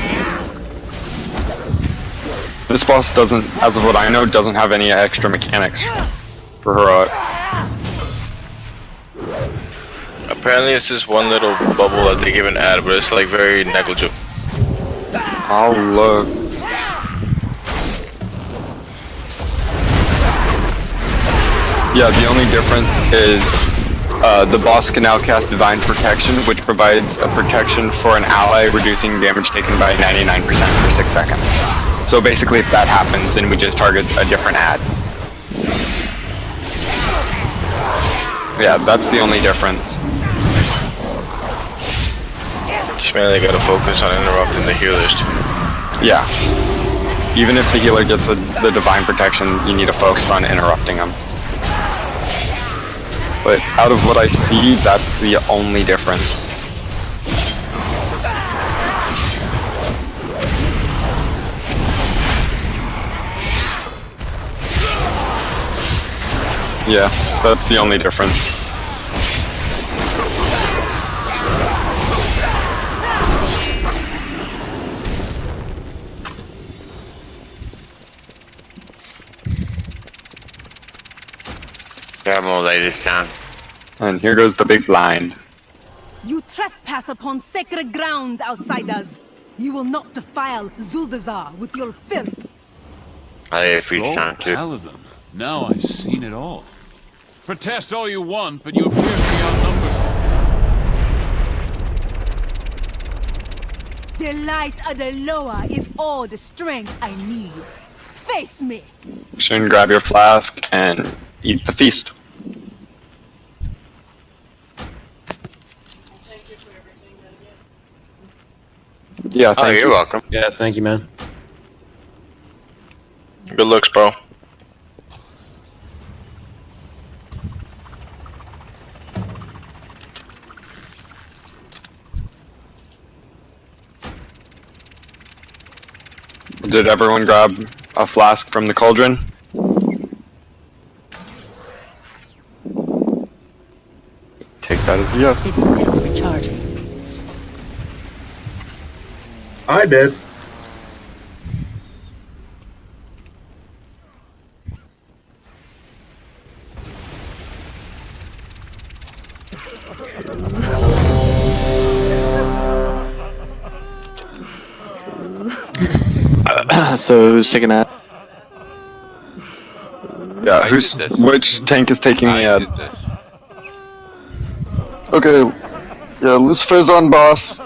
This boss doesn't, as of what I know, doesn't have any extra mechanics for heroic. Apparently it's just one little bubble that they give an ad, but it's like very negligible. I'll look. Yeah, the only difference is the boss can now cast Divine Protection, which provides a protection for an ally, reducing damage taken by 99% for 6 seconds. So basically, if that happens, then we just target a different ad. Yeah, that's the only difference. Just mainly gotta focus on interrupting the healers too. Yeah. Even if the healer gets the Divine Protection, you need to focus on interrupting them. But out of what I see, that's the only difference. Yeah, that's the only difference. Yeah, I'm gonna lay this down. And here goes the big blind. You trespass upon sacred ground, outsiders. You will not defile Zuldazar with your filth. I lay a feast down too. Paladin. Now I've seen it all. Protest all you want, but you appear to be outnumbered. The light of the Loa is all the strength I need. Face me. Soon grab your flask and eat the feast. Yeah, thank you. You're welcome. Yeah, thank you, man. Good looks, bro. Did everyone grab a flask from the cauldron? Take that as a yes. It's still recharging. I did. So who's taking that? Yeah, which tank is taking the ad? Okay, yeah, Lucifer's on boss.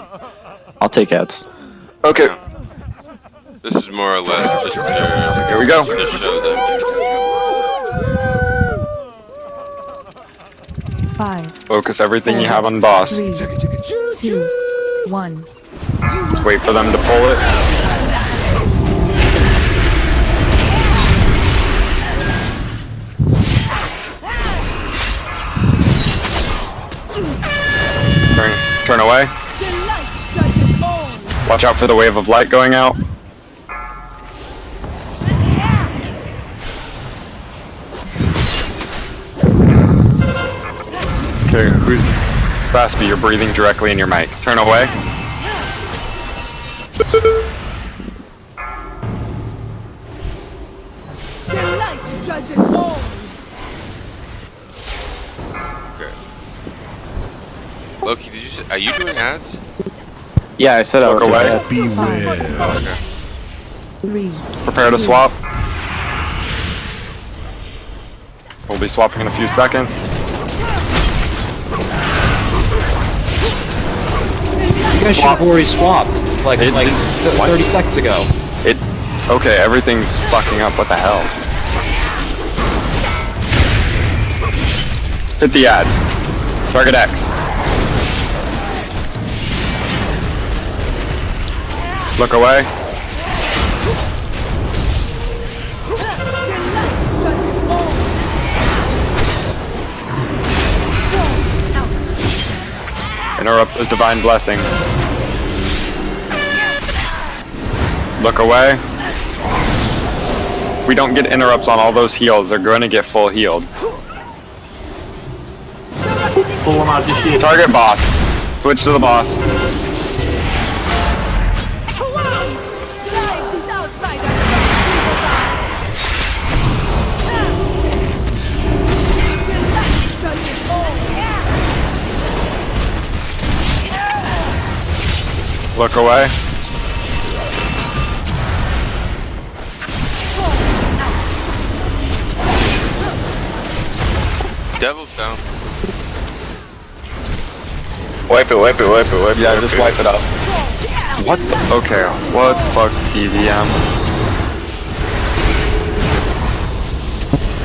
I'll take ads. Okay. This is more or less just to, here we go. To show them. 5. Focus everything you have on boss. 3, 2, 1. Wait for them to pull it. Turn away. Watch out for the wave of light going out. Okay, who's Baspy? You're breathing directly in your mic. Turn away. The light judges all. Loki, are you doing ads? Yeah, I said I would Look away. Okay. 3. Prepare to swap. We'll be swapping in a few seconds. You guys should have already swapped, like 30 seconds ago. Okay, everything's fucking up. What the hell? Hit the ads. Target X. Look away. Interrupt those divine blessings. Look away. We don't get interrupts on all those heals. They're going to get full healed. Target boss. Switch to the boss. Look away. Devil's down. Wipe it, wipe it, wipe it, wipe it. Yeah, just wipe it up. What the? Okay, what the fuck, DVM?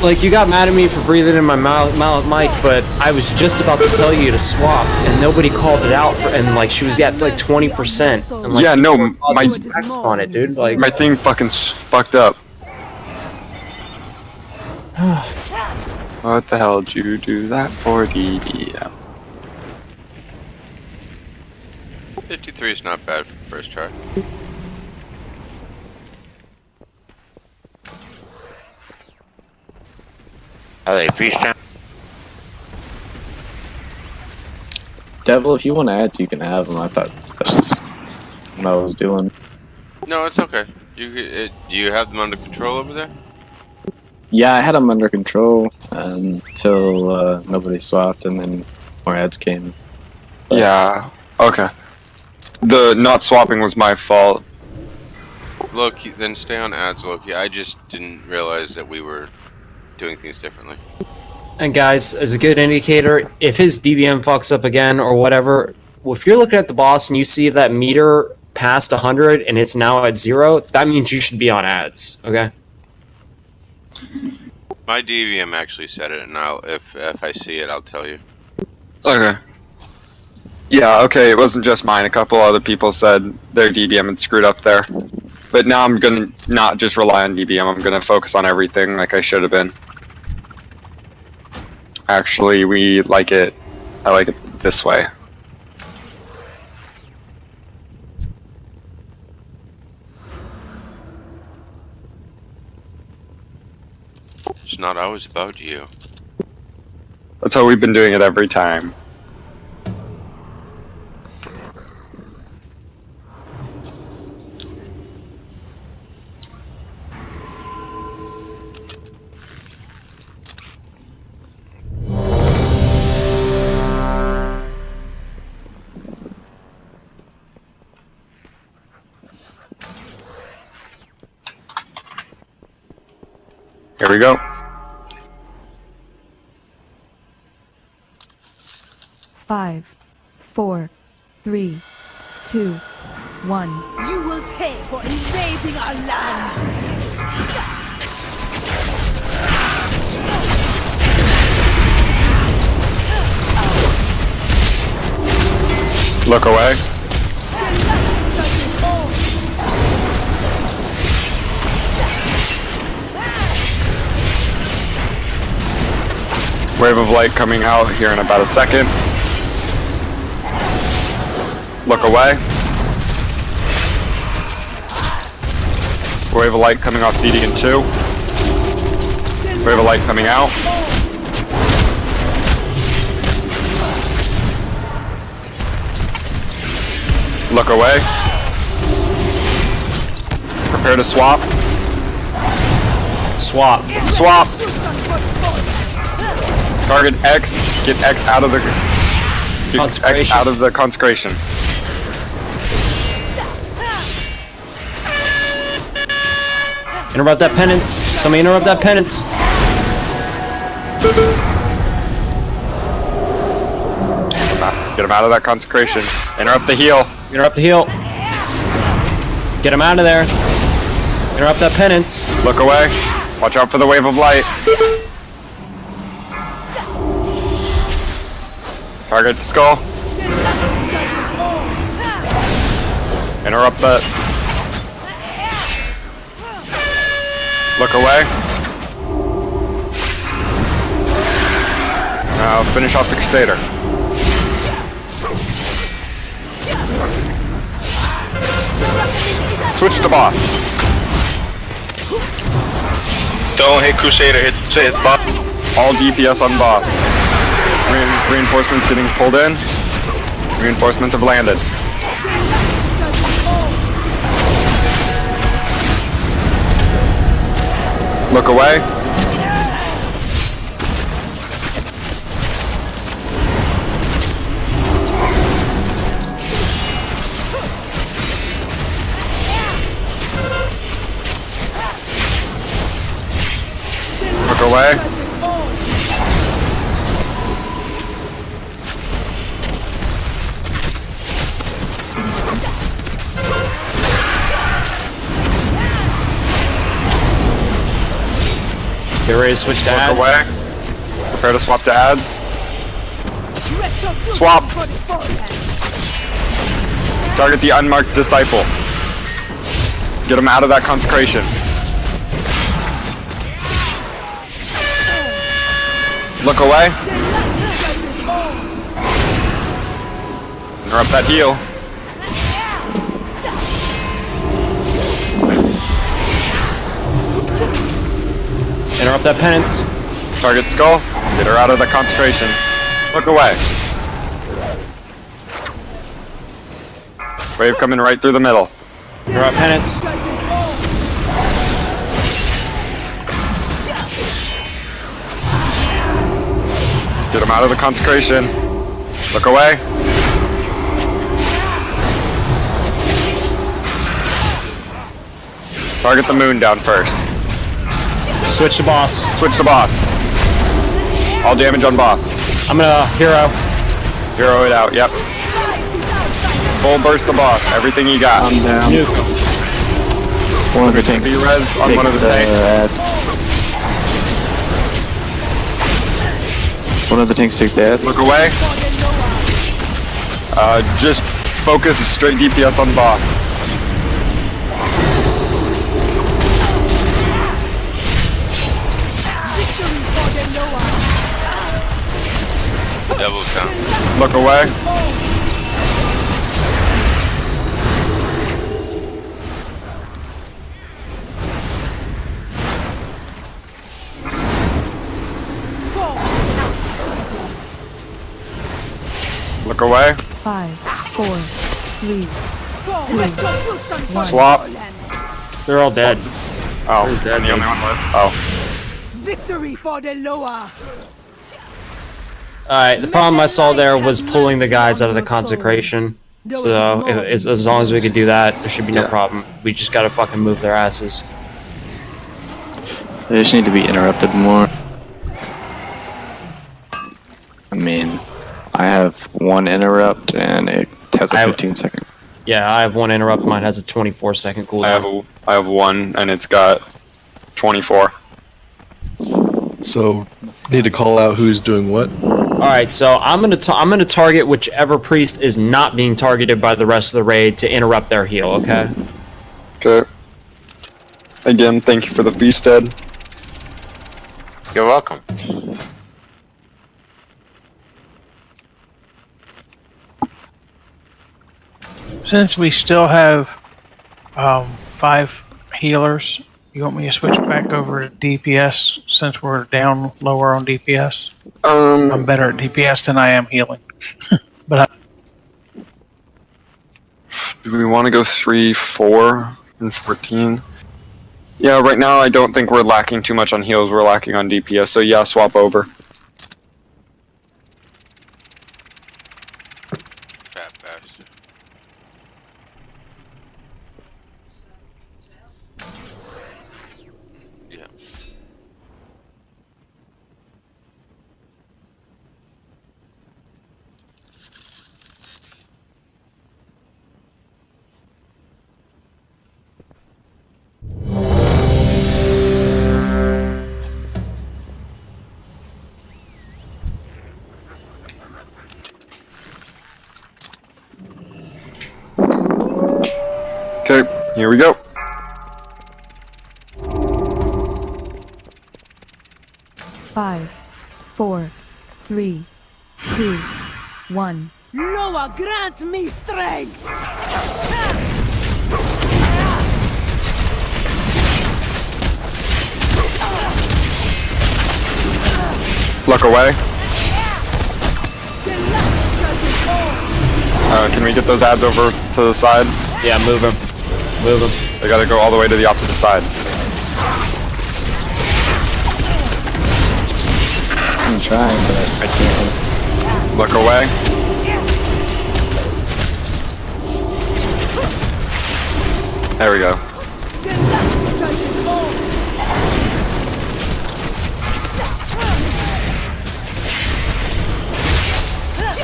Like, you got mad at me for breathing in my mic, but I was just about to tell you to swap, and nobody called it out, and like, she was at like 20%. And, like, Yeah, no, my stacks on it, dude. Like, my thing fucking fucked up. What the hell did you do that for, DVM? 53 is not bad for first try. Are they freestyle? Devil, if you want to add, you can add them. I thought that's just what I was doing. No, it's okay. Do you have them under control over there? Yeah, I had them under control until nobody swapped, and then more ads came. But yeah, okay. The not swapping was my fault. Loki, then stay on ads, Loki. I just didn't realize that we were doing things differently. and guys, as a good indicator, if his DBM fucks up again or whatever, if you're looking at the boss and you see that meter past 100 and it's now at 0, that means you should be on ads, okay? My DVM actually said it, and if I see it, I'll tell you. Okay. Yeah, okay, it wasn't just mine. A couple other people said their DBM had screwed up there. But now I'm gonna not just rely on DBM, I'm gonna focus on everything like I should have been. Actually, I like it this way. It's not always about you. That's how we've been doing it every time. Here we go. 5, 4, 3, 2, 1. You will pay for invading our lands! Look away. Wave of light coming out here in about a second. Look away. Wave of light coming off CD in 2. Wave of light coming out. Look away. Prepare to swap. Swap. Swap. Target X. Get X out of the X out of the consecration. Interrupt that penance. Somebody interrupt that penance. Get him out of that consecration. Interrupt the heal. Interrupt the heal. Get him out of there. Interrupt that penance. Look away. Watch out for the wave of light. Target the skull. Interrupt that. Look away. Now finish off the Crusader. Switch to boss. Don't hit Crusader, hit boss. All DPS on boss. Reinforcements getting pulled in. Reinforcements have landed. Look away. Get ready to switch to Look ads. away. Prepare to swap to ads. Swap. Target the unmarked disciple. Get him out of that consecration. Look away. Interrupt that heal. Interrupt that penance. Target skull. Get her out of the concentration. Look away. Wave coming right through the middle. Interrupt penance. Get him out of the consecration. Look away. Target the moon down first. Switch to boss. Switch to boss. All damage on boss. I'm gonna hero. Hero it out, yep. Full burst the boss. Everything you got. I'm down. One of the tanks. B-res on one of the tanks. One of the tanks take the ads. Look away. Just focus straight DPS on boss. Double count. Look away. Look away. 5, 4, 3, 2, 1. Swap. They're all dead. Oh, They're dead. the only one left. Oh. Victory for the Loa! Alright, the problem I saw there was pulling the guys out of the consecration. So, as long as we could do that, there should be no problem. We just gotta fucking move their asses. They just need to be interrupted more. I mean, I have one interrupt and it has a 15-second. Yeah, I have one interrupt. Mine has a 24-second cooldown. I have one, and it's got 24. So, need to call out who's doing what. All right, so I'm gonna target whichever priest is not being targeted by the rest of the raid to interrupt their heal. Okay. Okay. Again, thank you for the feast, Ed. You're welcome. Since we still have 5 healers, you want me to switch back over to DPS since we're down lower on DPS? I'm better at DPS than I am healing. But Do we want to go 3, 4, and 14? Yeah, right now I don't think we're lacking too much on heals. We're lacking on DPS, so yeah, swap over. Fat bastard. Yeah. Okay, here we go. Five, 4, 3, 2, 1. Loa, grant me strength! Look away. Can we get those ads over to the side? Yeah, move them. Move them. They gotta go all the way to the opposite side. I'm trying, but I can't. Look away. There we go.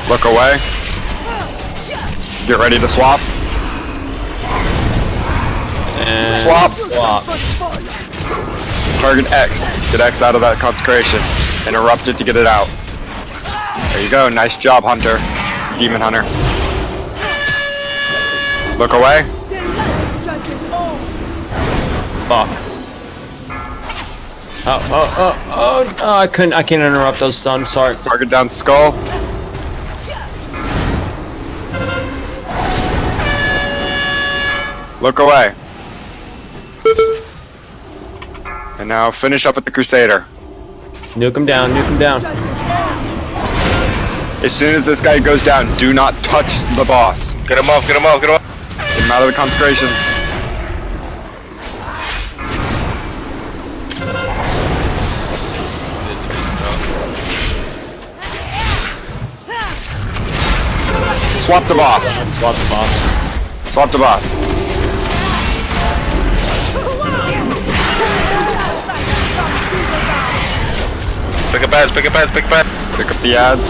Look away. Get ready to swap. And Swap. swap. Target X. Get X out of that consecration. Interrupt it to get it out. There you go. Nice job, Hunter. Demon Hunter. Look away. Fuck. Oh, I can't interrupt those stuns, sorry. Target down skull. Look away. And now finish up with the Crusader. Nuke him down, nuke him down. As soon as this guy goes down, do not touch the boss. Get him off, get him off, get him off. Get him out of the consecration. Swap the boss. Swap the boss. Swap the boss. Pick up ads, pick up ads, pick up ads. Pick up the ads.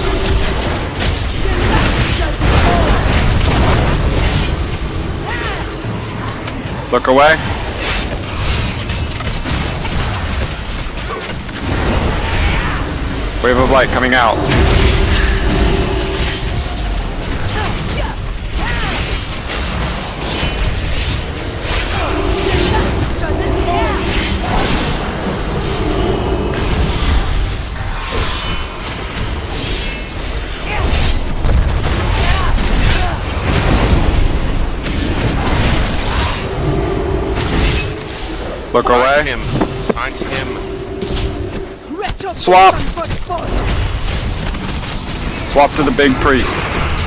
Look away. Wave of light coming out. Look away. Find him. Find him. Swap. Swap to the big priest.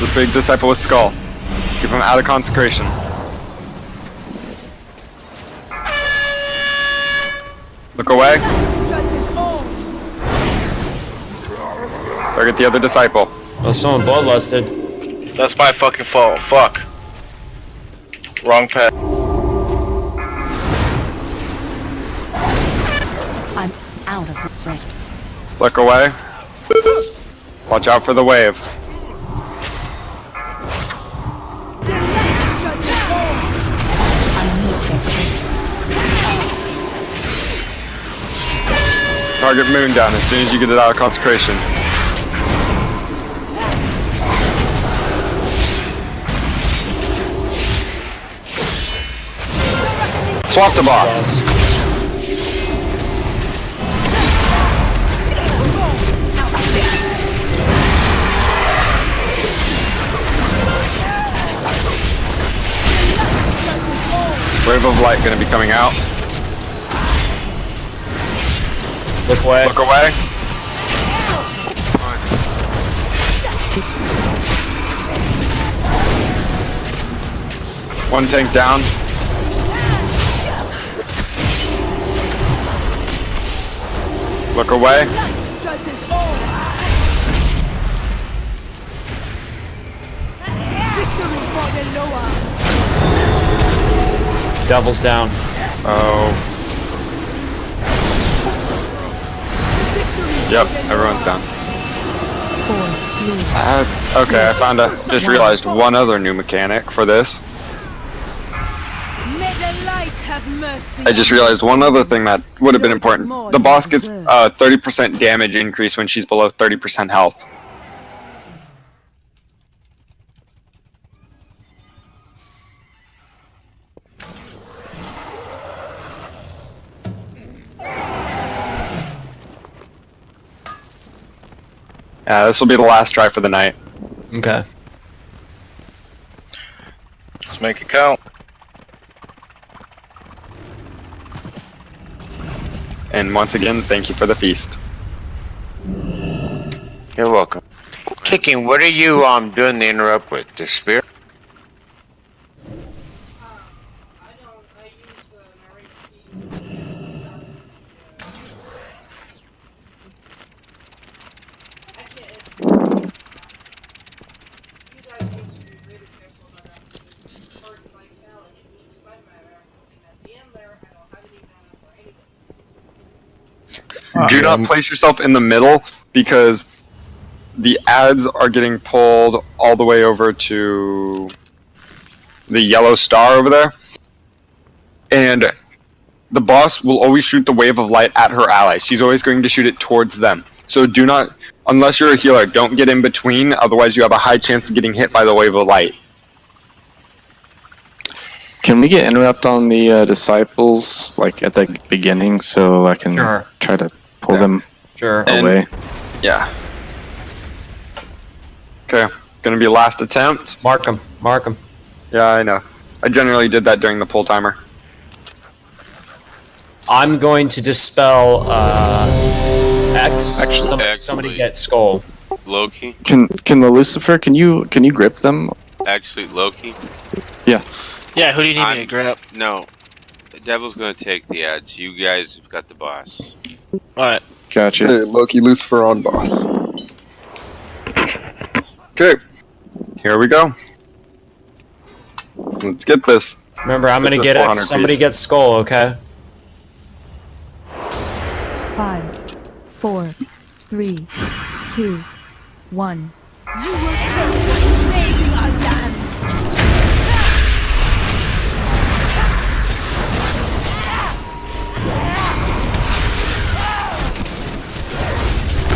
The big disciple with skull. Keep him out of consecration. Look away. Target the other disciple. Oh, someone bloodlusted. That's my fucking fault. Fuck. Wrong path. I'm out of range. Look away. Watch out for the wave. Target moon down as soon as you get it out of consecration. Swap the boss. Wave of light gonna be coming out. Look away. Look away. One tank down. Look away. Devil's down. Oh. Yep, everyone's down. Okay, I found a. Just realized one other new mechanic for this. I just realized one other thing that would have been important. The boss gets 30% damage increase when she's below 30% health. This will be the last try for the night. Okay. Let's make it count. And once again, thank you for the feast. You're welcome. Kicking, what are you doing the interrupt with? The spear? Do not place yourself in the middle because the ads are getting pulled all the way over to the yellow star over there. And the boss will always shoot the wave of light at her allies. She's always going to shoot it towards them. So do not, unless you're a healer, don't get in between. Otherwise, you have a high chance of getting hit by the wave of light. Can we get interrupt on the disciples, like at the beginning, so I can try to pull them away? Yeah. Okay, gonna be last attempt. Mark them. Mark them. Yeah, I know. I generally did that during the pull timer. I'm going to dispel X. Somebody get Skull. Loki. Can the Lucifer? Can you grip them? Actually, Loki. Yeah. Yeah. Who do you need me to grab? No, the Devil's gonna take the ads. You guys have got the boss. All right. Gotcha. Hey, Loki, Lucifer on boss. Okay, here we go. Let's get this. Remember, I'm gonna get it. Somebody get Skull, okay? 5, 4, 3, 2, 1. You will face the amazing Alliance!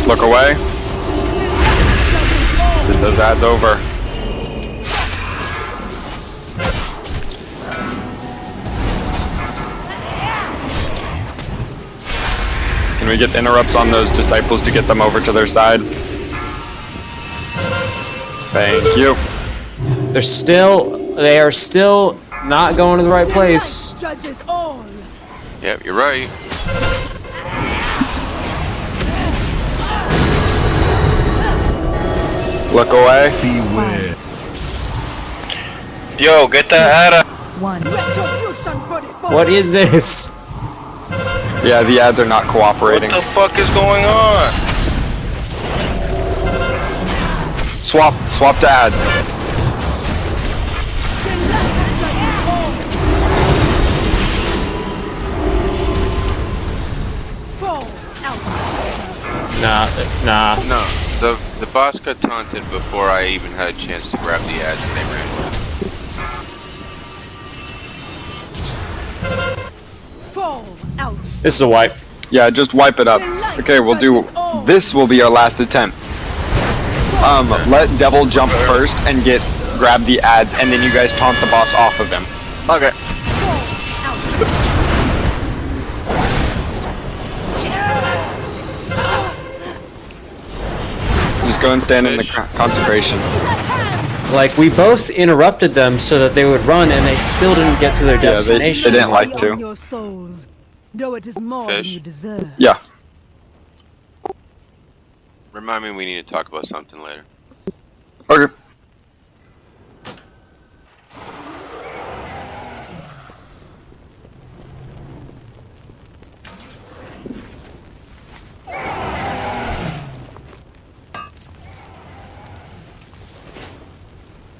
Look away. Get those ads over. Can we get interrupts on those disciples to get them over to their side? Thank you. They are still not going to the right place. Judges all! Yep, you're right. Look away. Beware. Yo, get that ad. 1. What is this? Yeah, the ads are not cooperating. What the fuck is going on? Swap to ads. Nah. No, the boss got taunted before I even had a chance to grab the ads and they ran away. This is a wipe. Yeah, just wipe it up. Okay, we'll do. This will be our last attempt. Let Devil jump first and grab the ads, and then you guys taunt the boss off of him. Okay. Just go and stand in the consecration. Like, we both interrupted them so that they would run, and they still didn't get to their destination. They didn't like to. Your souls, though it is more than you deserve. Yeah. Remind me we need to talk about something later. Okay.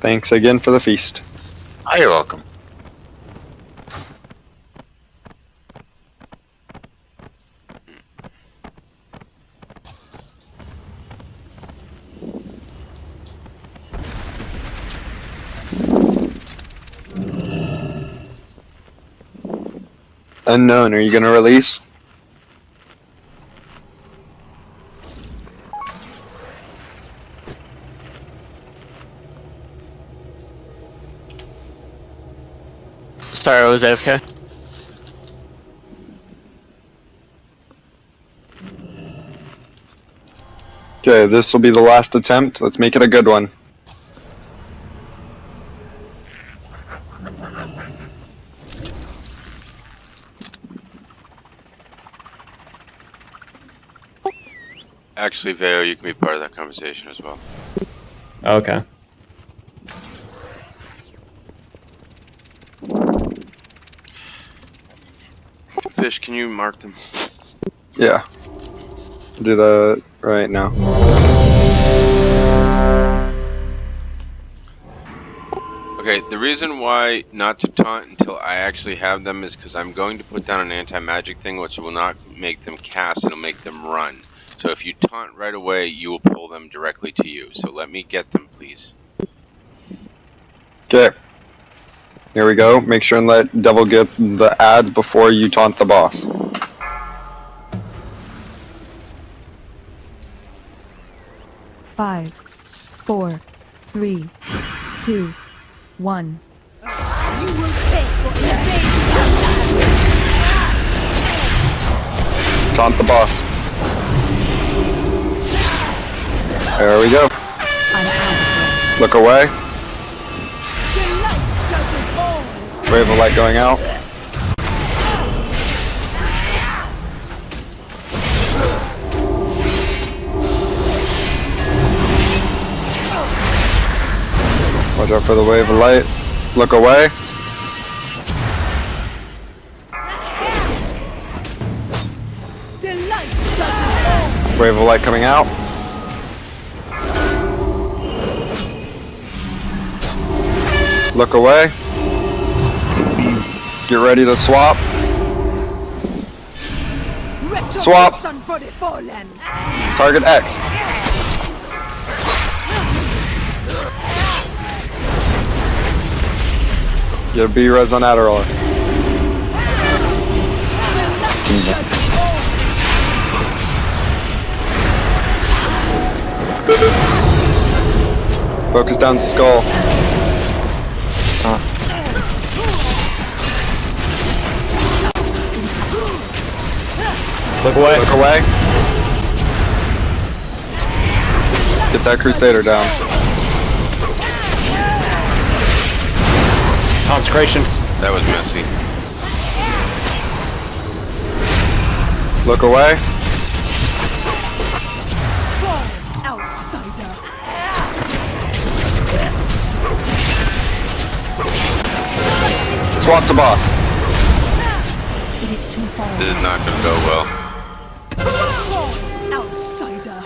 Thanks again for the feast. Oh, you're welcome. Unknown, are you gonna release? Sorry, I was AFK. Okay, this will be the last attempt. Let's make it a good one. Actually, Veo, you can be part of that conversation as well. Okay. Fish, can you mark them? Yeah. Do that right now. Okay, the reason why not to taunt until I actually have them is because I'm going to put down an anti-magic thing which will not make them cast, it'll make them run. So if you taunt right away, you will pull them directly to you. So let me get them, please. Okay. Here we go. Make sure and let Devil get the ads before you taunt the boss. Five, 4, 3, 2, 1. You will pay for invasion. Taunt the boss. There we go. Look away. Wave of light going out. Watch out for the wave of light. Look away. Wave of light coming out. Look away. Get ready to swap. Swap. Target X. Get a B-res on Adderall. Focus down skull. Look away. Look away. Get that Crusader down. Consecration. That was messy. Look away. Outsider. Swap to boss. It is too far. This is not gonna go well. Outsider.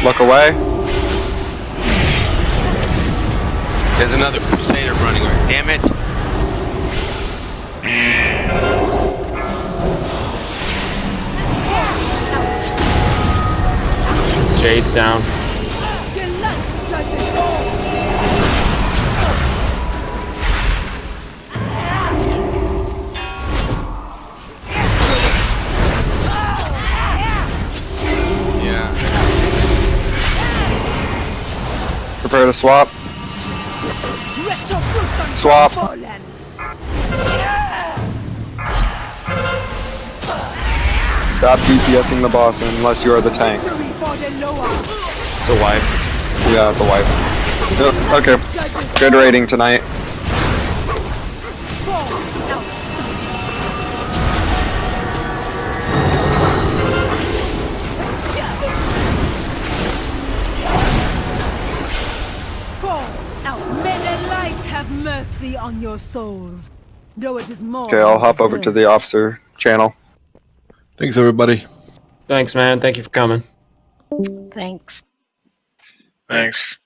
Look away. There's another Crusader running. Damn it. Jade's down. Yeah. Prepare to swap. Swap. Stop DPSing the boss unless you are the tank. It's a wipe. Yeah, it's a wipe. Okay. Good rating tonight. May the light have mercy on your souls, though it is more. Okay, I'll hop over to the officer channel. Thanks, everybody. Thanks, man. Thank you for coming. Thanks. Thanks.